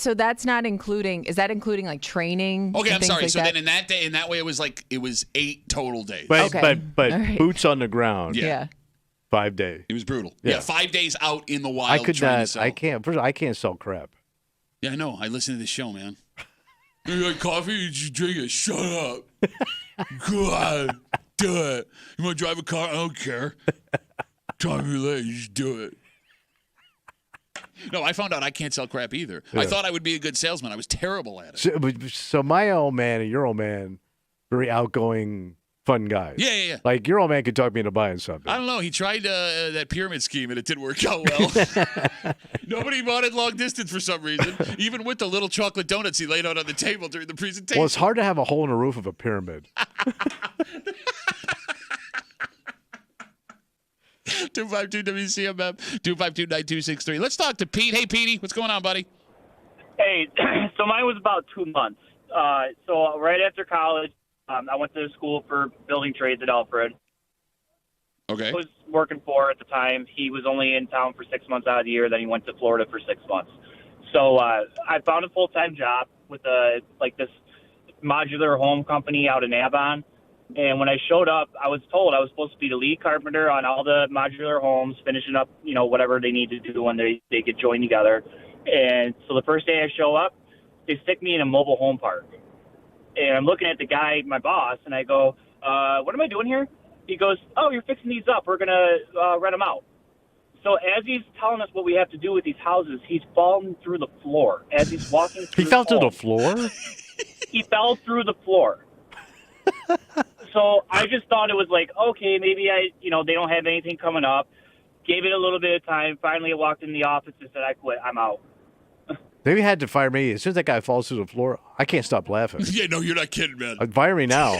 So that's not including? Is that including like training? Okay, and I'm things sorry. like So that? then in that way, it was 8 total days. But Okay. but All right. boots on the ground. Yeah. 5 days. It was brutal. Yeah. Yeah, 5 days out in the wild. I could trying to not. sell. I can't. First of all, I can't sell crap. Yeah, I know. I listen to this show, man. You like coffee? You just drink it. Shut up. Go on. Do it. You want to drive a car? I don't care. Time you late. You just do it. No, I found out I can't sell crap either. Yeah. I thought I would be a good salesman. I was terrible at it. So my old man and your old man, very outgoing, fun guys. Yeah. Like your old man could talk me into buying something. I don't know. He tried that pyramid scheme, and it didn't work out well. Nobody wanted long distance for some reason, even with the little chocolate donuts he laid out on the table during the presentation. Well, it's hard to have a hole in the roof of a pyramid. 252 WCMF 252-9263. Let's talk to Pete. Hey, Petey, what's going on, buddy? Hey, so mine was about 2 months. So right after college, I went to school for building trades at Alfred. Okay. was working for at the time. He was only in town for 6 months out of the year. Then he went to Florida for 6 months. So I found a full-time job with this modular home company out in Avon. And when I showed up, I was told I was supposed to be the lead carpenter on all the modular homes, finishing up, whatever they need to do when they get joined together. And so the first day I show up, they stick me in a mobile home park. And I'm looking at the guy, my boss, and I go, what am I doing here? He goes, oh, you're fixing these up. We're going to rent them out. So as he's telling us what we have to do with these houses, he's falling through the floor. As he's walking through He fell through the floor? He fell through the floor. So I just thought it was like, okay, maybe they don't have anything coming up. Gave it a little bit of time. Finally, I walked in the office and said, I quit. I'm out. They had to fire me. As soon as that guy falls through the floor, I can't stop laughing. Yeah, no, you're not kidding, man. Fire me now.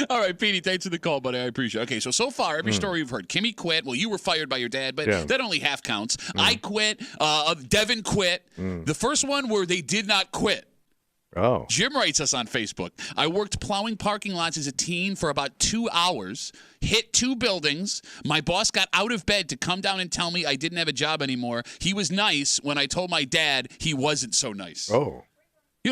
All right, Petey, thanks for the call, buddy. I appreciate it. Okay, so far, every story you've heard. Kimmy quit. Well, you were fired by your dad, but that only half counts. I quit. Devin quit. The first one where they did not quit. Oh. Jim writes us on Facebook. I worked plowing parking lots as a teen for about 2 hours, hit 2 buildings. My boss got out of bed to come down and tell me I didn't have a job anymore. He was nice when I told my dad he wasn't so nice. Oh.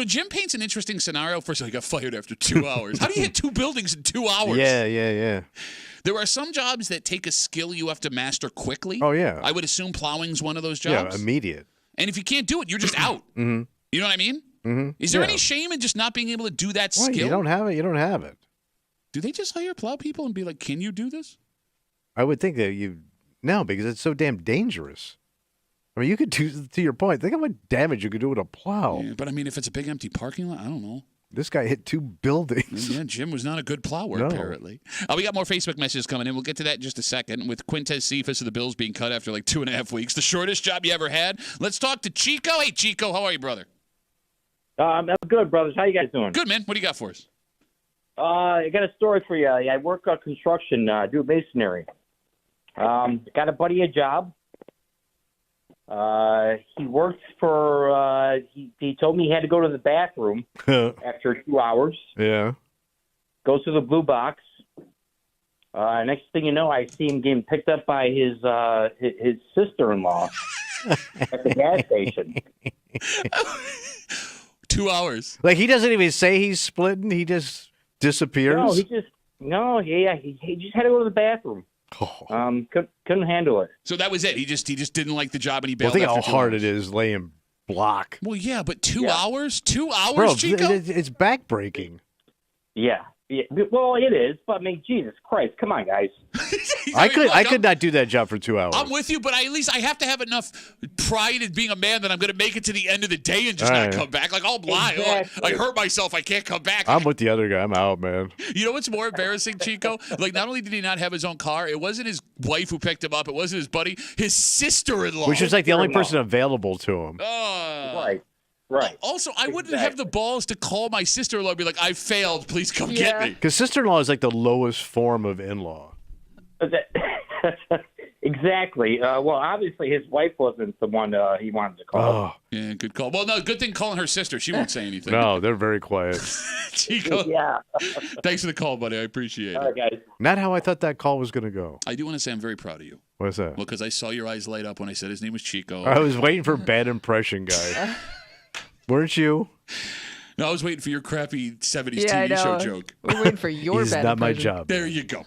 Jim paints an interesting scenario. First, he got fired after 2 hours. How do you hit 2 buildings in 2 hours? Yeah. There are some jobs that take a skill you have to master quickly. Oh, yeah. I would assume plowing's one of those jobs. Yeah, immediate. And if you can't do it, you're just out. Mm-hmm. You know what I mean? Mm-hmm. Is there any shame in just not being able to do that Well, skill? you don't have it. You don't have it. Do they just hire plow people and be like, can you do this? I would think that no, because it's so damn dangerous. I mean, you could do, to your point, think how much damage you could do with a plow. Yeah, but I mean, if it's a big empty parking lot, I don't know. This guy hit 2 buildings. Yeah, Jim was not a good plower, apparently. We got more Facebook messages coming in. We'll get to that in just a second. With Quintez Cephas of the Bills being cut after like 2.5 weeks, the shortest job you ever had. Let's talk to Chico. Hey, Chico, how are you, brother? I'm good, brothers. How you guys doing? Good, man. What do you got for us? I got a story for you. I work on construction, do masonry. Got a buddy a job. He worked for, he told me he had to go to the bathroom after 2 hours. Yeah. Goes to the blue box. Next thing you know, I see him getting picked up by his sister-in-law at the gas station. 2 hours. Like, he doesn't even say he's splitting. He just disappears. He just had to go to the bathroom. Oh. Couldn't handle it. So that was it. He just didn't like the job and he bailed. Think how after 2 hard hours. it is laying block. Well, yeah, but 2 hours? 2 hours, Bro, Chico? it's backbreaking. Yeah. Well, it is, but I mean, Jesus Christ, come on, guys. I could not do that job for 2 hours. I'm with you, but at least I have to have enough pride in being a man that I'm going to make it to the end of the day and just not come back. Like, I'll lie. Exactly. I hurt myself. I can't come back. I'm with the other guy. I'm out, man. You know what's more embarrassing, Chico? Like, not only did he not have his own car, it wasn't his wife who picked him up. It wasn't his buddy. His sister-in-law. Which was like the only person available to him. Right. Also, I wouldn't have the balls to call my sister-in-law and be like, I failed. Please come get me. Because sister-in-law is like the lowest form of in-law. Exactly. Well, obviously his wife wasn't the one he wanted to call. Oh. Yeah, good call. Well, no, good thing calling her sister. She won't say anything. No, they're very quiet. Chico. Yeah. Thanks for the call, buddy. I appreciate it. All right, guys. Not how I thought that call was going to go. I do want to say I'm very proud of you. What's that? Well, because I saw your eyes light up when I said his name was Chico. I was waiting for bad impression, guy. Weren't you? No, I was waiting for your crappy 70s Yeah, I TV know. show joke. We're waiting for your It's bad not my impression. job. There you go.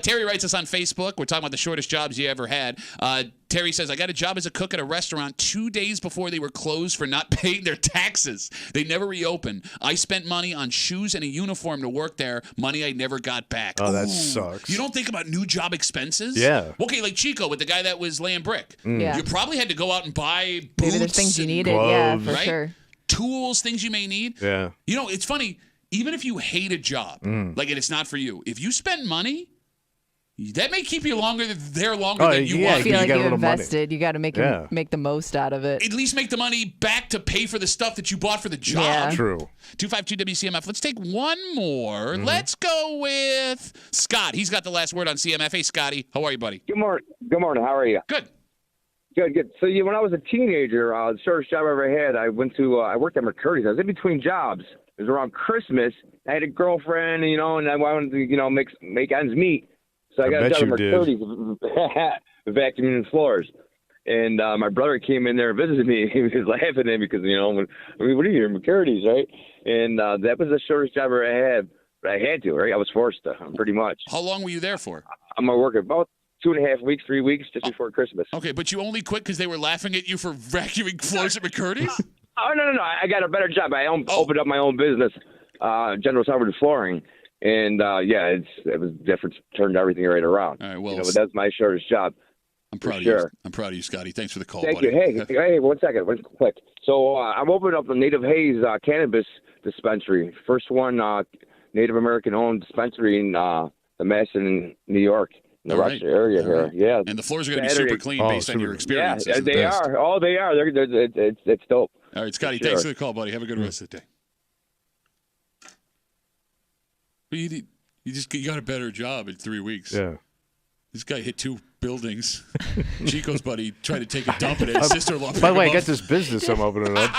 Terry writes us on Facebook. We're talking about the shortest jobs you ever had. Terry says, I got a job as a cook at a restaurant 2 days before they were closed for not paying their taxes. They never reopened. I spent money on shoes and a uniform to work there, money I never got back. Oh, that sucks. You don't think about new job expenses? Yeah. Okay, like Chico with the guy that was laying brick. Yeah. You probably had to go out and buy boots. Maybe there's things you and needed. Yeah, gloves. for Right? sure. tools, things you may need. Yeah. You know, it's funny. Even if you hate a job, like and it's not for you, if you spend money, that may keep you longer than you yeah, want. I feel you like got a you little money. invested. You got to make the most out of it. At least make the money back to pay for the stuff that you bought for the job. Yeah. True. 252 WCMF. Let's take one more. Let's go with Scott. He's got the last word on CMF. Hey, Scotty. How are you, buddy? Good morning. Good morning. How are you? Good. Good. So when I was a teenager, the shortest job I ever had, I worked at McCurdy's. I was in between jobs. It was around Christmas. I had a girlfriend, and I wanted to, make ends meet. So I got a bet job you at did. McCurdy's vacuuming floors. And my brother came in there and visited me. He was laughing at me because, what are you here, McCurdy's, right? And that was the shortest job I ever had. But I had to, right? I was forced to, pretty much. How long were you there for? I'm going to work about 2.5 weeks, 3 weeks, just before Christmas. Okay, but you only quit because they were laughing at you for vacuuming floors at McCurdy's? Oh, no. I got a better job. I opened up my own business, General Salvage Flooring. And, it was different, turned everything right around. All right, well, but that's my shortest job. I'm proud of you. I'm proud of you, Scotty. Thanks for the call, Thank buddy. you. Hey, 1 second, one quick. So I'm opening up the Native Hayes cannabis dispensary. First one, Native American-owned dispensary in the Madison, New York, in the Rochester area here. Right. Yeah. And the floors are going to be super clean based on your experience. Yeah, they are. Oh, they are. It's dope. All right, Scotty, thanks for the call, buddy. Have a good rest of the day. But you got a better job in 3 weeks. Yeah. This guy hit 2 buildings. Chico's buddy tried to take a dump at his sister-in-law. By the way, I got this business I'm opening up.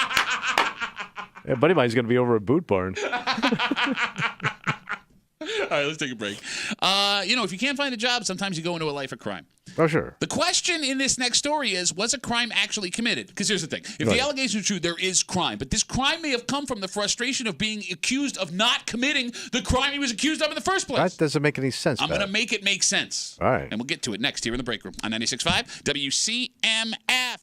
Yeah, buddy of mine's going to be over at Boot Barn. All right, let's take a break. If you can't find a job, sometimes you go into a life of crime. Oh, sure. The question in this next story is, was a crime actually committed? Because here's the thing. If the allegations are true, there is crime. But this crime may have come from the frustration of being accused of not committing the crime he was accused of in the first place. That doesn't make any sense. I'm going to make it make sense. All right. And we'll get to it next here in the break room on 96.5 WCMF.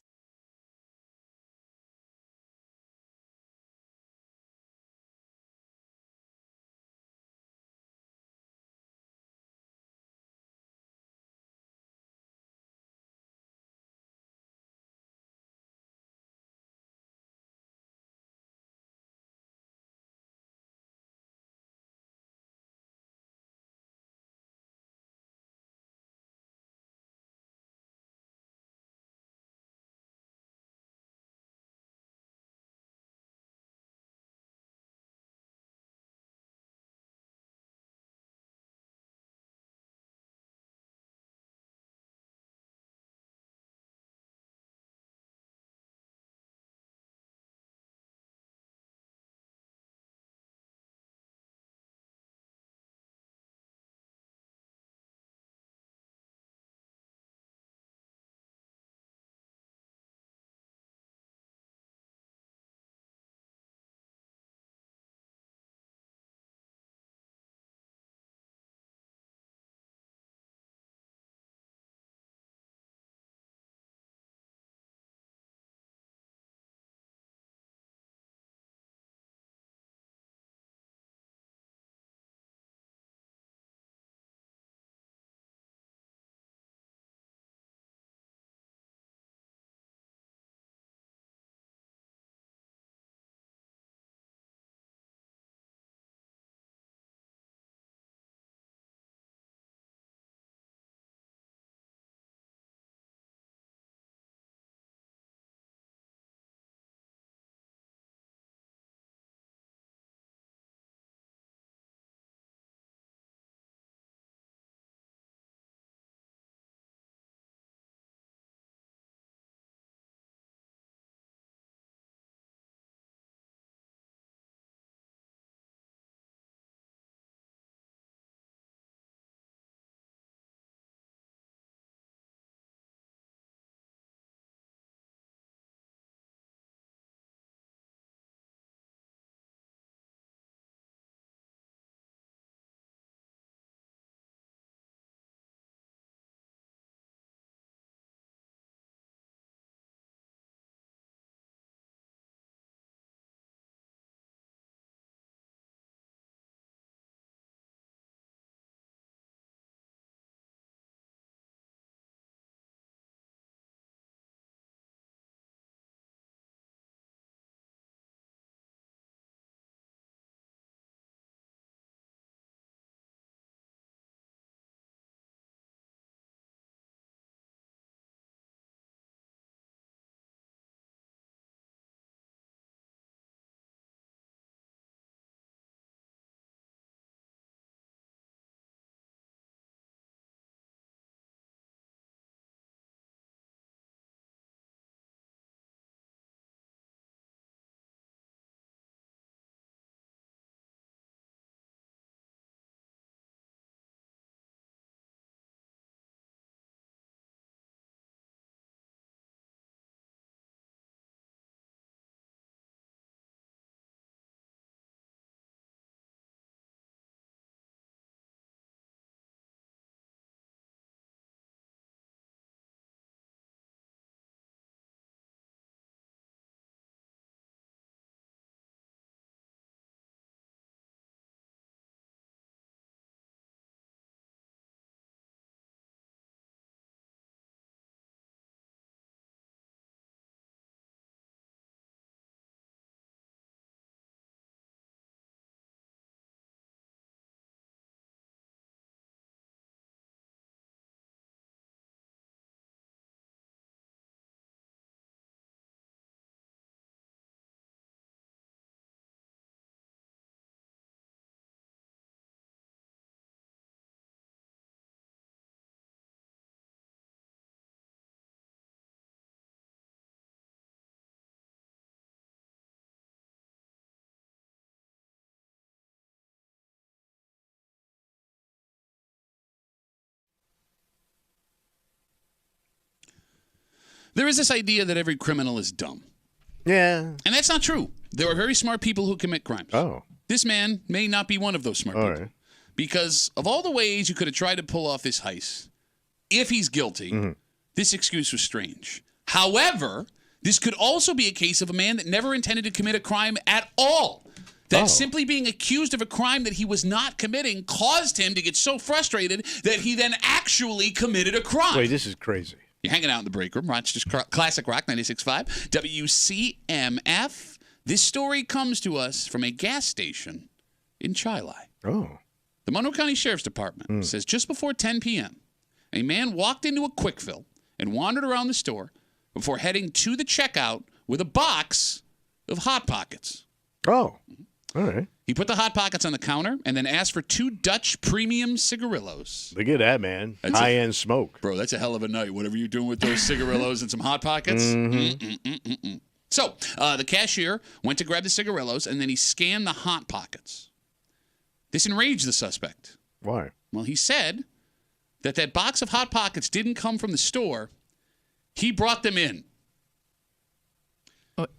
There is this idea that every criminal is dumb. Yeah. And that's not true. There are very smart people who commit crimes. Oh. This man may not be one of those smart people. Right. Because of all the ways you could have tried to pull off this heist, if he's guilty, this excuse was strange. However, this could also be a case of a man that never intended to commit a crime at all. That simply being accused of a crime that he was not committing caused him to get so frustrated that he then actually committed a crime. Wait, this is crazy. You're hanging out in the break room. Rochester's Classic Rock 96.5. WCMF. This story comes to us from a gas station in Chili. Oh. The Monroe County Sheriff's Department says just before 10 p.m., a man walked into a quick fill and wandered around the store before heading to the checkout with a box of Hot Pockets. Oh. All right. He put the Hot Pockets on the counter and then asked for 2 Dutch premium cigarillos. Look at that, man. High-end smoke. Bro, that's a hell of a night. Whatever you're doing with those cigarillos and some Hot Pockets. So the cashier went to grab the cigarillos, and then he scanned the Hot Pockets. This enraged the suspect. Why? Well, he said that box of Hot Pockets didn't come from the store. He brought them in.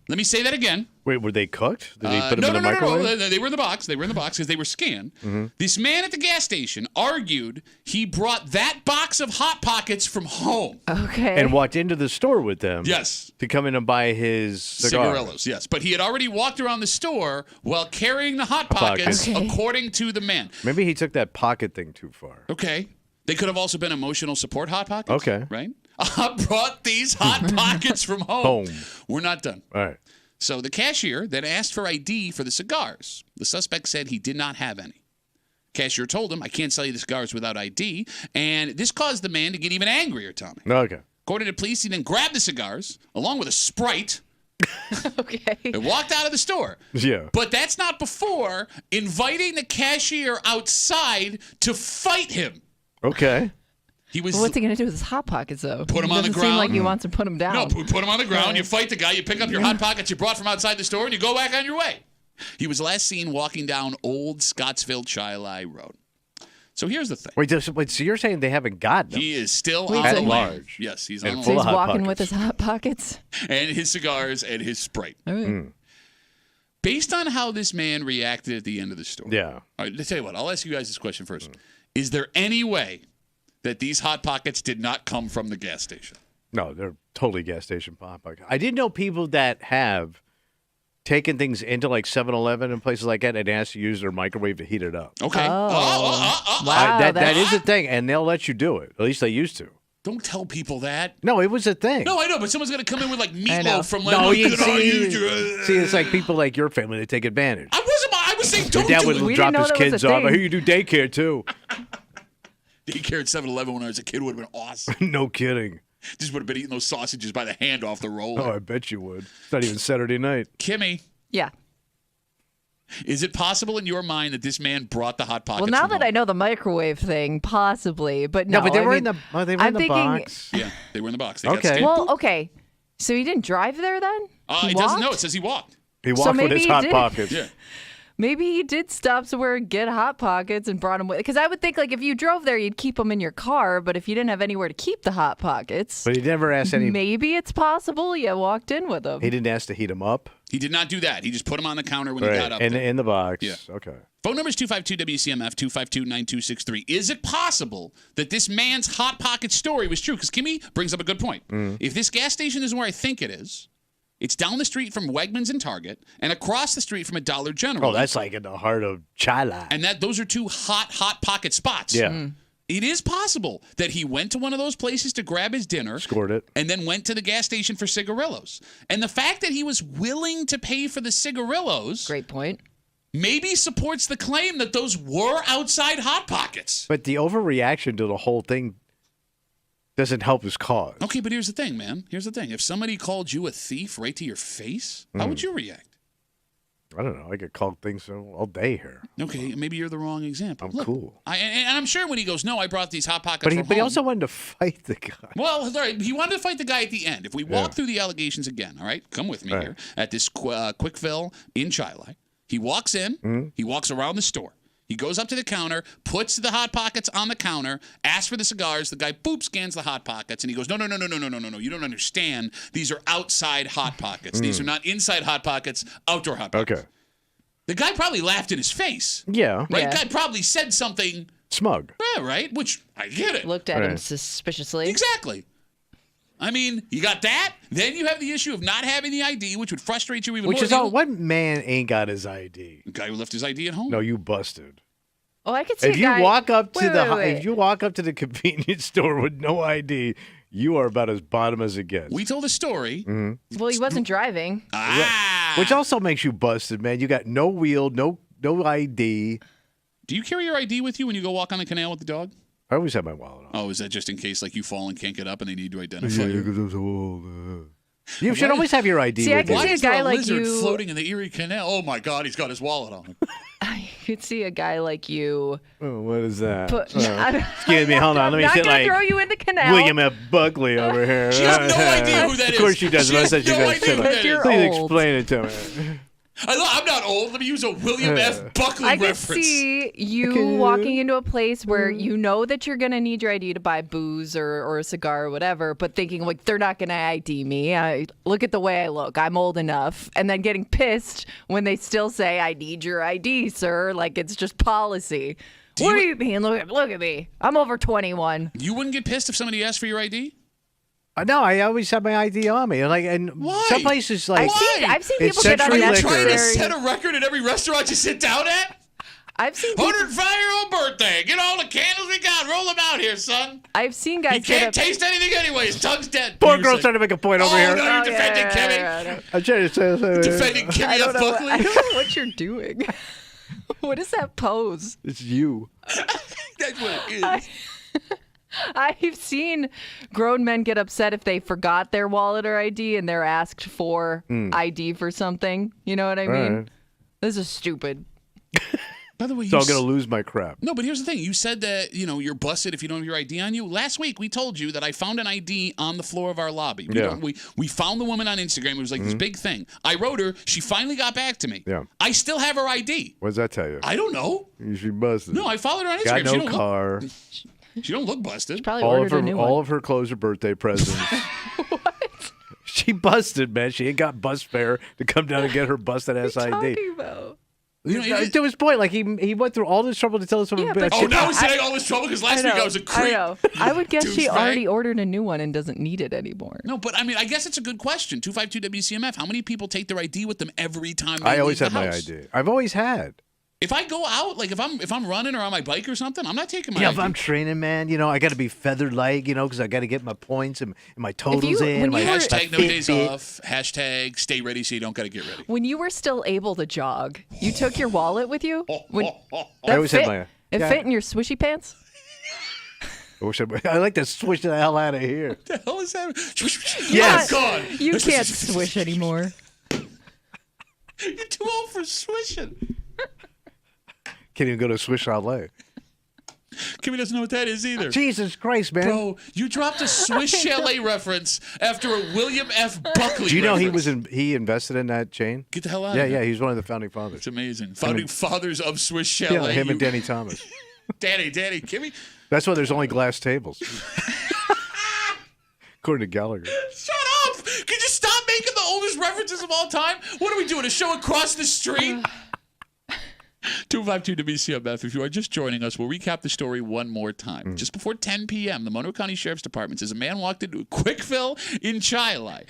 Let me say that again. Wait, were they cooked? Did he put them in the microwave? No. They were in the box. They were in the box because they were scanned. This man at the gas station argued he brought that box of Hot Pockets from home. Okay. And walked into the store with them. Yes. To come in and buy his cigar. Cigarillos, yes. But he had already walked around the store while carrying the Hot Pockets, according to the man. Maybe he took that pocket thing too far. Okay. They could have also been emotional support Hot Pockets. Okay. Right? I brought these Hot Pockets from home. We're not done. All right. So the cashier then asked for ID for the cigars. The suspect said he did not have any. Cashier told him, I can't sell you the cigars without ID. And this caused the man to get even angrier, Tommy. Okay. According to police, he then grabbed the cigars, along with a Sprite, and walked out of the store. Yeah. But that's not before inviting the cashier outside to fight him. Okay. What's he going to do with his Hot Pockets, though? Put him on the Doesn't ground. seem like he wants to put him down. No, put him on the ground. You fight the guy. You pick up your Hot Pockets you brought from outside the store, and you go back on your way. He was last seen walking down Old Scottsville Chili Road. So here's the thing. Wait, so you're saying they haven't gotten them? He is still on the large. Yes, he's on the So he's walking with his Hot Pockets? And his cigars and his Sprite. All right. Based on how this man reacted at the end of the story. Yeah. All right, let's tell you what. I'll ask you guys this question first. Is there any way that these Hot Pockets did not come from the gas station? No, they're totally gas station Hot Pockets. I didn't know people that have taken things into like 7-Eleven and places like that and asked to use their microwave to heat it up. Okay. Wow. That is a thing, and they'll let you do it. At least they used to. Don't tell people that. No, it was a thing. No, I know, but someone's going to come in with like meatloaf from like, No, see, it's like people like your family that take advantage. I was saying don't Your dad do would it. drop his kids off. I hear you do daycare too. Daycare at 7-Eleven when I was a kid would have been awesome. No kidding. Just would have been eating those sausages by the hand off the roller. Oh, I bet you would. It's not even Saturday night. Kimmy. Yeah. Is it possible in your mind that this man brought the Hot Pockets? Well, now that I know the microwave thing, possibly, but no. But they were I in mean, the I'm thinking, box. Yeah, they were in the box. They Okay. got scanned. Well, okay. So he didn't drive there then? It doesn't know. It says he walked. He walked with his Hot Pockets. Yeah. Maybe he did stop somewhere and get Hot Pockets and brought them with. Because I would think, like, if you drove there, you'd keep them in your car. But if you didn't have anywhere to keep the Hot Pockets, But he never asked any. maybe it's possible you walked in with them. He didn't ask to heat them up. He did not do that. He just put them on the counter when he got up in, there. in the box. Yeah. Okay. Phone number is 252-WCMF, 252-9263. Is it possible that this man's Hot Pocket story was true? Because Kimmy brings up a good point. If this gas station isn't where I think it is, it's down the street from Wegmans and Target and across the street from a Dollar General. Oh, that's like in the heart of Chila. And those are two Hot Pocket spots. Yeah. It is possible that he went to one of those places to grab his dinner. Scored it. And then went to the gas station for cigarillos. And the fact that he was willing to pay for the cigarillos. Great point. Maybe supports the claim that those were outside Hot Pockets. But the overreaction to the whole thing doesn't help his cause. Okay, but here's the thing, man. Here's the thing. If somebody called you a thief right to your face, how would you react? I don't know. I get called things all day here. Okay, maybe you're the wrong example. I'm cool. And I'm sure when he goes, no, I brought these Hot Pockets But he, from but he home. also wanted to fight the guy. Well, all right, he wanted to fight the guy at the end. If we walk through the allegations again, all right, come with me here at this quick fill in Chili. He walks in. He walks around the store. He goes up to the counter, puts the Hot Pockets on the counter, asks for the cigars. The guy, boop, scans the Hot Pockets, and he goes, no. You don't understand. These are outside Hot Pockets. These are not inside Hot Pockets, outdoor Hot Pockets. Okay. The guy probably laughed in his face. Yeah. Right? Yeah. The guy probably said something. Smug. Yeah, right? Which, I get it. Looked at him suspiciously. Exactly. I mean, you got that. Then you have the issue of not having the ID, which would frustrate you even more. Which is all. What man ain't got his ID? The guy who left his ID at home. No, you busted. Oh, I could see If a you guy... walk up to Wait. if you walk up to the convenience store with no ID, you are about as bottom as it gets. We told a story. Mm-hmm. Well, he wasn't driving. Which also makes you busted, man. You got no wheel, no ID. Do you carry your ID with you when you go walk on the canal with the dog? I always have my wallet on. Oh, is that just in case like you fall and can't get up and they need to identify you? You should always have your ID See, I with could you. see Why a is there guy a like lizard you floating in the Erie Canal? Oh my God, he's got his wallet on him. I could see a guy like you. Oh, what is that? Excuse me, hold on. Let me I'm sit not gonna like throw you in the canal. William F. Buckley over here. She has no idea who that is. Of course she doesn't. She has Unless no you idea who that is. You're Please old. explain it to me. I'm not old. Let me use a William F. Buckley I could reference. see you walking into a place where you know that you're going to need your ID to buy booze or a cigar or whatever, but thinking, like, they're not going to ID me. Look at the way I look. I'm old enough. And then getting pissed when they still say, I need your ID, sir. Like, it's just policy. What do you mean? Look at me. I'm over 21. You wouldn't get pissed if somebody asked for your ID? No, I always have my ID on me. And Why? some places like I've seen it's people get Century Are you trying to unnecessary. set a record at every restaurant you sit down at? I've seen people, 105-year-old birthday. Get all the candles we got. Roll them out here, son. I've seen He guys can't get taste anything anyway. His tongue's dead. Poor You're girl's like, trying to make a point over here. No, you're defending Kimmy. I'm trying to say Defending Kimmy I F. don't know Buckley. I don't know what you're doing. What is that pose? It's you. That's what it is. I've seen grown men get upset if they forgot their wallet or ID and they're asked for ID for something. You know what I mean? right. This is stupid. By the way, So I'm going to lose my crap. No, but here's the thing. You said that, you're busted if you don't have your ID on you. Last week, we told you that I found an ID on the floor of our lobby. We found the woman on Instagram. It was like this big thing. I wrote her. She finally got back to me. Yeah. I still have her ID. What does that tell you? I don't know. She busted. No, I followed her on Got Instagram. no She don't car. She don't look busted. Probably All of ordered a new all one. of her clothes are birthday presents. What? She busted, man. She ain't got bus fare to come down and get her busted ass What are you ID. talking about? To his point, like he went through all this trouble to tell us something. Yeah, but Oh, now he's saying all this trouble because last week I was a creep. I know. I would guess she Douchebag. already ordered a new one and doesn't need it anymore. No, but I mean, I guess it's a good question. 252 WCMF. How many people take their ID with them every time they I always leave have the my house? ID. I've always had. If I go out, like if I'm running or on my bike or something, I'm not taking my Yeah, ID. if I'm training, man, I got to be feathered light, because I got to get my points and my totals in. when My you were- Hashtag no Fitbit. days off. Hashtag stay ready so you don't got to get ready. When you were still able to jog, you took your wallet with you? I always had my. It fit in your swishy pants? I like to swish the hell out of here. What the hell is that? Yes. Oh, God. You can't swish anymore. You're too old for swishing. Can't even go to Swish Chalet. Kimmy doesn't know what that is either. Jesus Christ, man. Bro, you dropped a Swiss Chalet reference after a William F. Buckley Do you know reference. he invested in that chain? Get the hell out Yeah, of here. yeah, he's one of the founding fathers. It's amazing. Founding fathers of Swiss Chalet. Yeah, him and Danny Thomas. Danny, Kimmy. That's why there's only glass tables. According to Gallagher. Shut up! Can you stop making the oldest references of all time? What are we doing? A show across the street? 252 WCMF. If you are just joining us, we'll recap the story one more time. Just before 10 p.m., the Monroe County Sheriff's Department says a man walked into a quick fill in Chi-Li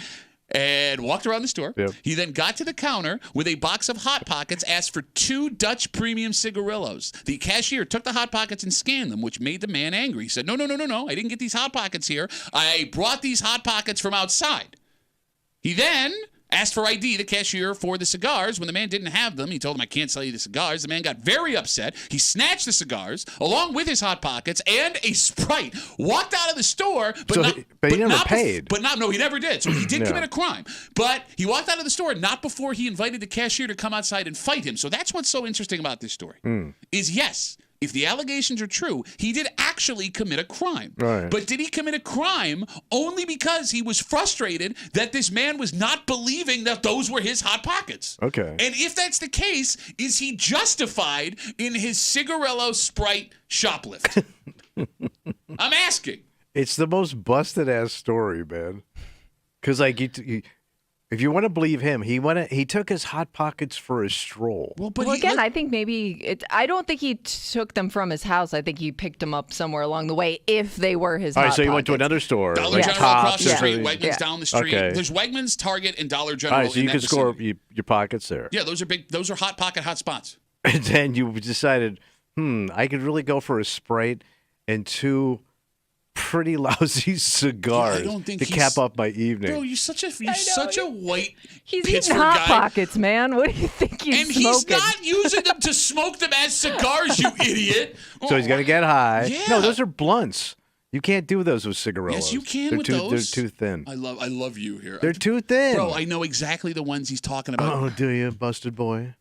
and walked around the store. Yep. He then got to the counter with a box of Hot Pockets, asked for 2 Dutch Premium cigarillos. The cashier took the Hot Pockets and scanned them, which made the man angry. He said, no, I didn't get these Hot Pockets here. I brought these Hot Pockets from outside. He then asked for ID, the cashier, for the cigars. When the man didn't have them, he told him, I can't sell you the cigars. The man got very upset. He snatched the cigars, along with his Hot Pockets and a Sprite, walked out of the store, but he never paid. No, he never did. So he did Yeah. commit a crime. But he walked out of the store not before he invited the cashier to come outside and fight him. So that's what's so interesting about this story. Is yes, if the allegations are true, he did actually commit a crime. Right. But did he commit a crime only because he was frustrated that this man was not believing that those were his Hot Pockets? Okay. And if that's the case, is he justified in his Cigarello Sprite shoplift? I'm asking. It's the most busted ass story, man. Because like if you want to believe him, he took his Hot Pockets for a stroll. Well, again, I think maybe I don't think he took them from his house. I think he picked them up somewhere along the way if they were his All Hot right, so he went to Pockets. another store. Dollar like General Tops across the or street, something. Wegmans down the street. Okay. There's Wegmans, Target, and Dollar General All right, so in you that can score vicinity. your pockets there. Yeah, those are big. Those are Hot Pocket hot spots. And then you decided, I could really go for a Sprite and 2 pretty lousy cigars I don't think to cap up my evening. Bro, you're such a white He's Pittsburgh eating Hot guy. Pockets, man. What do you think he's And smoking? he's not using them to smoke them as cigars, you idiot. So he's going to get high. Yeah. No, those are blunts. You can't do those with cigarillos. Yes, you can they're with too, those. They're too thin. I love you here. They're too thin. Bro, I know exactly the ones he's talking about. Oh, do you, busted boy?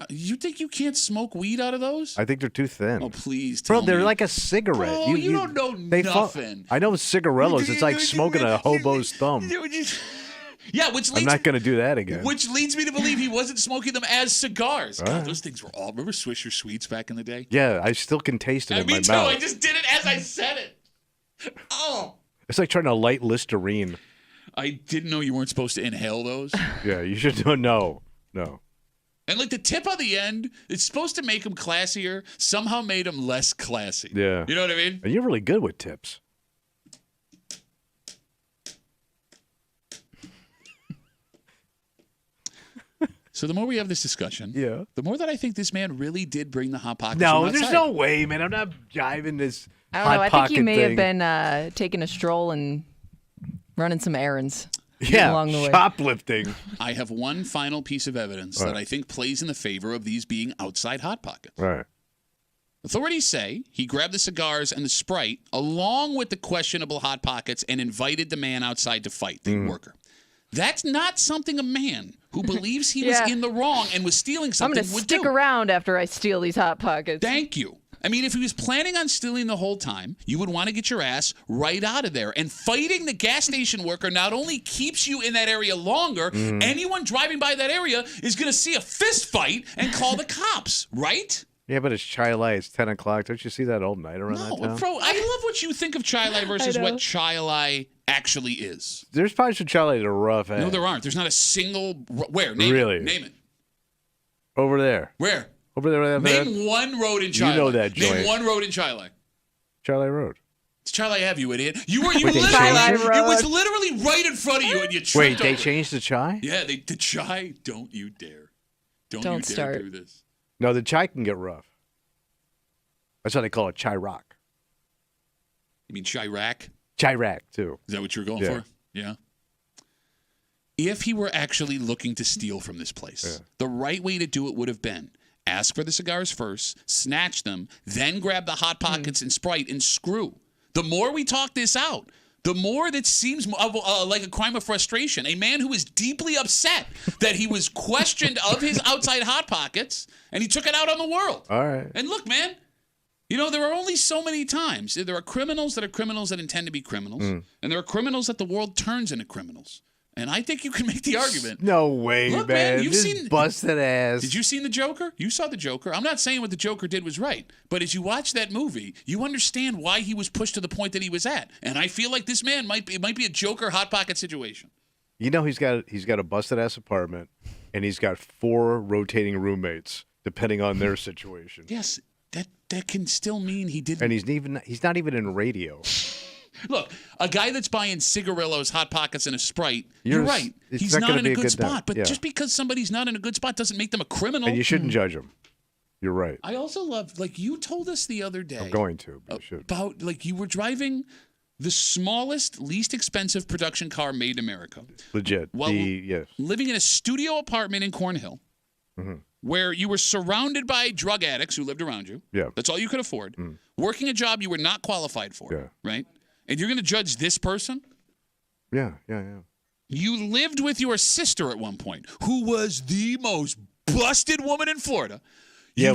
You think you can't smoke weed out of those? I think they're too thin. Oh, please Bro, tell they're me. like a cigarette. Bro, you don't know nothing. I know cigarillos. It's like smoking a hobo's thumb. Yeah, which leads I'm not going to do that again. Which leads me to believe he wasn't smoking them as cigars. All God, right. those things were all. Remember Swisher Sweets back in the day? Yeah, I still can taste it in Me my too. mouth. I just did it as I said it. Oh. It's like trying to light Listerine. I didn't know you weren't supposed to inhale those. Yeah, you should know. No. And like the tip on the end, it's supposed to make them classier. Somehow made them less classy. Yeah. You know what I mean? And you're really good with tips. So the more we have this discussion, the more that I think this man really did bring the Hot Pockets. No, from there's outside. no way, man. I'm not jiving this I don't know. Hot I think Pocket he may thing. have been taking a stroll and running some errands along the way. Shoplifting. I have one final piece of evidence All that right. I think plays in the favor of these being outside Hot Pockets. Right. Authorities say he grabbed the cigars and the Sprite along with the questionable Hot Pockets and invited the man outside to fight, the worker. That's not something a man who believes he was in the wrong and was stealing I'm something going to would stick do. around after I steal these Hot Pockets. Thank you. I mean, if he was planning on stealing the whole time, you would want to get your ass right out of there. And fighting the gas station worker not only keeps you in that area longer, anyone driving by that area is going to see a fist fight and call the cops, right? Yeah, but it's chai lai. It's 10 o'clock. Don't you see that all night around No, that town? bro, I love what you think of chai lai versus know. what chai lai actually is. There's probably some chai lai that are rough. No, there aren't. There's not a single. Where? Name Really? it. Name it. Over there. Where? Over there. Name one road in Chai You know Lai. that joint. Name one road in Chai Lai. Chai lai Road. It's Chai Lai Ave, you idiot. You were Wait, they literally. changed it? It was literally right in front of you, and you tripped Wait, they over it. changed the chai? Yeah, they did chai. Don't you dare. Don't you dare start. do this. No, the chai can get rough. That's why they call it chai rock. You mean chai rack? Chai rack, too. Is that what you were going Yeah. for? Yeah. If he were actually looking to steal from this place, the right way to do it would have been ask for the cigars first, snatch them, then grab the Hot Pockets and Sprite and screw. The more we talk this out, the more that seems like a crime of frustration. A man who is deeply upset that he was questioned of his outside Hot Pockets, and he took it out on the world. All right. And look, man, you know, there are only so many times. There are criminals that intend to be criminals, and there are criminals that the world turns into criminals. And I think you can make the argument. No way, Look, man. man, you've This seen- busted ass. Did you see the Joker? You saw the Joker. I'm not saying what the Joker did was right, but as you watch that movie, you understand why he was pushed to the point that he was at. And I feel like this man might be a Joker Hot Pocket situation. You know he's got a busted ass apartment, and he's got 4 rotating roommates depending on their situation. Yes, that can still mean he didn't. And he's not even in radio. Look, a guy that's buying cigarillos, Hot Pockets, and a Sprite, you're right. it's He's not not gonna in be a a good good spot. night. But Yeah. just because somebody's not in a good spot doesn't make them a criminal. And you shouldn't judge him. You're right. I also love, like you told us the other day. I'm going to, but you should. About, like, you were driving the smallest, least expensive production car made in America. Legit. Well, Yes. Living in a studio apartment in Cornhill, where you were surrounded by drug addicts who lived around you. Yeah. That's all you could afford. Working a job you were not qualified for. Yeah. Right? And you're going to judge this person? Yeah. You lived with your sister at one point, who was the most busted woman in Florida. Yeah,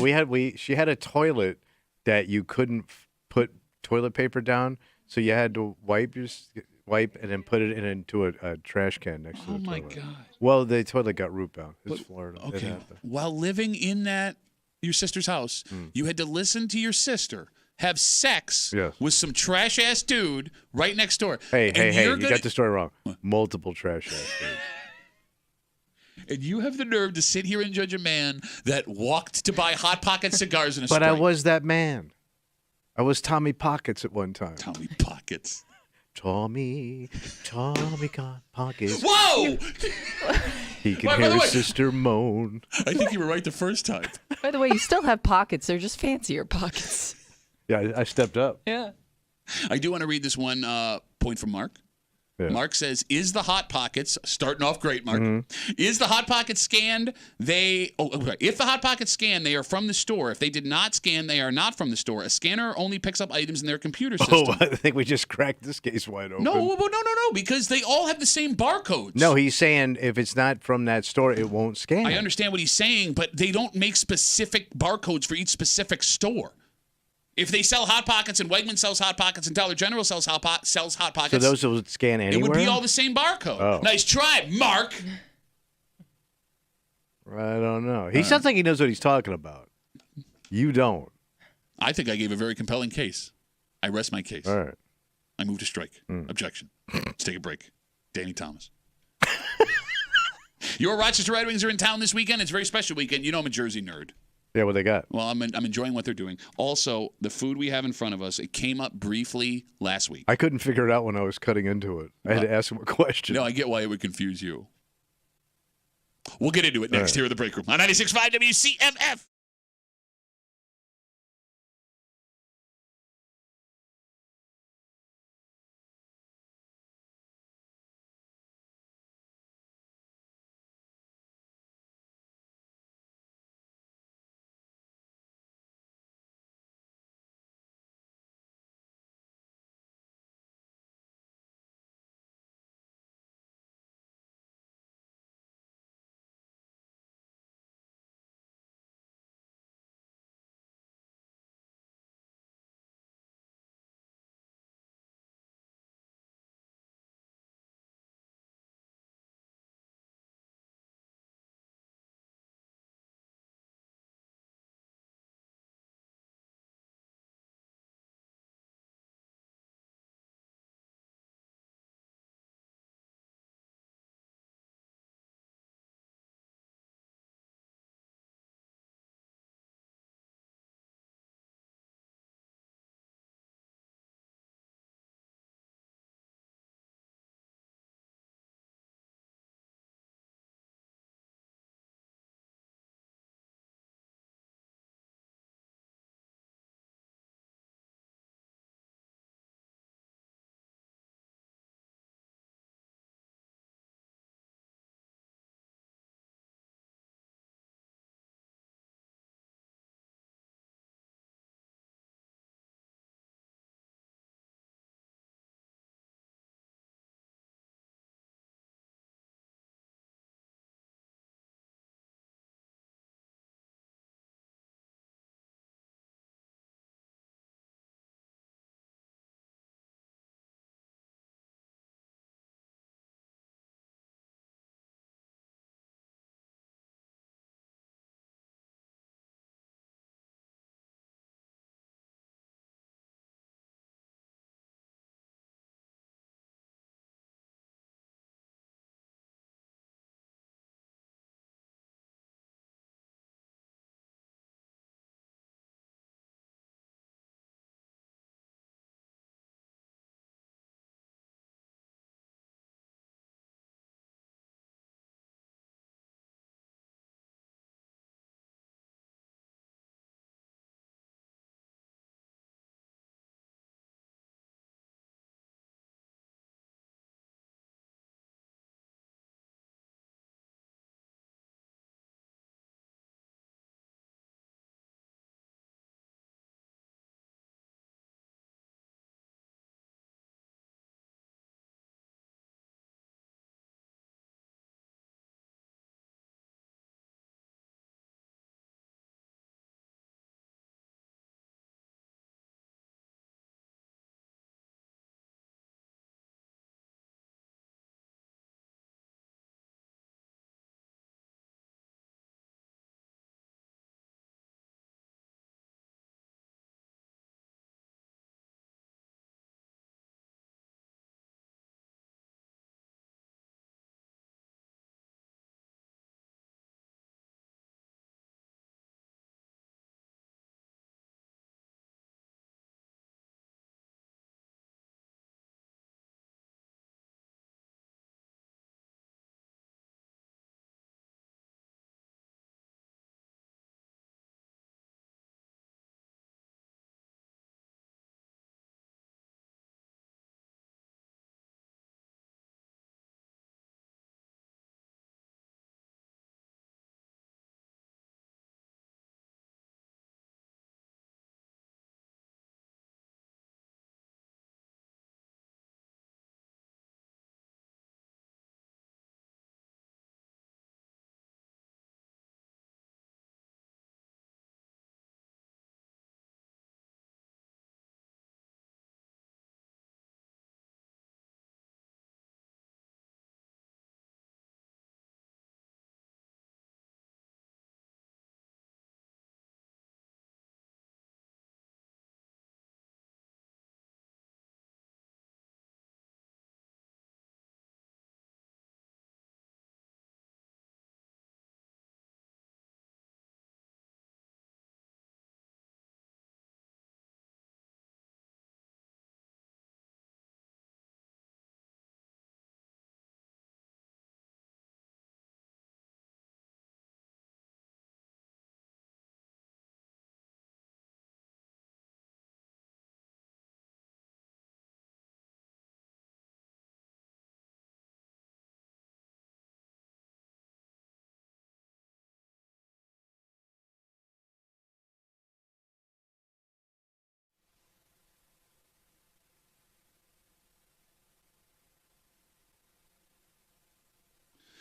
she had a toilet that you couldn't put toilet paper down, so you had to wipe and then put it into a trash can next to the toilet. Oh my God! Well, the toilet got root bound. It's Florida. Okay. While living in your sister's house, you had to listen to your sister have sex with some trash ass dude right next door. Hey! You got the story wrong. Multiple trash ass dudes. And you have the nerve to sit here and judge a man that walked to buy Hot Pocket cigars in a But Sprite. I was that man. I was Tommy Pockets at one time. Tommy Pockets. Tommy got pockets. Whoa! He can hear his sister moan. I think you were right the first time. By the way, you still have pockets. They're just fancier pockets. Yeah, I stepped up. Yeah. I do want to read this one point from Mark. Yeah. Mark says, is the Hot Pockets, starting off great, Mark, is the Hot Pockets scanned? If the Hot Pockets scan, they are from the store. If they did not scan, they are not from the store. A scanner only picks up items in their computer system. Oh, I think we just cracked this case wide open. No, because they all have the same barcodes. No, he's saying if it's not from that store, it won't scan. I understand what he's saying, but they don't make specific barcodes for each specific store. If they sell Hot Pockets and Wegmans sells Hot Pockets and Dollar General sells Hot Pockets. So those would scan anywhere? It would be all the same barcode. Oh. Nice try, Mark. I don't know. He sounds like he knows what he's talking about. You don't. I think I gave a very compelling case. I rest my case. All right. I move to strike. Objection. Let's take a break. Danny Thomas. Your Rochester Red Wings are in town this weekend. It's a very special weekend. You know I'm a Jersey nerd. Yeah, what they got? Well, I'm enjoying what they're doing. Also, the food we have in front of us, it came up briefly last week. I couldn't figure it out when I was cutting into it. I had to ask him a question. No, I get why it would confuse you. We'll get into it next here at the Break Room on 96.5 WCMF.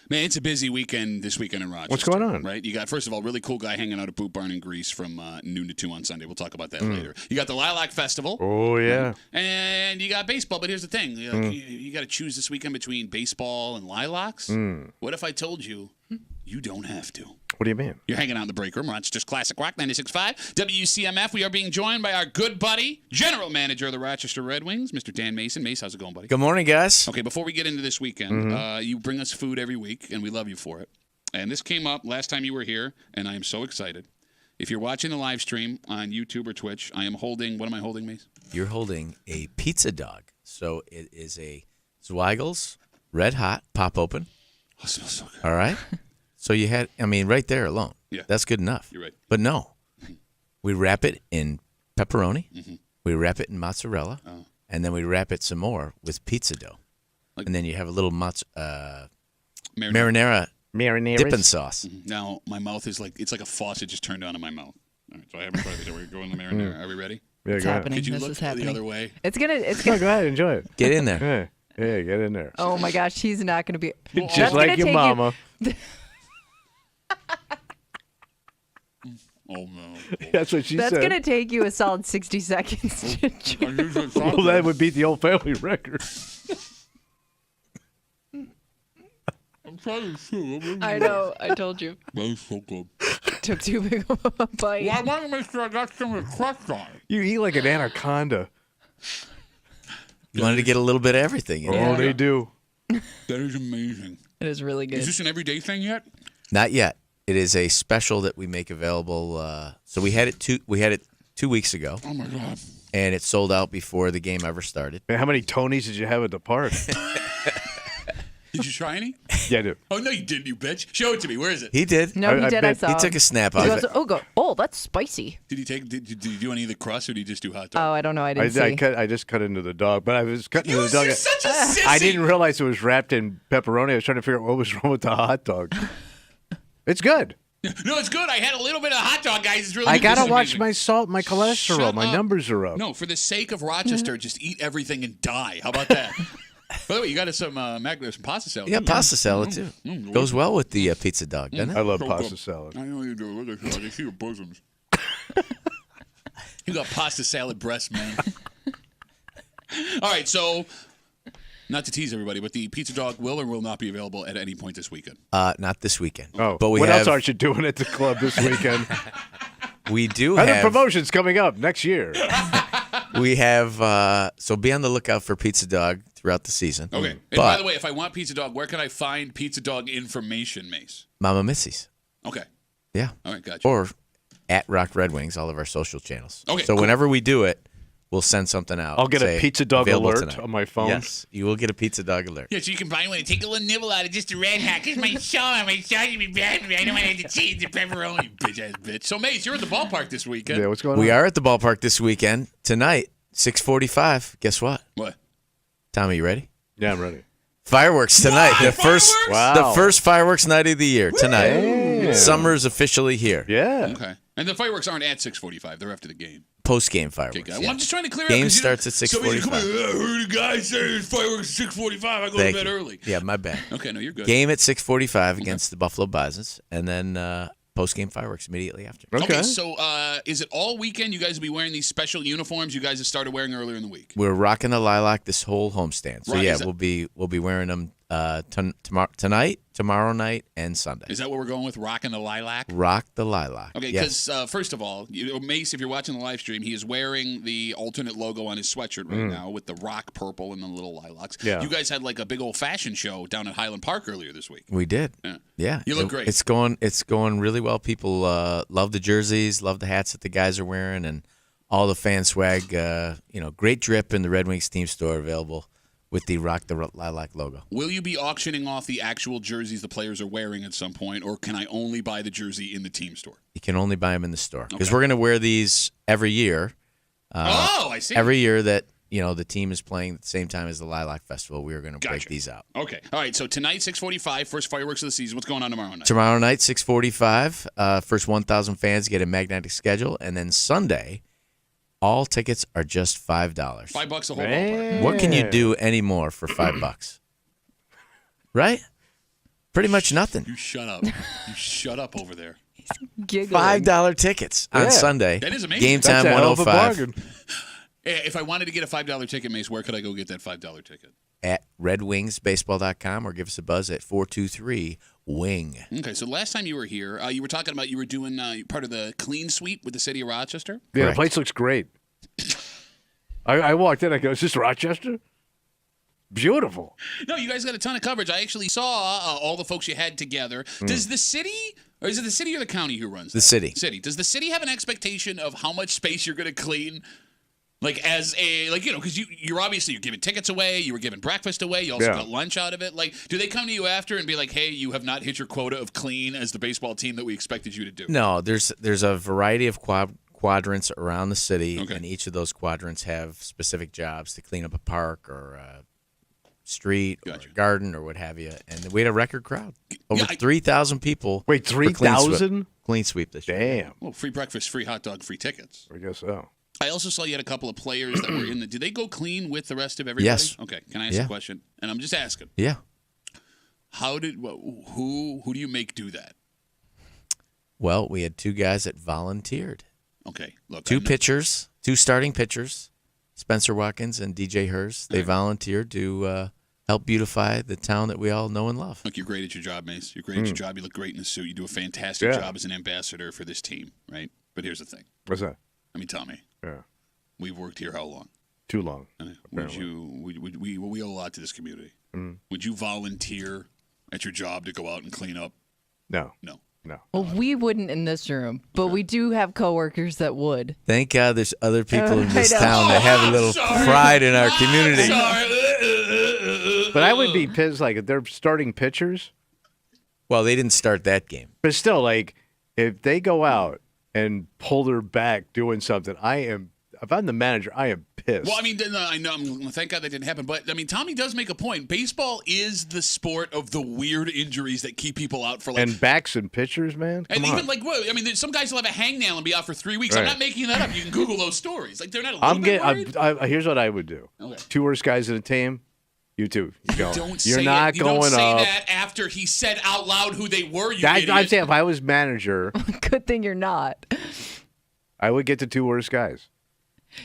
Man, it's a busy weekend this weekend in Rochester. What's going on? Right? You got, first of all, really cool guy hanging out at Boot Barn in Greece from noon to 2 on Sunday. We'll talk about that later. You got the Lilac Festival. Oh, yeah. And you got baseball. But here's the thing. You got to choose this weekend between baseball and lilacs. What if I told you you don't have to? What do you mean? You're hanging out in the break room. Rochester's Classic Rock 96.5. WCMF. We are being joined by our good buddy, general manager of the Rochester Red Wings, Mr. Dan Mason. Mace, how's it going, buddy? Good morning, guys. Okay, before we get into this weekend, you bring us food every week, and we love you for it. And this came up last time you were here, and I am so excited. If you're watching the live stream on YouTube or Twitch, I am holding, what am I holding, Mace? You're holding a pizza dog. So it is a Zweigel's Red Hot Pop Open. Oh, it smells so good. All right? So you had, right there alone. Yeah. That's good enough. You're right. But no. We wrap it in pepperoni. We wrap it in mozzarella. And then we wrap it some more with pizza dough. And then you have a little marinara dipping sauce. Now, my mouth is it's like a faucet just turned on in my mouth. All right, so I haven't tried it. We're going to marinara. Are we ready? Yeah, It's go happening. Could you This look is happening. the other way? It's gonna. No, go ahead. Enjoy it. Get in there. Yeah, get in there. Oh my gosh, he's not gonna be. Just That's like gonna your take mama. Oh, no. That's what she That's said. gonna take you a solid 60 seconds. To chew. Well, that would beat the old family record. I'm trying to chew. I know. I told you. That's so good. Took too big of a bite. Well, I want to make sure I got some of the crust on it. You eat like an anaconda. You wanted to get a little bit of everything. Oh, they do. That is amazing. It is really good. Is this an everyday thing yet? Not yet. It is a special that we make available. So we had it 2 weeks ago. Oh, my God. And it sold out before the game ever started. Man, how many Tonys did you have at the park? Did you try any? Yeah, I did. Oh, no, you didn't, you bitch. Show it to me. Where is it? He did. No, he did. I bet saw. He him. took a snap He out goes, of it. oh, that's spicy. Did you do any of the crust, or did you just do hot dog? Oh, I don't know. I didn't see. I just cut into the dog, but I was cutting into the dog. You're such a sissy. I didn't realize it was wrapped in pepperoni. I was trying to figure out what was wrong with the hot dog. It's good. No, it's good. I had a little bit of hot dog, guys. It's really I good. gotta This is watch amazing. my salt, my cholesterol, Shut my up. numbers are up. No, for the sake of Rochester, just eat everything and die. How about that? By the way, you got us some pasta salad. Yeah, pasta salad, too. Goes well with the pizza dog, doesn't it? I love So pasta good. salad. I know you do. Look at you. I see your bosoms. You got pasta salad breasts, man. All right, so not to tease everybody, but the pizza dog will or will not be available at any point this weekend. Not this weekend. Oh, but what else aren't you doing at the club this weekend? We do Other have promotions coming up next year. We have so be on the lookout for Pizza Dog throughout the season. Okay. And But by the way, if I want pizza dog, where can I find pizza dog information, Mace? Mama Missy's. Okay. Yeah. All right, gotcha. Or at Rock Red Wings, all of our social channels. Okay, So cool. whenever we do it, we'll send something out. I'll get a say, pizza dog available alert tonight. on my phone. Yes, you will get a Pizza Dog alert. Yeah, so you can find one and take a little nibble out of just a red hot. Because my sauce would be bad for me. I don't want to have to change the pepperoni, bitch-ass bitch. So, Mace, you're at the ballpark this weekend. Yeah, what's going on? We are at the ballpark this weekend. Tonight, 6:45. Guess what? What? Tommy, you ready? Yeah, I'm ready. Fireworks tonight. What? The first Wow. the first fireworks night of the year tonight. Damn. Summer's officially here. Yeah. Okay. And the fireworks aren't at 6:45. They're after the game. Post-game Okay, fireworks. guys. yeah. Well, I'm just trying to clear Game up. 'cause starts at somebody's 6:45. coming, I heard a guy say there's fireworks at 6:45. I go Thank to bed you. early. Yeah, my bad. Okay, no, you're good. Game at 6:45 against the Buffalo Bisons, and then post-game fireworks immediately after. Okay, so is it all weekend? You guys will be wearing these special uniforms you guys have started wearing earlier in the week. We're rocking the lilac this whole homestand. So Right, yeah, is that- we'll be wearing them tonight, tomorrow night, and Sunday. Is that what we're going with? Rocking the lilac? Rock the lilac. Okay, yes. because first of all, Mace, if you're watching the live stream, he is wearing the alternate logo on his sweatshirt right now with the rock purple and the little lilacs. Yeah. You guys had like a big old fashion show down at Highland Park earlier this week. We did. Yeah. You look great. It's going really well. People love the jerseys, love the hats that the guys are wearing, and all the fan swag. Great drip in the Red Wings team store available with the Rock the Lilac logo. Will you be auctioning off the actual jerseys the players are wearing at some point, or can I only buy the jersey in the team store? You can only buy them in the store because Okay. we're going to wear these every year. I see. Every year that the team is playing at the same time as the Lilac Festival, we are going to break these out. Okay. All right. So tonight, 6:45, first fireworks of the season. What's going on tomorrow night? Tomorrow night, 6:45, first 1,000 fans get a magnetic schedule, and then Sunday, all tickets are just $5. $5 a whole ballpark. What can you do anymore for $5? Right? Pretty much nothing. You shut up. You shut up over there. Giggling. $5 tickets on Sunday. That is amazing. Game time That's a hell of a 105 bargain. If I wanted to get a $5 ticket, Mace, where could I go get that $5 ticket? at redwingsbaseball.com or give us a buzz at 423-WING. Okay, so last time you were here, you were talking about you were doing part of the clean sweep with the city of Rochester? Yeah, Correct. the place looks great. I walked in, I go, is this Rochester? Beautiful. No, you guys got a ton of coverage. I actually saw all the folks you had together. Does the city, or is it the city or the county who runs that? The city. City. Does the city have an expectation of how much space you're going to clean? Like as a, like, you know, because you're obviously, you're giving tickets away, you were giving breakfast away, you also got lunch out of it. Like, do they come to you after and be like, hey, you have not hit your quota of clean as the baseball team that we expected you to do? No, there's a variety of quadrants around the city, and each of those quadrants have specific jobs to clean up a park or a street or a garden or what have you. And we had a record crowd. Over 3,000 people. Wait, 3,000? Clean sweep this year. Damn. Well, free breakfast, free hot dog, free tickets. I guess so. I also saw you had a couple of players that were in the. Did they go clean with the rest of everybody? Yes. Okay. Can I ask a question? And I'm just asking. Yeah. How did who do you make do that? Well, we had two guys that volunteered. Okay. Look. Two pitchers, two starting pitchers, Spencer Watkins and DJ Hers. They volunteered to help beautify the town that we all know and love. Look, you're great at your job, Mace. You're great at your job. You look great in the suit. You do a fantastic job as an ambassador for this team, right? But here's the thing. What's that? I mean, Tommy. Yeah. We've worked here how long? Too long. We owe a lot to this community. Would you volunteer at your job to go out and clean up? No. No. Well, we wouldn't in this room, but we do have coworkers that would. Thank God there's other people in this town that have a little pride in our community. But I would be pissed, like, if they're starting pitchers. Well, they didn't start that game. But still, like, if they go out and pull their back doing something, if I'm the manager, I am pissed. Well, I mean, I know. Thank God that didn't happen. But I mean, Tommy does make a point. Baseball is the sport of the weird injuries that keep people out for and backs and pitchers, man. And even like, I mean, some guys will have a hangnail and be out for 3 weeks. Right. I'm not making that up. You can Google those stories. Like, they're not a little bit worried. Here's what I would do. Okay. Two worst guys in a team. You two. You go. You're not going up. You don't say that after he said out loud who they were. I'm saying if I was manager. Good thing you're not. I would get the two worst guys.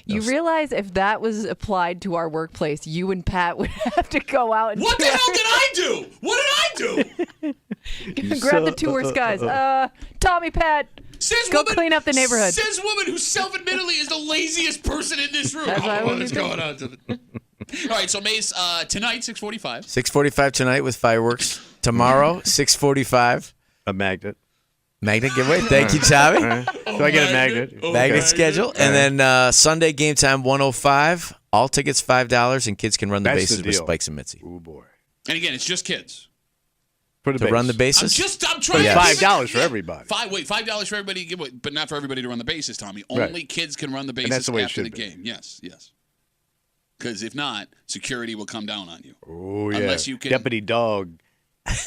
You realize if that was applied to our workplace, you and Pat would have to go out and what the hell did I do? What did I do? Grab the two worst guys. Tommy, Pat, go clean up the neighborhood. Says woman who self-admittedly is the laziest person in this room. What is going on? All right, so Mace, tonight, 6:45. 6:45 tonight with fireworks. Tomorrow, 6:45. A magnet. Magnet giveaway. Thank you, Tommy. Right. Do I get a magnet? Magnet schedule. And then Sunday game time 105. All tickets $5, and kids can run the bases with Spikes and Mitzi. Oh boy! And again, it's just kids. For the to run the bases. I'm trying. $5 for everybody. $5 for everybody, but not for everybody to run the bases, Tommy. Only kids can run the bases after the game. Yes. Because if not, security will come down on you. Oh yeah. Unless you can deputy dog.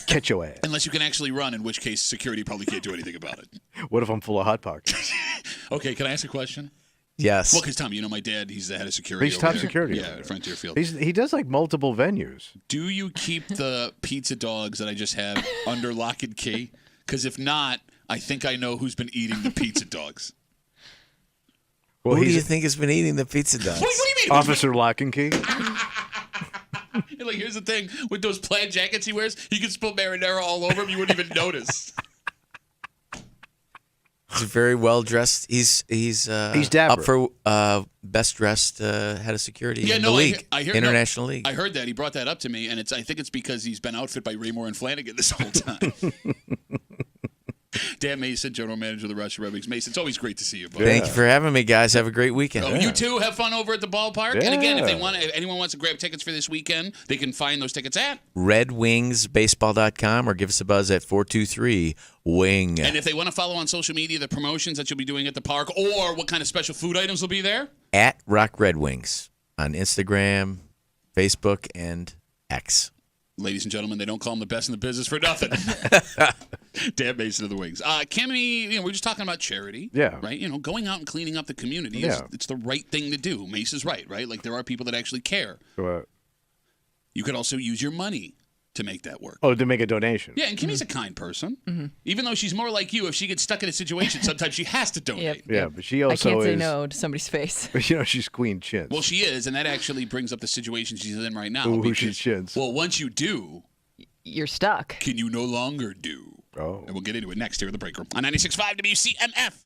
Catch your ass. Unless you can actually run, in which case security probably can't do anything about it. What if I'm full of Hot Pockets? Okay, can I ask a question? Yes. Well, because Tommy, you know my dad, he's the head of security. He's top there. security. Yeah, at Frontier Field. He does like multiple venues. Do you keep the pizza dogs that I just have under lock and key? Because if not, I think I know who's been eating the pizza dogs. Well, who do you think has been eating the pizza dogs? What do you mean? Officer Lock and Key. Like, here's the thing. With those plaid jackets he wears, he could spill marinara all over him. You wouldn't even notice. He's very well dressed. He's dapper. up for best dressed head of security in the league, international league. I heard that. He brought that up to me, and I think it's because he's been outfit by Raymore and Flanagan this whole time. Dan Mason, general manager of the Rochester Red Wings. Mason, it's always great to see you, buddy. Thank you for having me, guys. Have a great weekend. You too. Have fun over at the ballpark. Yeah. And again, if anyone wants to grab tickets for this weekend, they can find those tickets at redwingsbaseball.com or give us a buzz at 423-WING. And if they want to follow on social media the promotions that you'll be doing at the park or what kind of special food items will be there? At Rock Red Wings on Instagram, Facebook, and X. Ladies and gentlemen, they don't call him the best in the business for nothing. Dan Mason of the Wings. Kimmy, we're just talking about charity. Yeah. Right? Going out and cleaning up the community, it's the right thing to do. Mace is right? Like, there are people that actually care. What? You could also use your money to make that work. Oh, to make a donation. Yeah, and Kimmy's a kind person. Even though she's more like you, if she gets stuck in a situation, sometimes she has to donate. Yeah, but she also I can't say is- no to somebody's face. But she's Queen Chintz. Well, she is, and that actually brings up the situation she's in right now. Who she because- chintz. Well, once you do, you're stuck. Can you no longer do? Oh. And we'll get into it next here at the break room on 96.5 WCMF.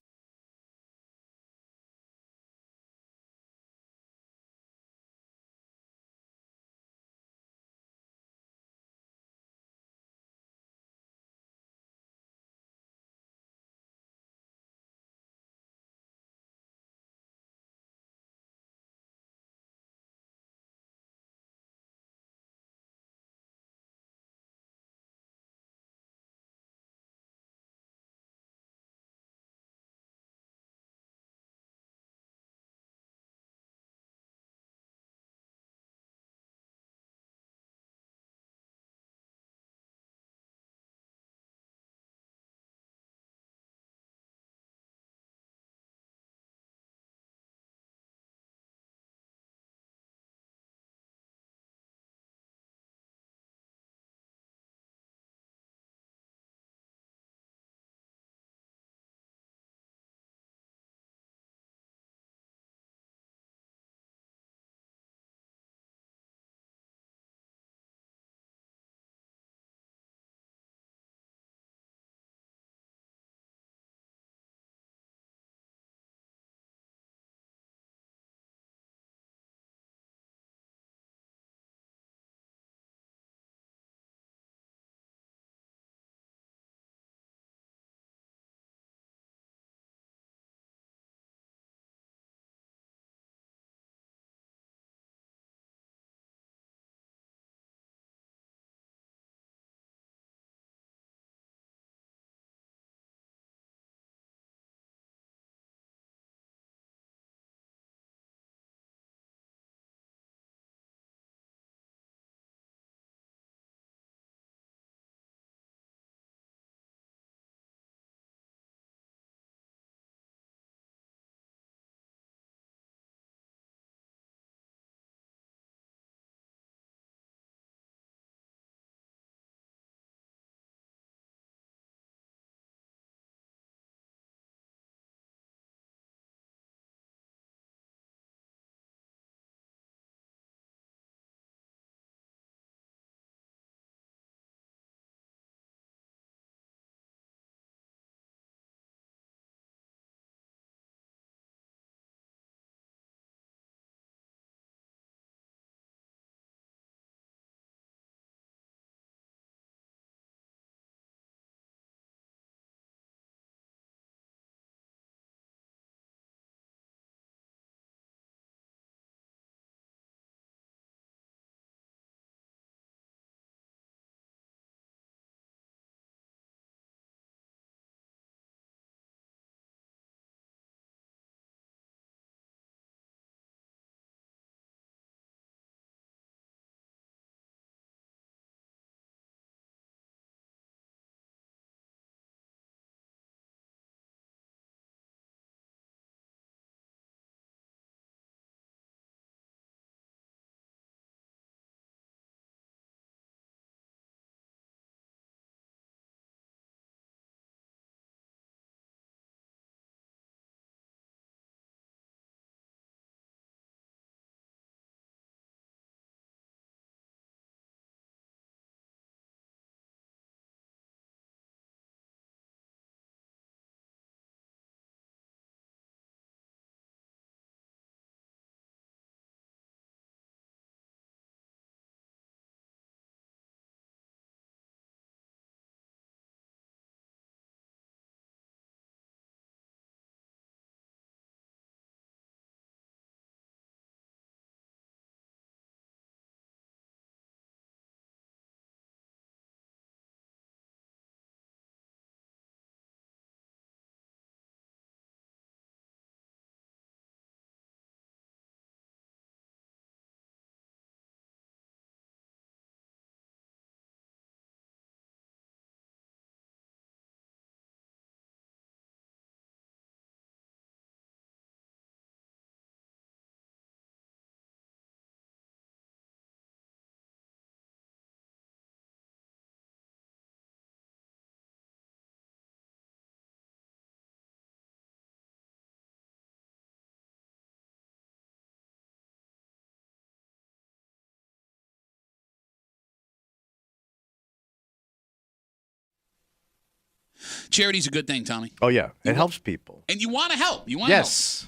Charity's a good thing, Tommy. Oh, yeah. It helps people. And you want to help. You want to help.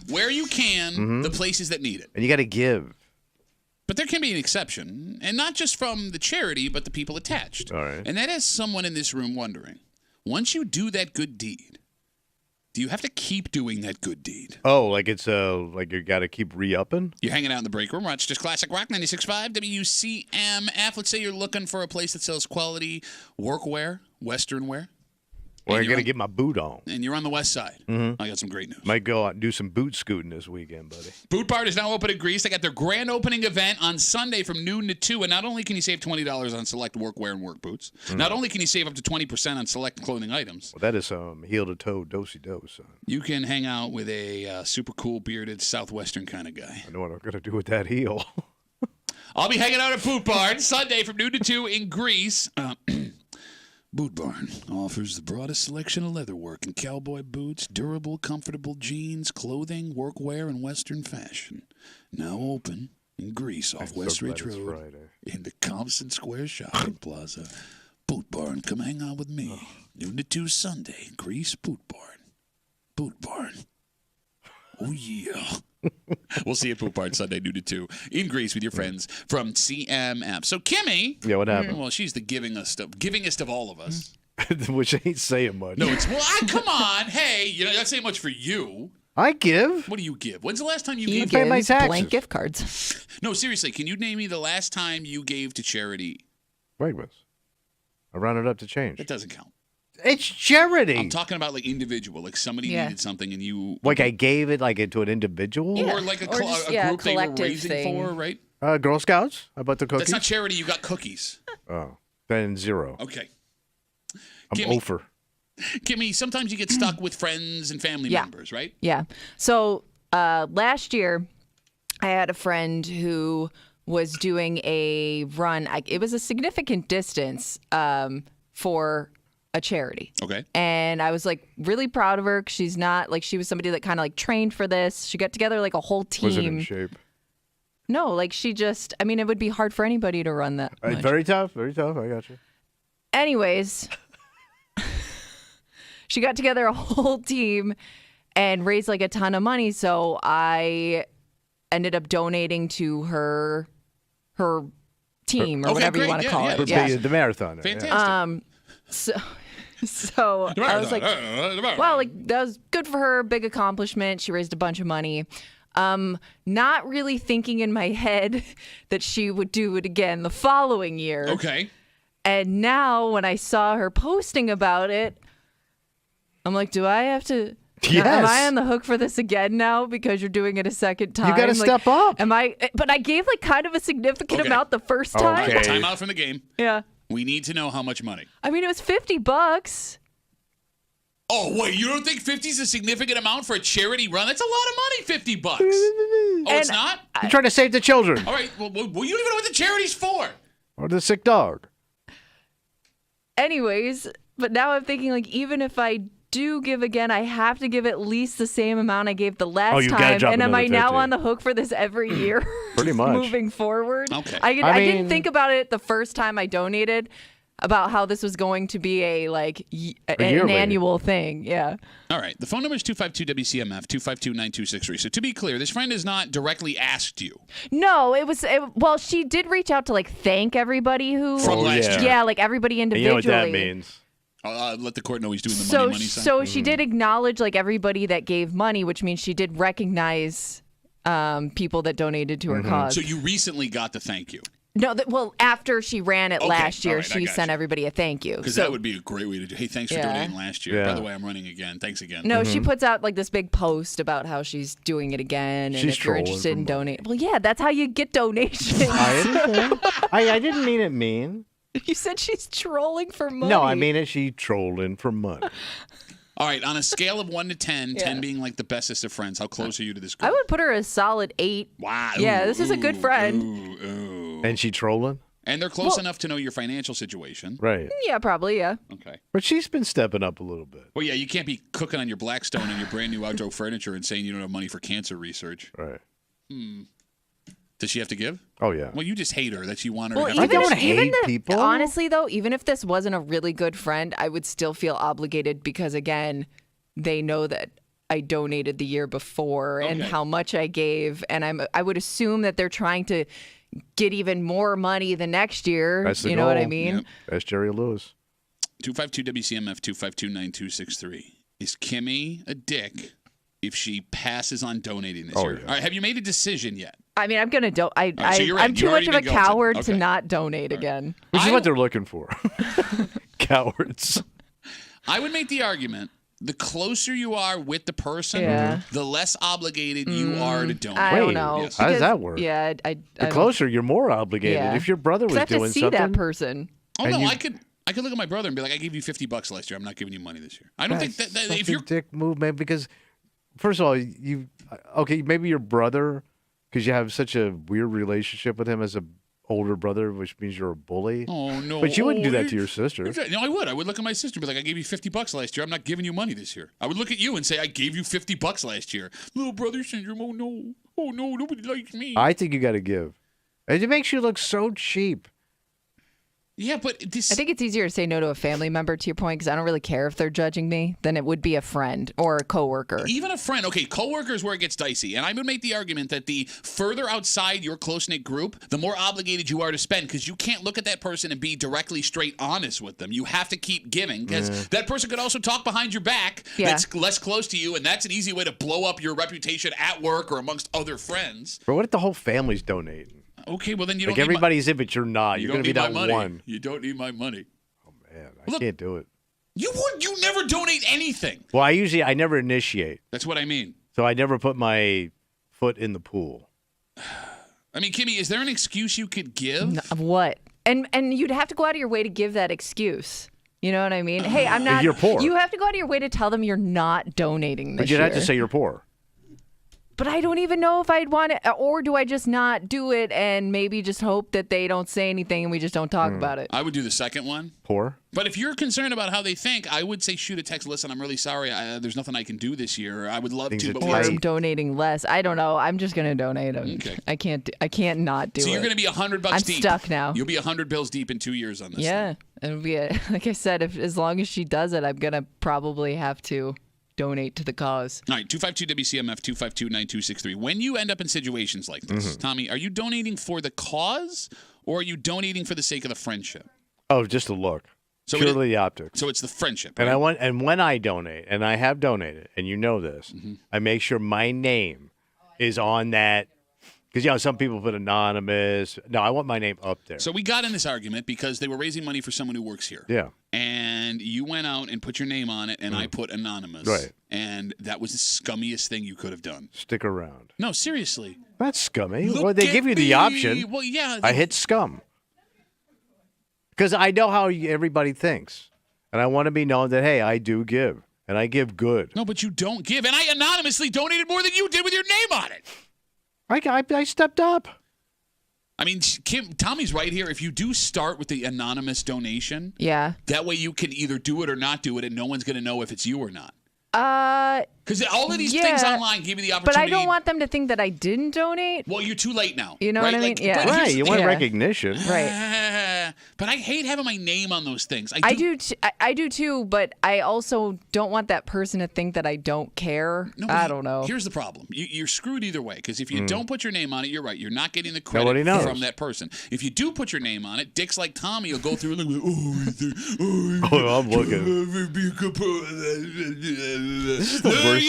Where you can, the places that need it. And you got to give. But there can be an exception, and not just from the charity, but the people attached. All right. And that is someone in this room wondering, once you do that good deed, do you have to keep doing that good deed? Oh, like it's like you got to keep re-upping? You're hanging out in the break room. Rochester's Classic Rock 96.5 WCMF. Let's say you're looking for a place that sells quality workwear, Western wear. Well, I got to get my boot on. And you're on the west side. Mm-hmm. I got some great news. Might go out and do some boot scooting this weekend, buddy. Boot Barn is now open in Greece. They got their grand opening event on Sunday from noon to 2. And not only can you save $20 on select workwear and work boots, not only can you save up to 20% on select clothing items. Well, that is some heel-to-toe, do-si-do, son. You can hang out with a super cool, bearded, southwestern kind of guy. I know what I'm going to do with that heel. I'll be hanging out at Boot Barn Sunday from noon to 2 in Greece. Boot Barn offers the broadest selection of leatherwork and cowboy boots, durable, comfortable jeans, clothing, workwear, and Western fashion. Now open in Greece off West Ridge Road in the Compson Square Shopping Plaza. Boot Barn, come hang out with me. Noon to 2 Sunday, Greece, Boot Barn. Boot Barn. Oh, yeah. We'll see you at Boot Barn Sunday, noon to 2 in Greece with your friends from CMF. So, Kimmy. Yeah, what happened? Well, she's the givingest of all of us. Which ain't saying much. No, it's, come on. Hey, you know, that's saying much for you. I give. What do you give? When's the last time you He gave? gives my taxes. blank gift cards. No, seriously, can you name me the last time you gave to charity? Wegmans. I rounded up to change. That doesn't count. It's charity. I'm talking about like individual, like somebody needed something and you... Like I gave it like to an individual? Yeah. Or like a Or just, group they were collective raising thing. for, right? Girl Scouts? I bought the cookies. That's not charity, you got cookies. Oh, then 0. Okay. I'm over. Kimmy, sometimes you get stuck with friends and family members, right? Yeah. So last year, I had a friend who was doing a run. It was a significant distance for a charity. Okay. And I was like really proud of her because she's not like, she was somebody that kind of like trained for this. She got together like a whole team. Was it in shape? No, like she just, I mean, it would be hard for anybody to run that much. Very tough. Very tough. I got you. Anyways, she got together a whole team and raised like a ton of money. So I ended up donating to her team or whatever you want to call it. Yeah. The marathon. Fantastic. So I was like, well, like that was good for her. Big accomplishment. She raised a bunch of money. Not really thinking in my head that she would do it again the following year. Okay. And now when I saw her posting about it, I'm like, do I have to? Yes. Am I on the hook for this again now because you're doing it a second time? You got to step up. But I gave like kind of a significant amount the first time. Okay. Time out from the game. Yeah. We need to know how much money. I mean, it was $50. Oh, wait, you don't think 50 is a significant amount for a charity run? That's a lot of money, $50. Oh, it's not? You're trying to save the children. All right, well, you don't even know what the charity's for. Or the sick dog. Anyways, but now I'm thinking like even if I do give again, I have to give at least the same amount I gave the last you gotta time. drop And am I another now 50. on the hook for this every year? Pretty much. Moving forward. Okay. I mean- didn't think about it the first time I donated about how this was going to be an yearly. annual thing. Yeah. All right, the phone number is 252-WCMF, 252-9263. So to be clear, this friend has not directly asked you. No, well, she did reach out to like thank everybody who From last year. Yeah, like everybody And individually. you know what that means. Let the court know he's doing the So money sign. so she did acknowledge like everybody that gave money, which means she did recognize people that donated to her cause. So you recently got the thank you. No, well, after she ran it last all year, right, I she got sent you. everybody a thank you. Because So- that would be a great way to do. Hey, thanks for Yeah. donating last year. Yeah. By the way, I'm running again. Thanks again. No, she puts out like this big post about how she's doing it again, and She's if you're trolling interested in for money. donating, well, yeah, that's how you get donations. I understand. I didn't mean it mean. You said she's trolling for money. No, I mean it. She trolling for money. All right, on a scale of 1 to 10, 10 being like the bestest of friends, how close are you to this girl? I would put her a solid 8. Wow. Yeah, this is a good friend. Ooh. And she trolling? And they're close enough to know your financial situation. Right. Yeah, probably, yeah. Okay. But she's been stepping up a little bit. Well, yeah, you can't be cooking on your Blackstone and your brand new outdoor furniture and saying you don't have money for cancer research. Right. Does she have to give? Oh, yeah. Well, you just hate her that you want her Well, to have I to don't give. hate people. Honestly, though, even if this wasn't a really good friend, I would still feel obligated because, again, they know that I donated the year before and how much I gave, and I would assume that they're trying to get even more money the next year. That's the you goal. know what I mean? Yep. That's Jerry Lewis. 252 WCMF 252-9263. Is Kimmy a dick if she passes on donating this year? Yeah. All right, have you made a decision yet? I mean, I'm gonna do. right, so you're in. I'm You've too much already of a been guilted. coward to Okay. not donate again. Which is what they're looking for. Cowards. I would make the argument, the closer you are with the person, Yeah. the less obligated you are to donate. I don't know. Yes. How does Because- that work? Yeah, The closer, you're more obligated. Yeah. If your brother was 'Cause I have doing to see something, that person. Oh, and no, you- I could look at my brother and be like, I gave you $50 last year. I'm not giving you money this year. I don't think that That's if a you're dick move, man. Because first of all, maybe your brother, because you have such a weird relationship with him as a older brother, which means you're a bully. Oh, no. But you wouldn't do that to your sister. No, I would. I would look at my sister and be like, I gave you $50 last year. I'm not giving you money this year. I would look at you and say, I gave you $50 last year. Little brother syndrome. Oh, no. Oh, no. Nobody likes me. I think you got to give. It makes you look so cheap. Yeah, but this... I think it's easier to say no to a family member, to your point, because I don't really care if they're judging me, than it would be a friend or a coworker. Even a friend. Okay, coworker is where it gets dicey. And I would make the argument that the further outside your close-knit group, the more obligated you are to spend, because you can't look at that person and be directly straight honest with them. You have to keep giving, because that person could also talk behind your back that's less close to you, and that's an easy way to blow up your reputation at work or amongst other friends. But what if the whole family's donating? Okay, well, then you Like don't everybody's in, but you're not. You're going to be that money. one. You don't need my money. Oh, man. I can't do it. You never donate anything. Well, I never initiate. That's what I mean. So I never put my foot in the pool. I mean, Kimmy, is there an excuse you could give? No, what? And you'd have to go out of your way to give that excuse. You know what I mean? Hey, I'm not. You're poor. You have to go out of your way to tell them you're not donating this But you'd year. have to say you're poor. But I don't even know if I'd want it, or do I just not do it and maybe just hope that they don't say anything and we just don't talk about it? I would do the second one. Poor? But if you're concerned about how they think, I would say shoot a text. Listen, I'm really sorry. There's nothing I can do this year. I would love to, but Or I'm donating less. I don't know. I'm just gonna donate them. Okay. I can't not do it. So you're going to be $100 I'm deep. stuck now. You'll be 100 bills deep in 2 years on this. Yeah, it'll be like I said. As long as she does it, I'm gonna probably have to donate to the cause. All right, 252-WCMF, 252-9263. When you end up in situations like this, Tommy, are you donating for the cause or are you donating for the sake of the friendship? Oh, just a look. So Purely the optics. So it's the friendship, And right? and when I donate, and I have donated, and you know this, I make sure my name is on that. Because, some people put anonymous. No, I want my name up there. So we got in this argument because they were raising money for someone who works here. Yeah. And you went out and put your name on it, and I put anonymous. Right. And that was the scummiest thing you could have done. Stick around. No, seriously. That's scummy. Look Well, they at give you the me. option. Well, yeah. I hit scum. Because I know how everybody thinks. And I want to be known that, hey, I do give. And I give good. No, but you don't give. And I anonymously donated more than you did with your name on it. I stepped up. I mean, Tommy's right here. If you do start with the anonymous donation, that way you can either do it or not do it, and no one's going to know if it's you or not. Because all of these things online give you the opportunity. But I don't want them to think that I didn't donate. Well, you're too late now. You know right? what I mean? Like, Yeah. but here's Right, the you thing. want recognition. Right. But I hate having my name on those things. I do too, but I also don't want that person to think that I don't care. No, I don't know. Here's the problem. You're screwed either way, because if you don't put your name on it, you're right. You're not getting the Nobody credit knows. from that person. If you do put your name on it, dicks like Tommy will go through and look, Oh, I'm looking. This is the worst.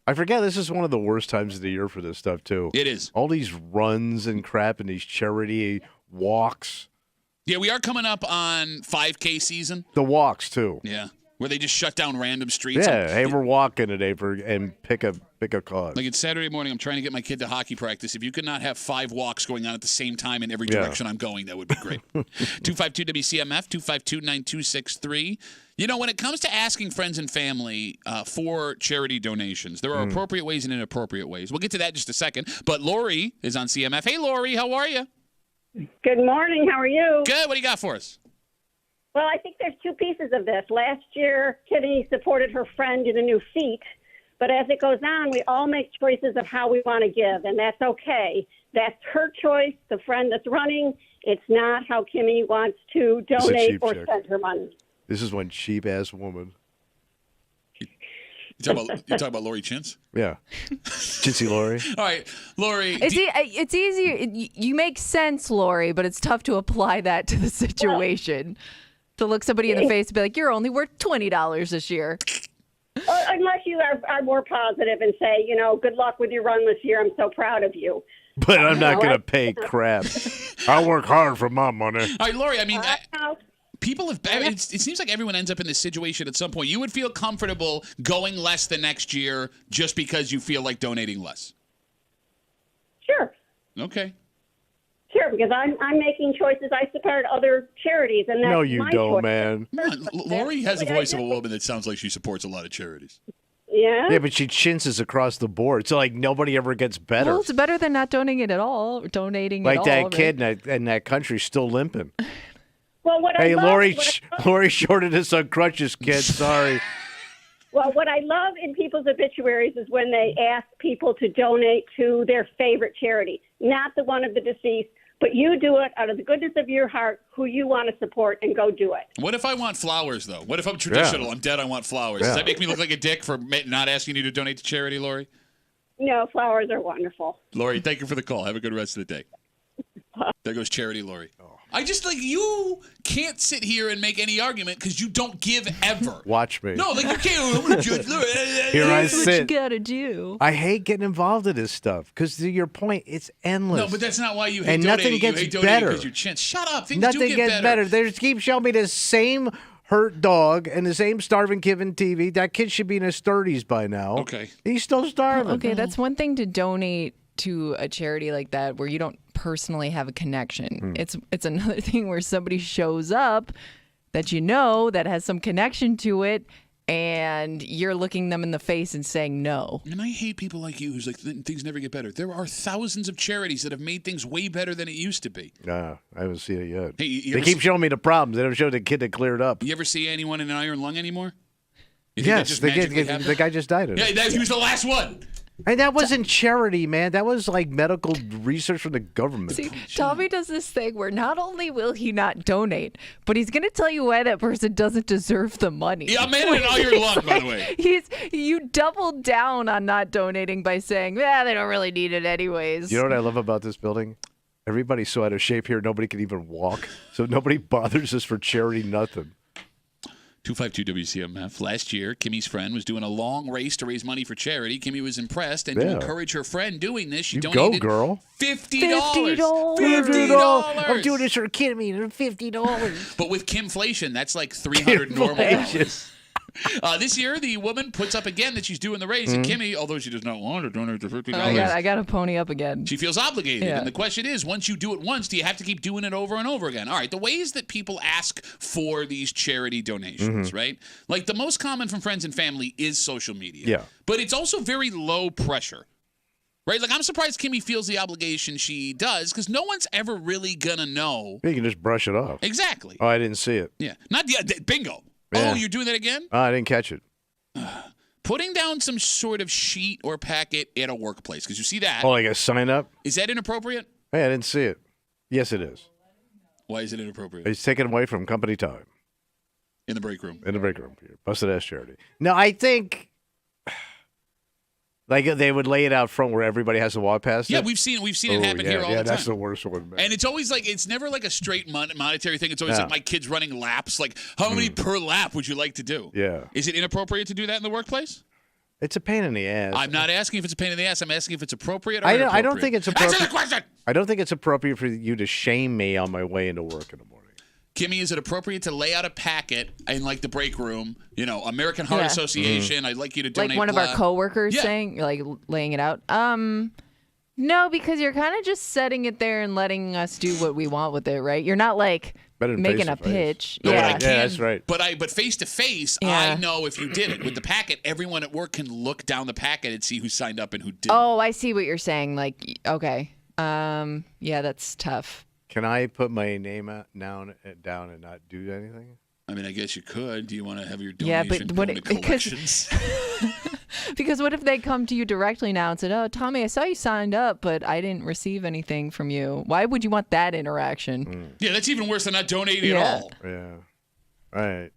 I forget this is one of the worst times of the year for this stuff, too. It is. All these runs and crap and these charity walks. Yeah, we are coming up on 5K season. The walks, too. Yeah, where they just shut down random streets. Yeah, hey, we're walking today and pick a cause. Like it's Saturday morning, I'm trying to get my kid to hockey practice. If you could not have 5 walks going on at the same time in every direction I'm going, that would be great. 252-WCMF, 252-9263. You know, when it comes to asking friends and family for charity donations, there are appropriate ways and inappropriate ways. We'll get to that in just a second. But Lori is on CMF. Hey, Lori, how are you? Good morning. How are you? Good. What do you got for us? Well, I think there's 2 pieces of this. Last year, Kitty supported her friend in a new seat, But as it goes on, we all make choices of how we want to give, and that's okay. That's her choice, the friend that's running. It's not how Kimmy wants to donate or spend her money. This is one cheap-ass woman. You talking about Lori Chintz? Yeah. Chintzy Lori. All right, Lori. It's easier. You make sense, Lori, but it's tough to apply that to the situation. To look somebody in the face and be like, you're only worth $20 this year. Unless you are more positive and say, good luck with your run this year. I'm so proud of you. But I'm not going to pay crap. I work hard for my money. All right, Lori, I mean, people have, it seems like everyone ends up in this situation at some point. You would feel comfortable going less the next year just because you feel like donating less. Sure. Okay. Sure, because I'm making choices. I support other charities, and that's no, you my don't, choice. Man. Lori has a voice of a woman that sounds like she supports a lot of charities. Yeah. Yeah, but she chintzes across the board. So, like, nobody ever gets better. Well, it's better than not donating it at all. Donating like at all. that kid in that country still limping. Well, hey, Lori shorted us on crutches, kid. Sorry. Well, what I love in people's obituaries is when they ask people to donate to their favorite charity, not the one of the deceased, but you do it out of the goodness of your heart, who you want to support, and go do it. What if I want flowers, though? What if I'm traditional? Yeah. I'm dead, I want flowers. Yeah. Does that make me look like a dick for not asking you to donate to charity, Lori? No, flowers are wonderful. Lori, thank you for the call. Have a good rest of the day. There goes charity, Lori. I just, you can't sit here and make any argument because you don't give ever. Watch me. No, you can't. I'm gonna judge Lori. Here I That's what sit. you gotta do. I hate getting involved in this stuff because, to your point, it's endless. No, but that's not why you hate and donating. nothing gets you hate donating better. because you're chintz. Shut up. Things Nothing do get gets better. They just keep showing me the same hurt dog and the same starving kid on TV. That kid should be in his 30s by now. Okay. He's still starving. Okay, that's one thing to donate to a charity like that where you don't personally have a connection. It's another thing where somebody shows up that that has some connection to it, and you're looking them in the face and saying no. And I hate people like you who's like, things never get better. There are thousands of charities that have made things way better than it used to be. I haven't seen it yet. Hey, they keep showing me the problems. They don't show the kid that cleared up. You ever see anyone in an iron lung anymore? You think that Yes, just magically happened? the guy just died of it. Yeah, he was the last one. And that wasn't charity, man. That was like medical research from the government. See, Tommy does this thing where not only will he not donate, but he's going to tell you why that person doesn't deserve the money. Yeah, man, in all your luck, by the way. You doubled down on not donating by saying, they don't really need it anyways. You know what I love about this building? Everybody's so out of shape here, nobody can even walk. So nobody bothers us for charity, nothing. 252 WCMF. Last year, Kimmy's friend was doing a long race to raise money for charity. Kimmy was impressed, and to encourage her friend doing this, she donated girl. $50. $50. I'm doing this for Kimmy. $50. But with Kimflation, that's like 300 normal dollars. This year, the woman puts up again that she's doing the race, and Kimmy, although she does not want to donate the $50, I got to pony up again. she feels obligated. Yeah. And the question is, once you do it once, do you have to keep doing it over and over again? All right, the ways that people ask for these charity donations, right? Like the most common from friends and family is social media. Yeah. But it's also very low pressure. Right? Like, I'm surprised Kimmy feels the obligation she does because no one's ever really going to know. You can just brush it off. Exactly. Oh, I didn't see it. Yeah. Not yet. Bingo. Yeah. Oh, you're doing that again? Oh, I didn't catch it. Putting down some sort of sheet or packet at a workplace, because you see that. Oh, like a sign up? Is that inappropriate? Hey, I didn't see it. Yes, it is. Why is it inappropriate? It's taken away from company time. In the break room. In the break room. Busted ass charity. No, I think like they would lay it out front where everybody has to walk past Yeah, it. we've seen it happen here all the time. Yeah, that's the worst one, man. And it's always like, it's never like a straight monetary thing. It's always like my kid's running laps. Like, how many per lap would you like to do? Yeah. Is it inappropriate to do that in the workplace? It's a pain in the ass. I'm not asking if it's a pain in the ass. I'm asking if it's appropriate or inappropriate. I don't think it's appropriate. Answer the question! I don't think it's appropriate for you to shame me on my way into work in the morning. Kimmy, is it appropriate to lay out a packet in like the break room? American Heart Association. I'd like you to donate. Like one of our coworkers saying, like laying it out. No, because you're kind of just setting it there and letting us do what we want with it, right? You're not like making a pitch. No, yeah. but that's right. But face to face, I know if you did it with the packet. Everyone at work can look down the packet and see who signed up and who didn't. Oh, I see what you're saying. Like, okay, yeah, that's tough. Can I put my name down and not do anything? I mean, I guess you could. Do you want to have your donation but go into collections? Because what if they come to you directly now and said, "Oh, Tommy, I saw you signed up, but I didn't receive anything from you." Why would you want that interaction? Yeah, that's even worse than not donating at all. Yeah. Right.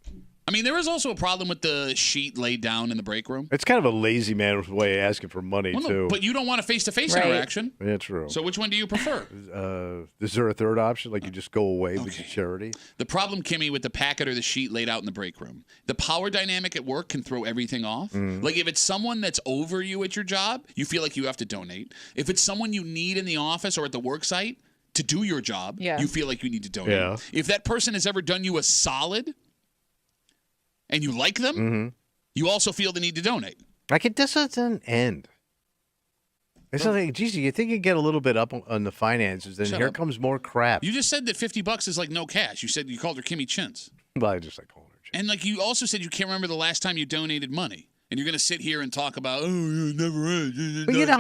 I mean, there is also a problem with the sheet laid down in the break room. It's kind of a lazy man way of asking for money, Well, no, too. but you don't want a face-to-face interaction. Yeah, true. So which one do you prefer? Is there a third option? Like you just go away with the charity? The problem, Kimmy, with the packet or the sheet laid out in the break room, the power dynamic at work can throw everything off. Like if it's someone that's over you at your job, you feel like you have to donate. If it's someone you need in the office or at the work site to do your job, you feel like you need to donate. Yeah. If that person has ever done you a solid and you like them, you also feel the need to donate. Like it doesn't end. It's not like, geez, you think you get a little bit up on the finances, then Shut here up. comes more crap. You just said that $50 is like no cash. You said you called her Kimmy Chintz. Well, I just like calling her. And like you also said you can't remember the last time you donated money. And you're going to sit here and talk about, you never had. But you know,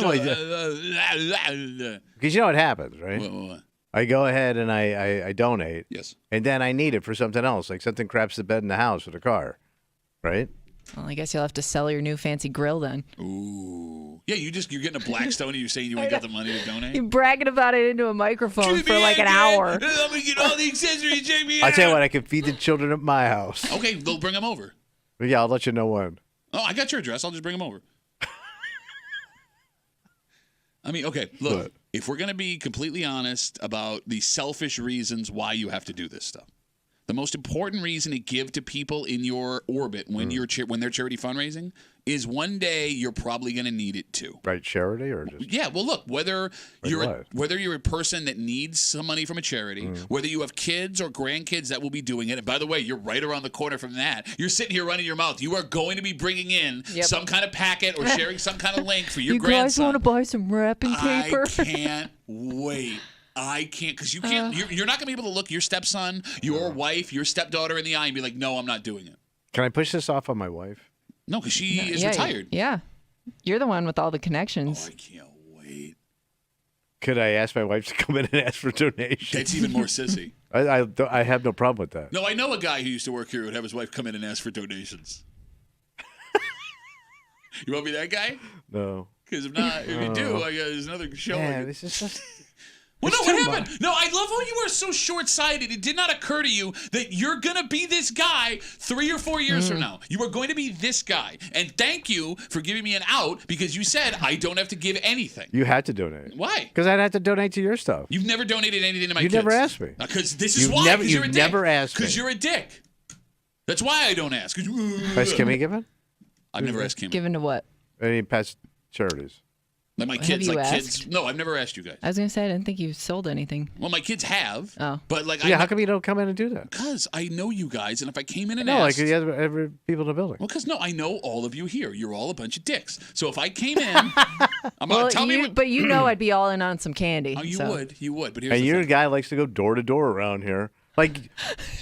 because you know what happens, right? What? I go ahead and I donate. Yes. And then I need it for something else, like something craps the bed in the house or the car, right? Well, I guess you'll have to sell your new fancy grill then. Ooh. Yeah, you're getting a Blackstone and you're saying you ain't got the money to donate? You're bragging about it into a microphone for like an hour. I'm going to get all the accessories, check me I'll out. tell you what, I can feed the children at my house. Okay, they'll bring them over. Yeah, I'll let you know when. Oh, I got your address. I'll just bring them over. I mean, okay, look, if we're going to be completely honest about the selfish reasons why you have to do this stuff, the most important reason to give to people in your orbit when when they're charity fundraising is one day you're probably going to need it too. Right, charity or just Yeah, well, look, whether what? you're a person that needs some money from a charity, whether you have kids or grandkids that will be doing it, and by the way, you're right around the corner from that. You're sitting here running your mouth. You are going to be bringing in some kind of packet or sharing some kind of link for your you grandson. guys want to buy some wrapping paper? I can't wait. I can't, because you can't. You're not going to be able to look your stepson, your wife, your stepdaughter in the eye and be like, "No, I'm not doing it." Can I push this off on my wife? No, because she is retired. Yeah, you're the one with all the connections. I can't wait. Could I ask my wife to come in and ask for donations? That's even more sissy. I have no problem with that. No, I know a guy who used to work here who would have his wife come in and ask for donations. You want to be that guy? No. Because if not, if you do, there's another show. Yeah, this is just. Well, no, what happened? No, I love how you are so short-sighted. It did not occur to you that you're going to be this guy 3 or 4 years from now. You are going to be this guy. And thank you for giving me an out because you said I don't have to give anything. You had to donate. Why? Because I'd have to donate to your stuff. You've never donated anything to my You kids. never asked me. Because this is You've why. never- 'cause you're a you've dick. never asked me. Because you're a dick. That's why I don't ask. Has Kimmy given? I've never asked Kimmy. Given to what? Any past charities? Like my Have kids, you like asked? kids. No, I've never asked you guys. I was gonna say I didn't think you sold anything. Well, my kids have. Oh. But like, Yeah, how come you don't come in and do that? Because I know you guys, and if I came in and No, asked, like the other people in the building. well, because no, I know all of you here. You're all a bunch of dicks. So if I came in, I'm gonna tell me. But you know I'd be all in on some candy. Oh, you so. would. But here's And the you're thing. a guy who likes to go door to door around here. Like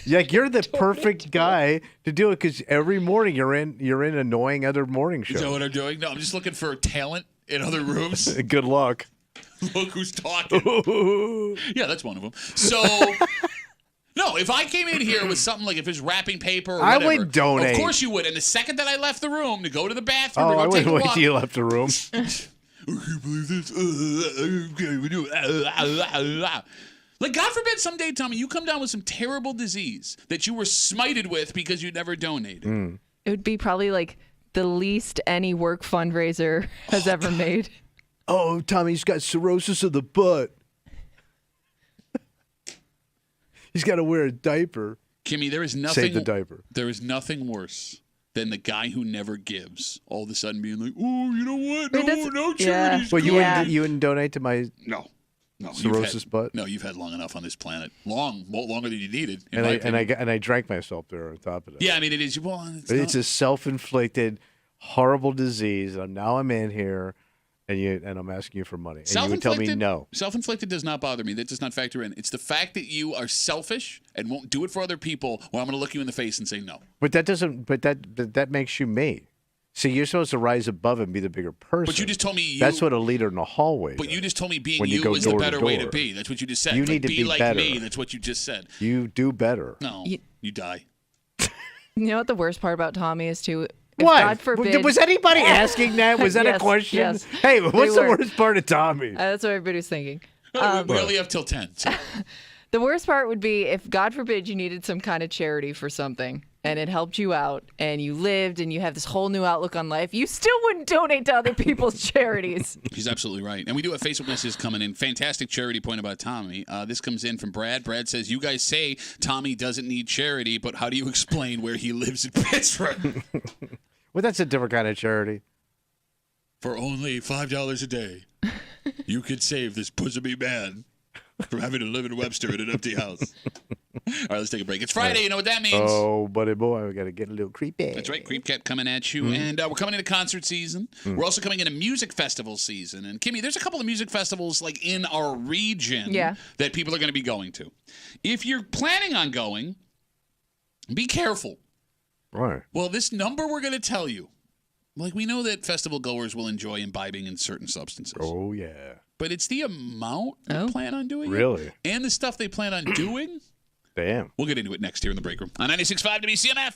you're the perfect guy to do it because every morning you're in annoying other morning Is that shows. what I'm doing? No, I'm just looking for talent in other rooms. Good luck. Look who's talking. Yeah, that's one of them. So, no, if I came in here with something like if it's wrapping paper or I whatever, would donate. Of course you would. And the second that I left the room to go to the bathroom Oh, or I go take wouldn't a wait walk, till you left the room. I can't believe this. Okay, we do. Like, God forbid someday, Tommy, you come down with some terrible disease that you were smited with because you never donated. It would be probably like the least any work fundraiser has ever made. Oh, Tommy's got cirrhosis of the butt. He's got to wear a diaper. Kimmy, there is nothing. Save the diaper. There is nothing worse than the guy who never gives. All of a sudden, being like, "Oh, you know what? No charities." Well, good." you wouldn't donate to my No. cirrhosis butt. No, you've had long enough on this planet. Longer than you needed. in And my I opinion. drank myself there on top of it. Yeah, I mean it is. Well, It's a self-inflicted, horrible disease. And now I'm in here, and I'm asking you for money, and you would tell me no. Self-inflicted does not bother me. That does not factor in. It's the fact that you are selfish and won't do it for other people. Well, I'm going to look you in the face and say no. But that doesn't. But that makes you me. See, you're supposed to rise above and be the bigger person. But you just told me that's what a leader in the hallway. But you just told me being when you you go is the door to better way to door. be. That's what you just said. You Like, need to be like better. me. That's what you just said. You do better. No, you die. You know what the worst part about Tommy is too? What? God forbid, Was anybody asking that? Was that Yes, a question? yes. Hey, what's They the were. worst part of Tommy? That's what everybody was thinking. We only have till 10. So. The worst part would be if, God forbid, you needed some kind of charity for something and it helped you out and you lived and you have this whole new outlook on life, you still wouldn't donate to other people's charities. He's absolutely right. And we do have Facebook messages coming in. Fantastic charity point about Tommy. This comes in from Brad. Brad says, you guys say Tommy doesn't need charity, but how do you explain where he lives in Pittsburgh? Well, that's a different kind of charity. For only $5 a day, you could save this pussy man from having to live in Webster in an empty house. All right, let's take a break. It's Friday. You know what that means. Oh, buddy boy, we got to get a little creepy. That's right. Creep Cat coming at you. And we're coming into concert season. We're also coming into music festival season. And, Kimmy, there's a couple of music festivals like in our region that people are going to be going to. If you're planning on going, be careful. Right. Well, this number we're going to tell you, like we know that festival goers will enjoy imbibing in certain substances. Oh, yeah. But it's the amount they plan on doing Really? it, and the stuff they plan on doing. Damn. We'll get into it next here in the break room on 96.5 WCMF.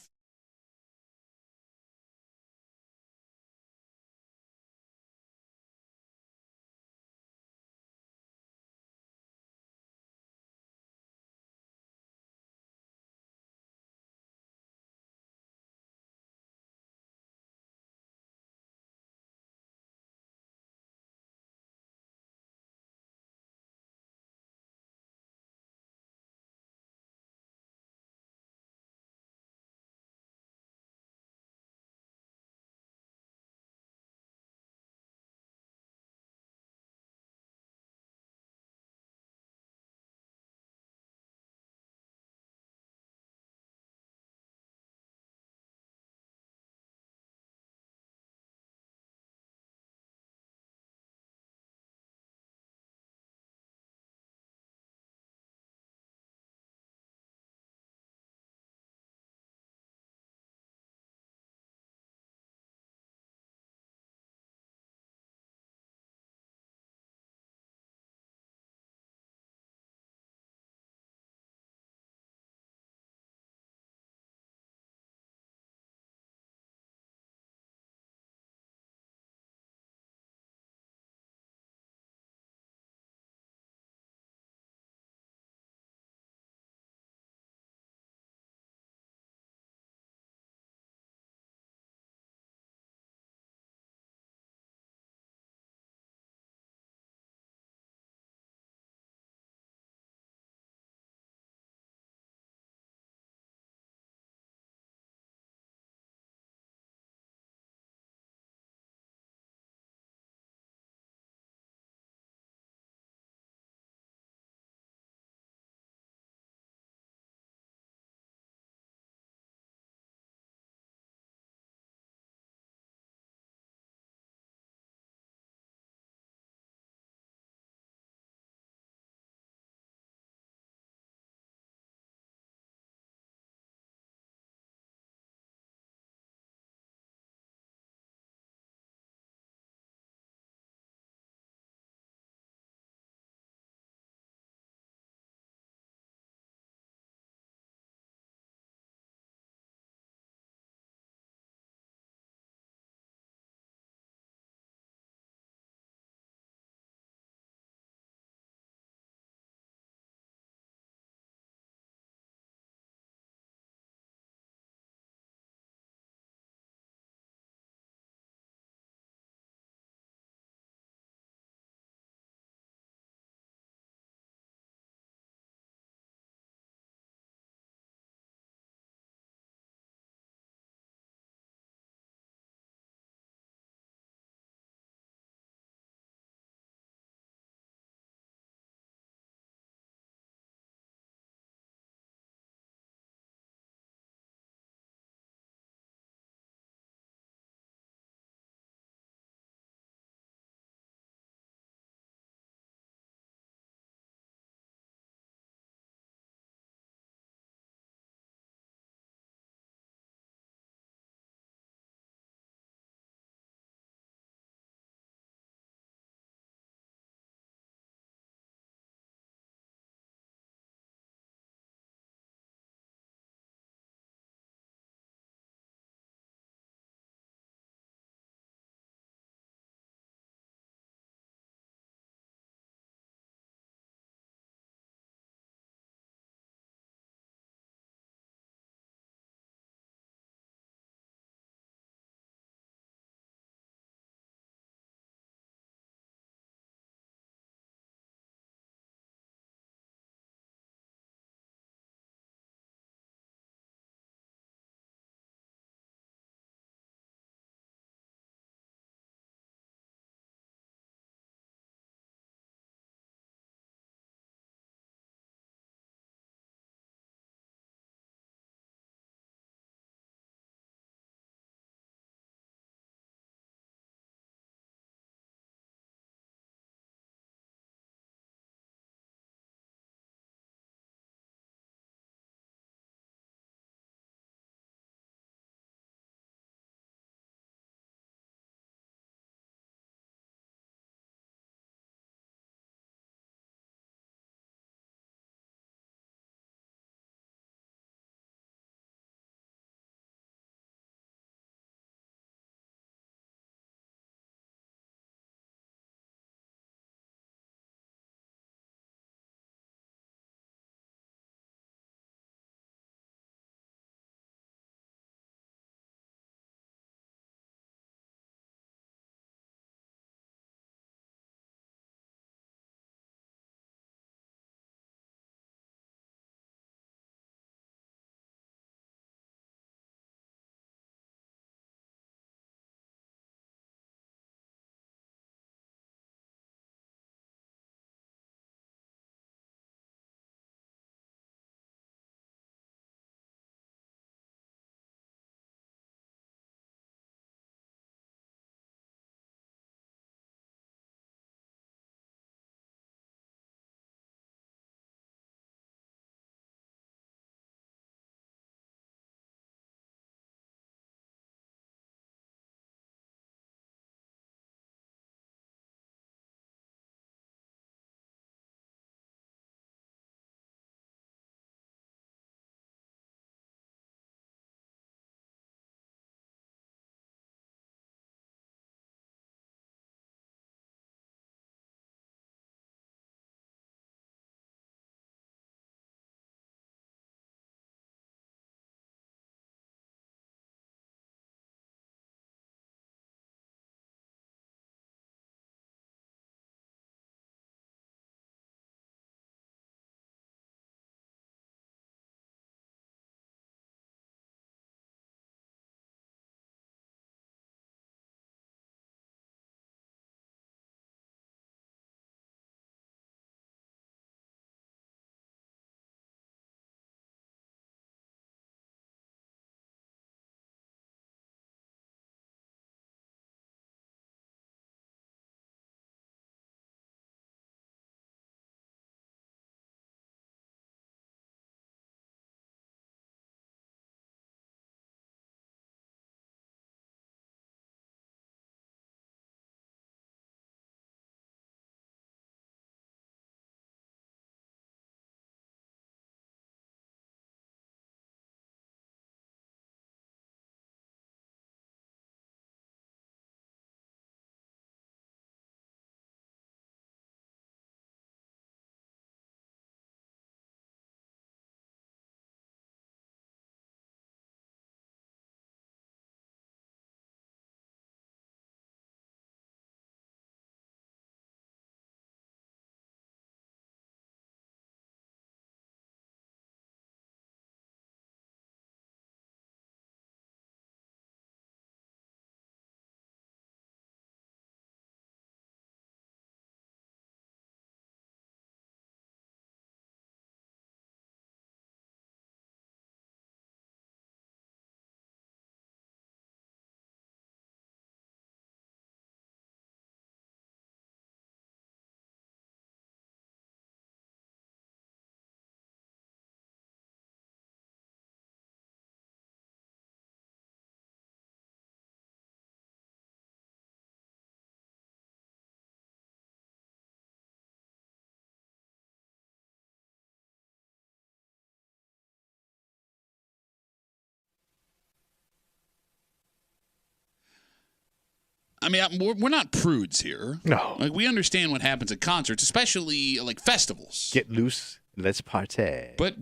I mean, we're not prudes here. No. Like, we understand what happens at concerts, especially like festivals. Get loose, let's party. But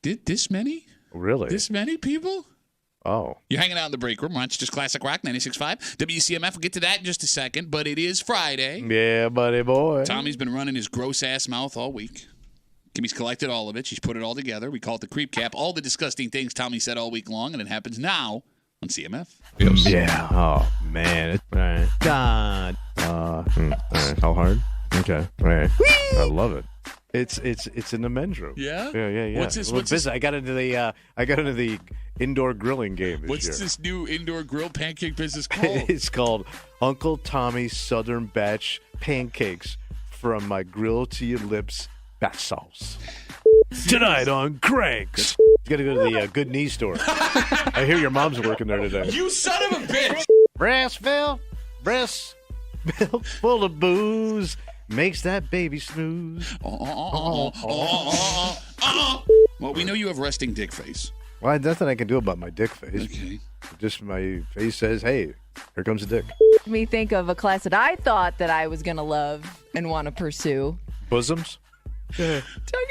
did this many? Really? This many people? Oh. You're hanging out in the break room. Rochester's Classic Rock 96.5. WCMF. We'll get to that in just a second, but it is Friday. Yeah, buddy boy. Tommy's been running his gross-ass mouth all week. Kimmy's collected all of it. She's put it all together. We call it the creep cap. All the disgusting things Tommy said all week long, and it happens now on CMF. Yeah. Oh, man. All right. God. All right. How hard? Okay. All right. I love it. It's in the men's room. Yeah? Yeah. What's this? I got into the indoor grilling game this year. What's this new indoor grill pancake business called? It's called Uncle Tommy's Southern Batch Pancakes from my grill to your lips batch sauce. Tonight on Cranks. You got to go to the Good Knee store. I hear your mom's working there today. You son of a bitch! Breast milk full of booze makes that baby smooth. Well, we know you have resting dick face. Well, there's nothing I can do about my dick face. Okay. Just my face says, hey, here comes a dick. Me think of a class that I thought that I was going to love and want to pursue. Bosoms? Talking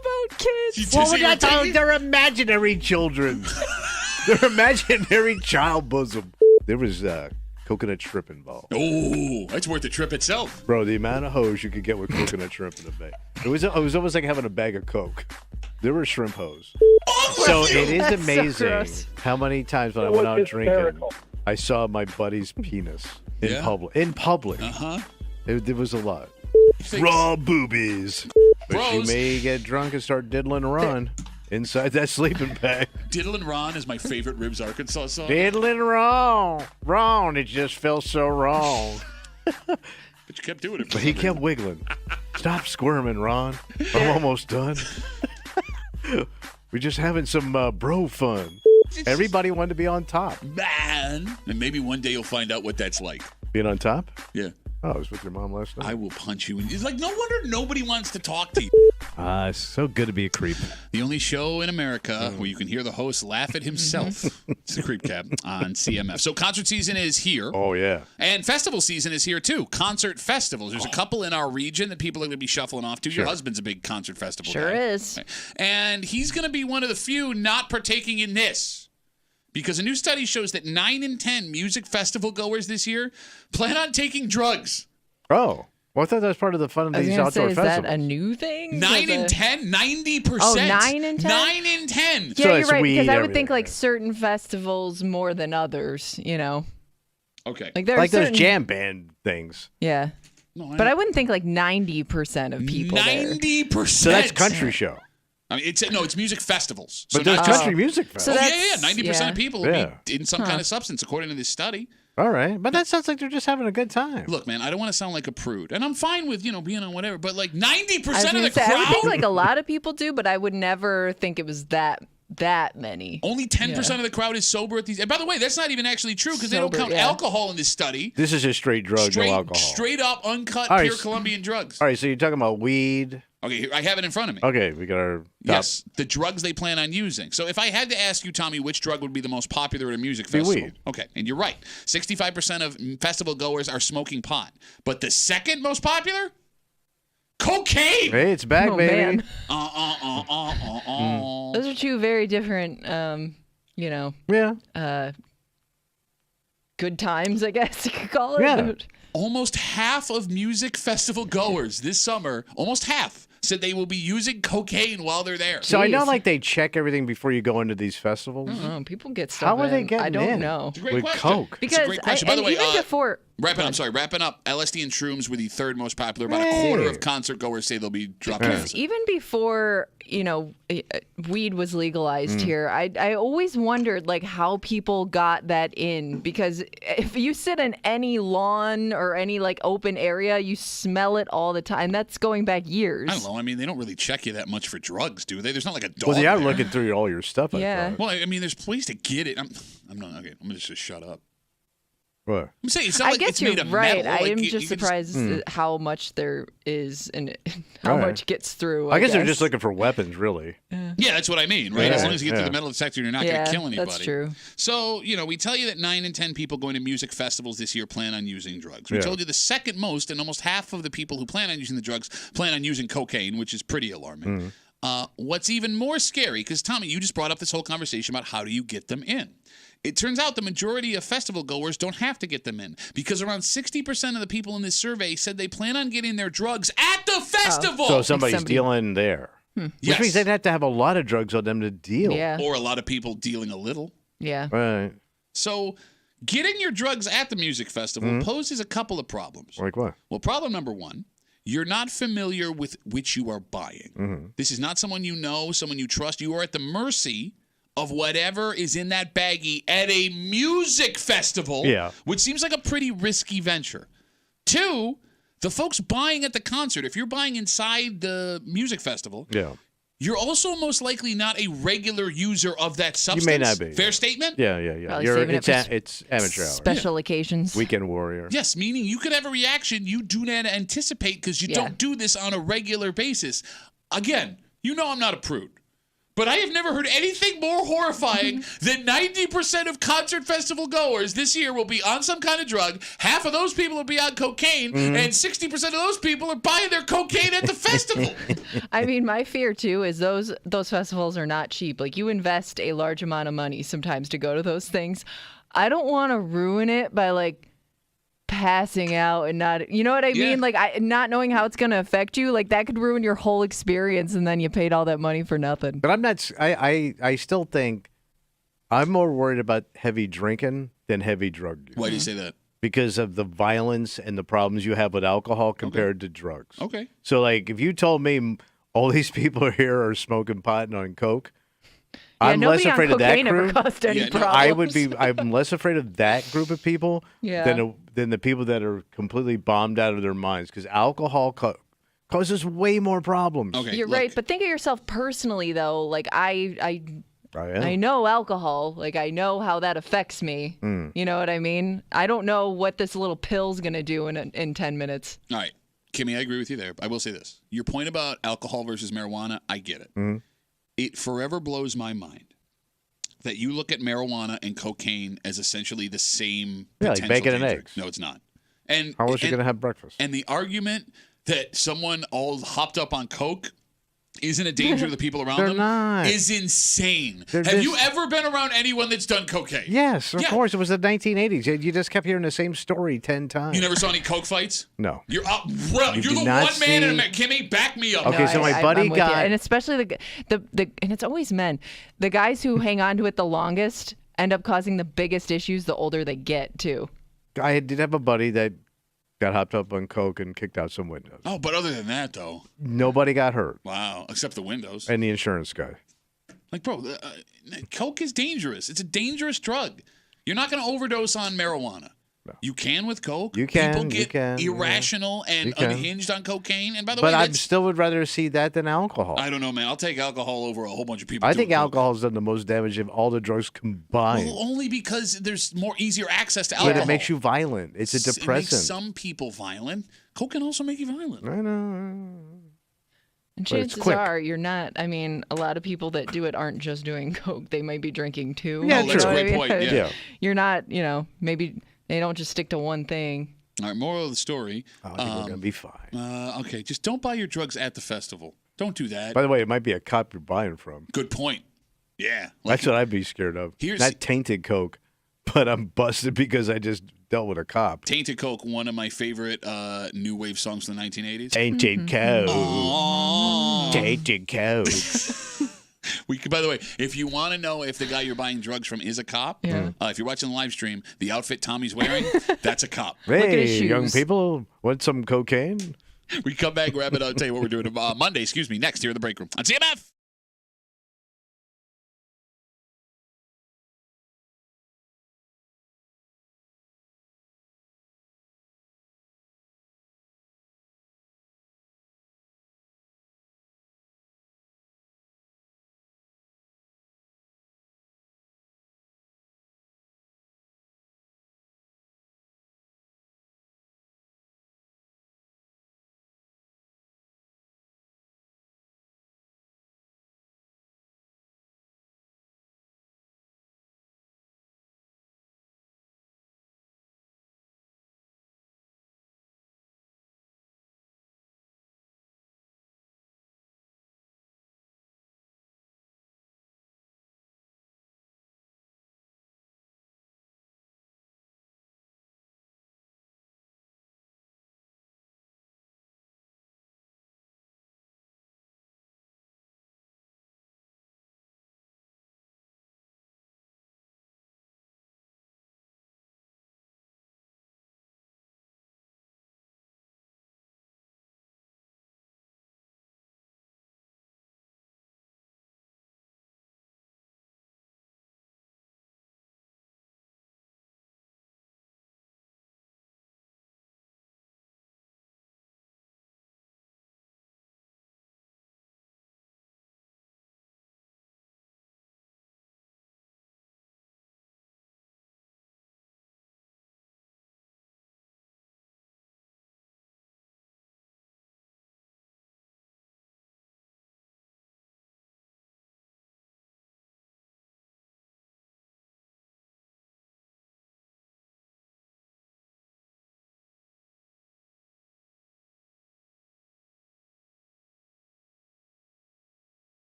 about kids. They're imaginary children. They're imaginary child bosom. There was coconut shrimp involved. Oh, that's worth the trip itself. Bro, the amount of hose you could get with coconut shrimp in a bag. It was almost like having a bag of Coke. There were shrimp hose. So it is amazing how many times when I went out drinking, I saw my buddy's penis in public. In public. Uh-huh. There was a lot. Raw boobies. But you may get drunk and start diddling around inside that sleeping bag. Diddlin' Ron is my favorite Ribs Arkansas song. Diddling wrong. It just felt so wrong. But you kept doing it. But he kept wiggling. Stop squirming, Ron. I'm almost done. We're just having some bro fun. Everybody wanted to be on top. Man. And maybe one day you'll find out what that's like. Being on top? Yeah. Oh, I was with your mom last night. I will punch you. It's like, no wonder nobody wants to talk to you. It's so good to be a creep. The only show in America where you can hear the host laugh at himself. It's the Creep Cap on CMF. So concert season is here. Oh, yeah. And festival season is here, too. Concert festivals. There's a couple in our region that people are going to be shuffling off to. Sure. Your husband's a big concert festival Sure guy. is. And he's going to be one of the few not partaking in this. Because a new study shows that 9 in 10 music festival goers this year plan on taking drugs. Oh. Well, I thought that was part of the fun of these outdoor is festivals. that a new thing? 9 in 10? 90%. Oh, 9 in 10? 9 in 10. Yeah, So you're it's right. weed, Because I would everything. think like certain festivals more than others, you know? Okay. Like, there are Like certain, those jam band things. Yeah. No, But I wouldn't think like 90% of people there. 90%. So that's country show. I mean, it's music festivals. But there's not country just- music festivals. So yeah, that's- 90% of people will Yeah. be in some kind of substance, according to this study. All right. But that sounds like they're just having a good time. Look, man, I don't want to sound like a prude, and I'm fine with being on whatever. But like 90% I was of gonna the say, I would think crowd, like a lot of people do, but I would never think it was that many. only 10% of the crowd is sober at these. And by the way, that's not even actually true because they don't Sober, count yeah. alcohol in this study. This is just straight drug, no alcohol. Straight up, uncut, All right, pure Colombian drugs. All right, so you're talking about weed. Okay, here, I have it in front of me. Okay, we got our top. Yes, the drugs they plan on using. So if I had to ask you, Tommy, which drug would be the most popular at a music festival? weed. Okay, and you're right. 65% of festival goers are smoking pot. But the second most popular? Cocaine! Hey, it's back, Oh, baby. man. Those are two very different, Yeah. good times, I guess you could call it. Yeah. Almost half of music festival goers this summer, almost half, said they will be using cocaine while they're there. So I know Jeez. like they check everything before you go into these festivals. I don't know. People get stuff How are they in. getting I don't in? know. It's a great With question. Coke. It's a great question. By the way, even before... wrapping up, LSD and shrooms were the third most popular. About a quarter of concert goers say they'll be dropping acid. Even before, weed was legalized here, I always wondered like how people got that in, because if you sit in any lawn or any like open area, you smell it all the time. That's going back years. I don't know. I mean, they don't really check you that much for drugs, do they? There's not like a dog. Well, they are there. looking through all your stuff. Yeah. I thought. Well, I mean, there's ways to get it. I'm not okay. I'm gonna just shut up. What? I'm saying it's I not like guess it's you're made of right. metal. I Like, am you just can surprised at how much there is and how All right. much gets through. I guess they're just looking for weapons, really. Yeah, that's what I mean, right? Yeah, As long as you get through yeah. the metal detector, you're not going to kill anybody. That's true. So, we tell you that 9 in 10 people going to music festivals this year plan on using drugs. We Yeah. told you the second most, and almost half of the people who plan on using the drugs plan on using cocaine, which is pretty alarming. What's even more scary, because Tommy, you just brought up this whole conversation about how do you get them in. It turns out the majority of festival goers don't have to get them in because around 60% of the people in this survey said they plan on getting their drugs at the festival. So somebody's dealing there. Which Yes. means they'd have to have a lot of drugs on them to deal. Yeah. Or a lot of people dealing a little. Yeah. Right. So getting your drugs at the music festival poses a couple of problems. Like what? Well, problem number one, you're not familiar with which you are buying. This is not someone you know, someone you trust. You are at the mercy of whatever is in that baggie at a music festival, which seems like a pretty risky venture. Two, the folks buying at the concert, if you're buying inside the music festival, you're also most likely not a regular user of that substance. You may not be. Fair statement? Yeah. Probably saving it for It's amateur hour. Special occasions. Weekend warrior. Yes, meaning you could have a reaction you do not anticipate because you don't do this on a regular basis. Again, I'm not a prude. But I have never heard anything more horrifying than 90% of concert festival goers this year will be on some kind of drug. Half of those people will be on cocaine, and 60% of those people are buying their cocaine at the festival. I mean, my fear too is those festivals are not cheap. Like you invest a large amount of money sometimes to go to those things. I don't want to ruin it by passing out and not, you know what I mean? Like not knowing how it's going to affect you, like that could ruin your whole experience and then you paid all that money for nothing. But I'm not, I still think I'm more worried about heavy drinking than heavy drug use. Why do you say that? Because of the violence and the problems you have with alcohol compared to drugs. Okay. So if you told me all these people here are smoking pot and on coke, I'm less afraid of that group. I'm less afraid of that group of people than the people that are completely bombed out of their minds because alcohol causes way more problems. Okay, You're right, but think of yourself personally though. Like I know alcohol. Like I know how that affects me. You know what I mean? I don't know what this little pill's gonna do in 10 minutes. All right, Kimmy, I agree with you there. I will say this: your point about alcohol versus marijuana, I get it. It forever blows my mind that you look at marijuana and cocaine as essentially the same potential like bacon and danger. eggs. No, it's not. And how else are you going to have breakfast? And the argument that someone all hopped up on coke isn't a danger to the people around them is insane. Have you ever been around anyone that's done cocaine? Yes, of course. It was the 1980s. You just kept hearing the same story 10 times. You never saw any coke fights? No. You're the one man in America. Kimmy, back me up. Okay, so my buddy got... And especially the and it's always men. The guys who hang on to it the longest end up causing the biggest issues the older they get, too. I did have a buddy that got hopped up on coke and kicked out some windows. Oh, but other than that, though. Nobody got hurt. Wow, except the windows. And the insurance guy. Like, bro, coke is dangerous. It's a dangerous drug. You're not going to overdose on marijuana. No. You can with coke. You can. People get irrational and unhinged on cocaine. And by the way, I still would rather see that than alcohol. I don't know, man. I'll take alcohol over a whole bunch of people. I think alcohol's done the most damage of all the drugs combined. Well, only because there's easier access to alcohol. But it makes you violent. It's a depressant. It makes some people violent. Coke can also make you violent. I know. And chances are you're not. I mean, a lot of people that do it aren't just doing coke. They might be drinking too. Yeah, that's a great point. Yeah. You're not. Maybe. They don't just stick to one thing. All right, moral of the story. I think we're going to be fine. Okay, just don't buy your drugs at the festival. Don't do that. By the way, it might be a cop you're buying from. Good point. Yeah. That's what I'd be scared of. Not tainted coke, but I'm busted because I just dealt with a cop. Tainted Coke, one of my favorite new wave songs from the 1980s. Tainted coke. Tainted coke. By the way, if you want to know if the guy you're buying drugs from is a cop, if you're watching the live stream, the outfit Tommy's wearing, that's a cop. Hey, young people, want some cocaine? We come back, grab it. I'll tell you what we're doing Monday, next here in the break room on CMF.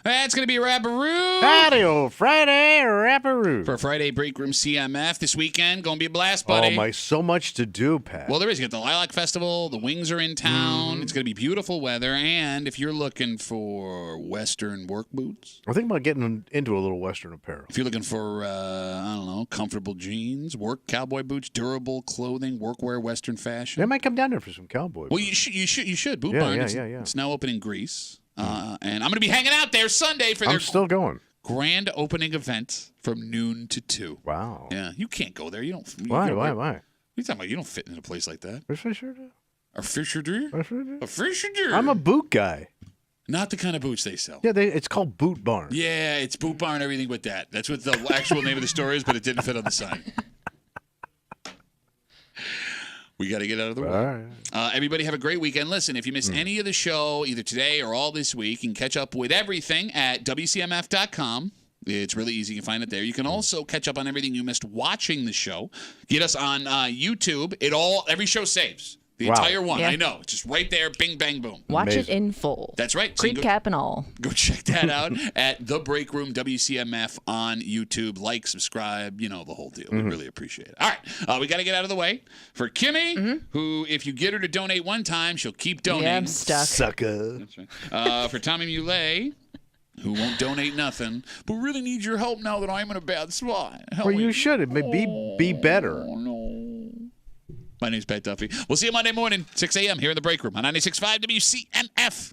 That's going to be a Rapperoo. Patio Friday Rapperoo. For Friday Break Room CMF this weekend. Going to be a blast, buddy. Oh, so much to do, Pat. Well, there is. You got the Lilac Festival. The Wings are in town. It's going to be beautiful weather. And if you're looking for Western work boots. I'm thinking about getting into a little Western apparel. If you're looking for, comfortable jeans, work cowboy boots, durable clothing, workwear, Western fashion. I might come down there for some cowboy boots. Well, you should. Boot Barn. It's now open in Greece. And I'm going to be hanging out there Sunday for their still going. Grand opening event from noon to 2. Wow. Yeah, you can't go there. You don't. Why? What are you talking about? You don't fit in a place like that. Yes, I sure do. A Fisher do? A Fisher do. I'm a boot guy. Not the kind of boots they sell. Yeah, it's called Boot Barn. Yeah, it's Boot Barn, everything but that. That's what the actual name of the store is, but it didn't fit on the sign. We got to get out of the way. All right. Everybody have a great weekend. Listen, if you missed any of the show, either today or all this week, you can catch up with everything at WCMF.com. It's really easy. You can find it there. You can also catch up on everything you missed watching the show. Get us on YouTube. Every show saves. The entire one. Yeah. I know. It's just right there. Bing, bang, boom. Watch it in full. That's right. Creed cap and all. Go check that out at The Break Room WCMF on YouTube. Like, subscribe, the whole deal. We really appreciate it. All right. We got to get out of the way. For Kimmy, who, if you get her to donate one time, she'll keep donating. Yeah, I'm stuck. Sucker. That's right. For Tommy Muley, who won't donate nothing, but really needs your help now that I'm in a bad spot. Well, you should. It may be better. Oh, no. My name's Pat Duffy. We'll see you Monday morning, 6 a.m. here in The Break Room on 96.5 WCMF.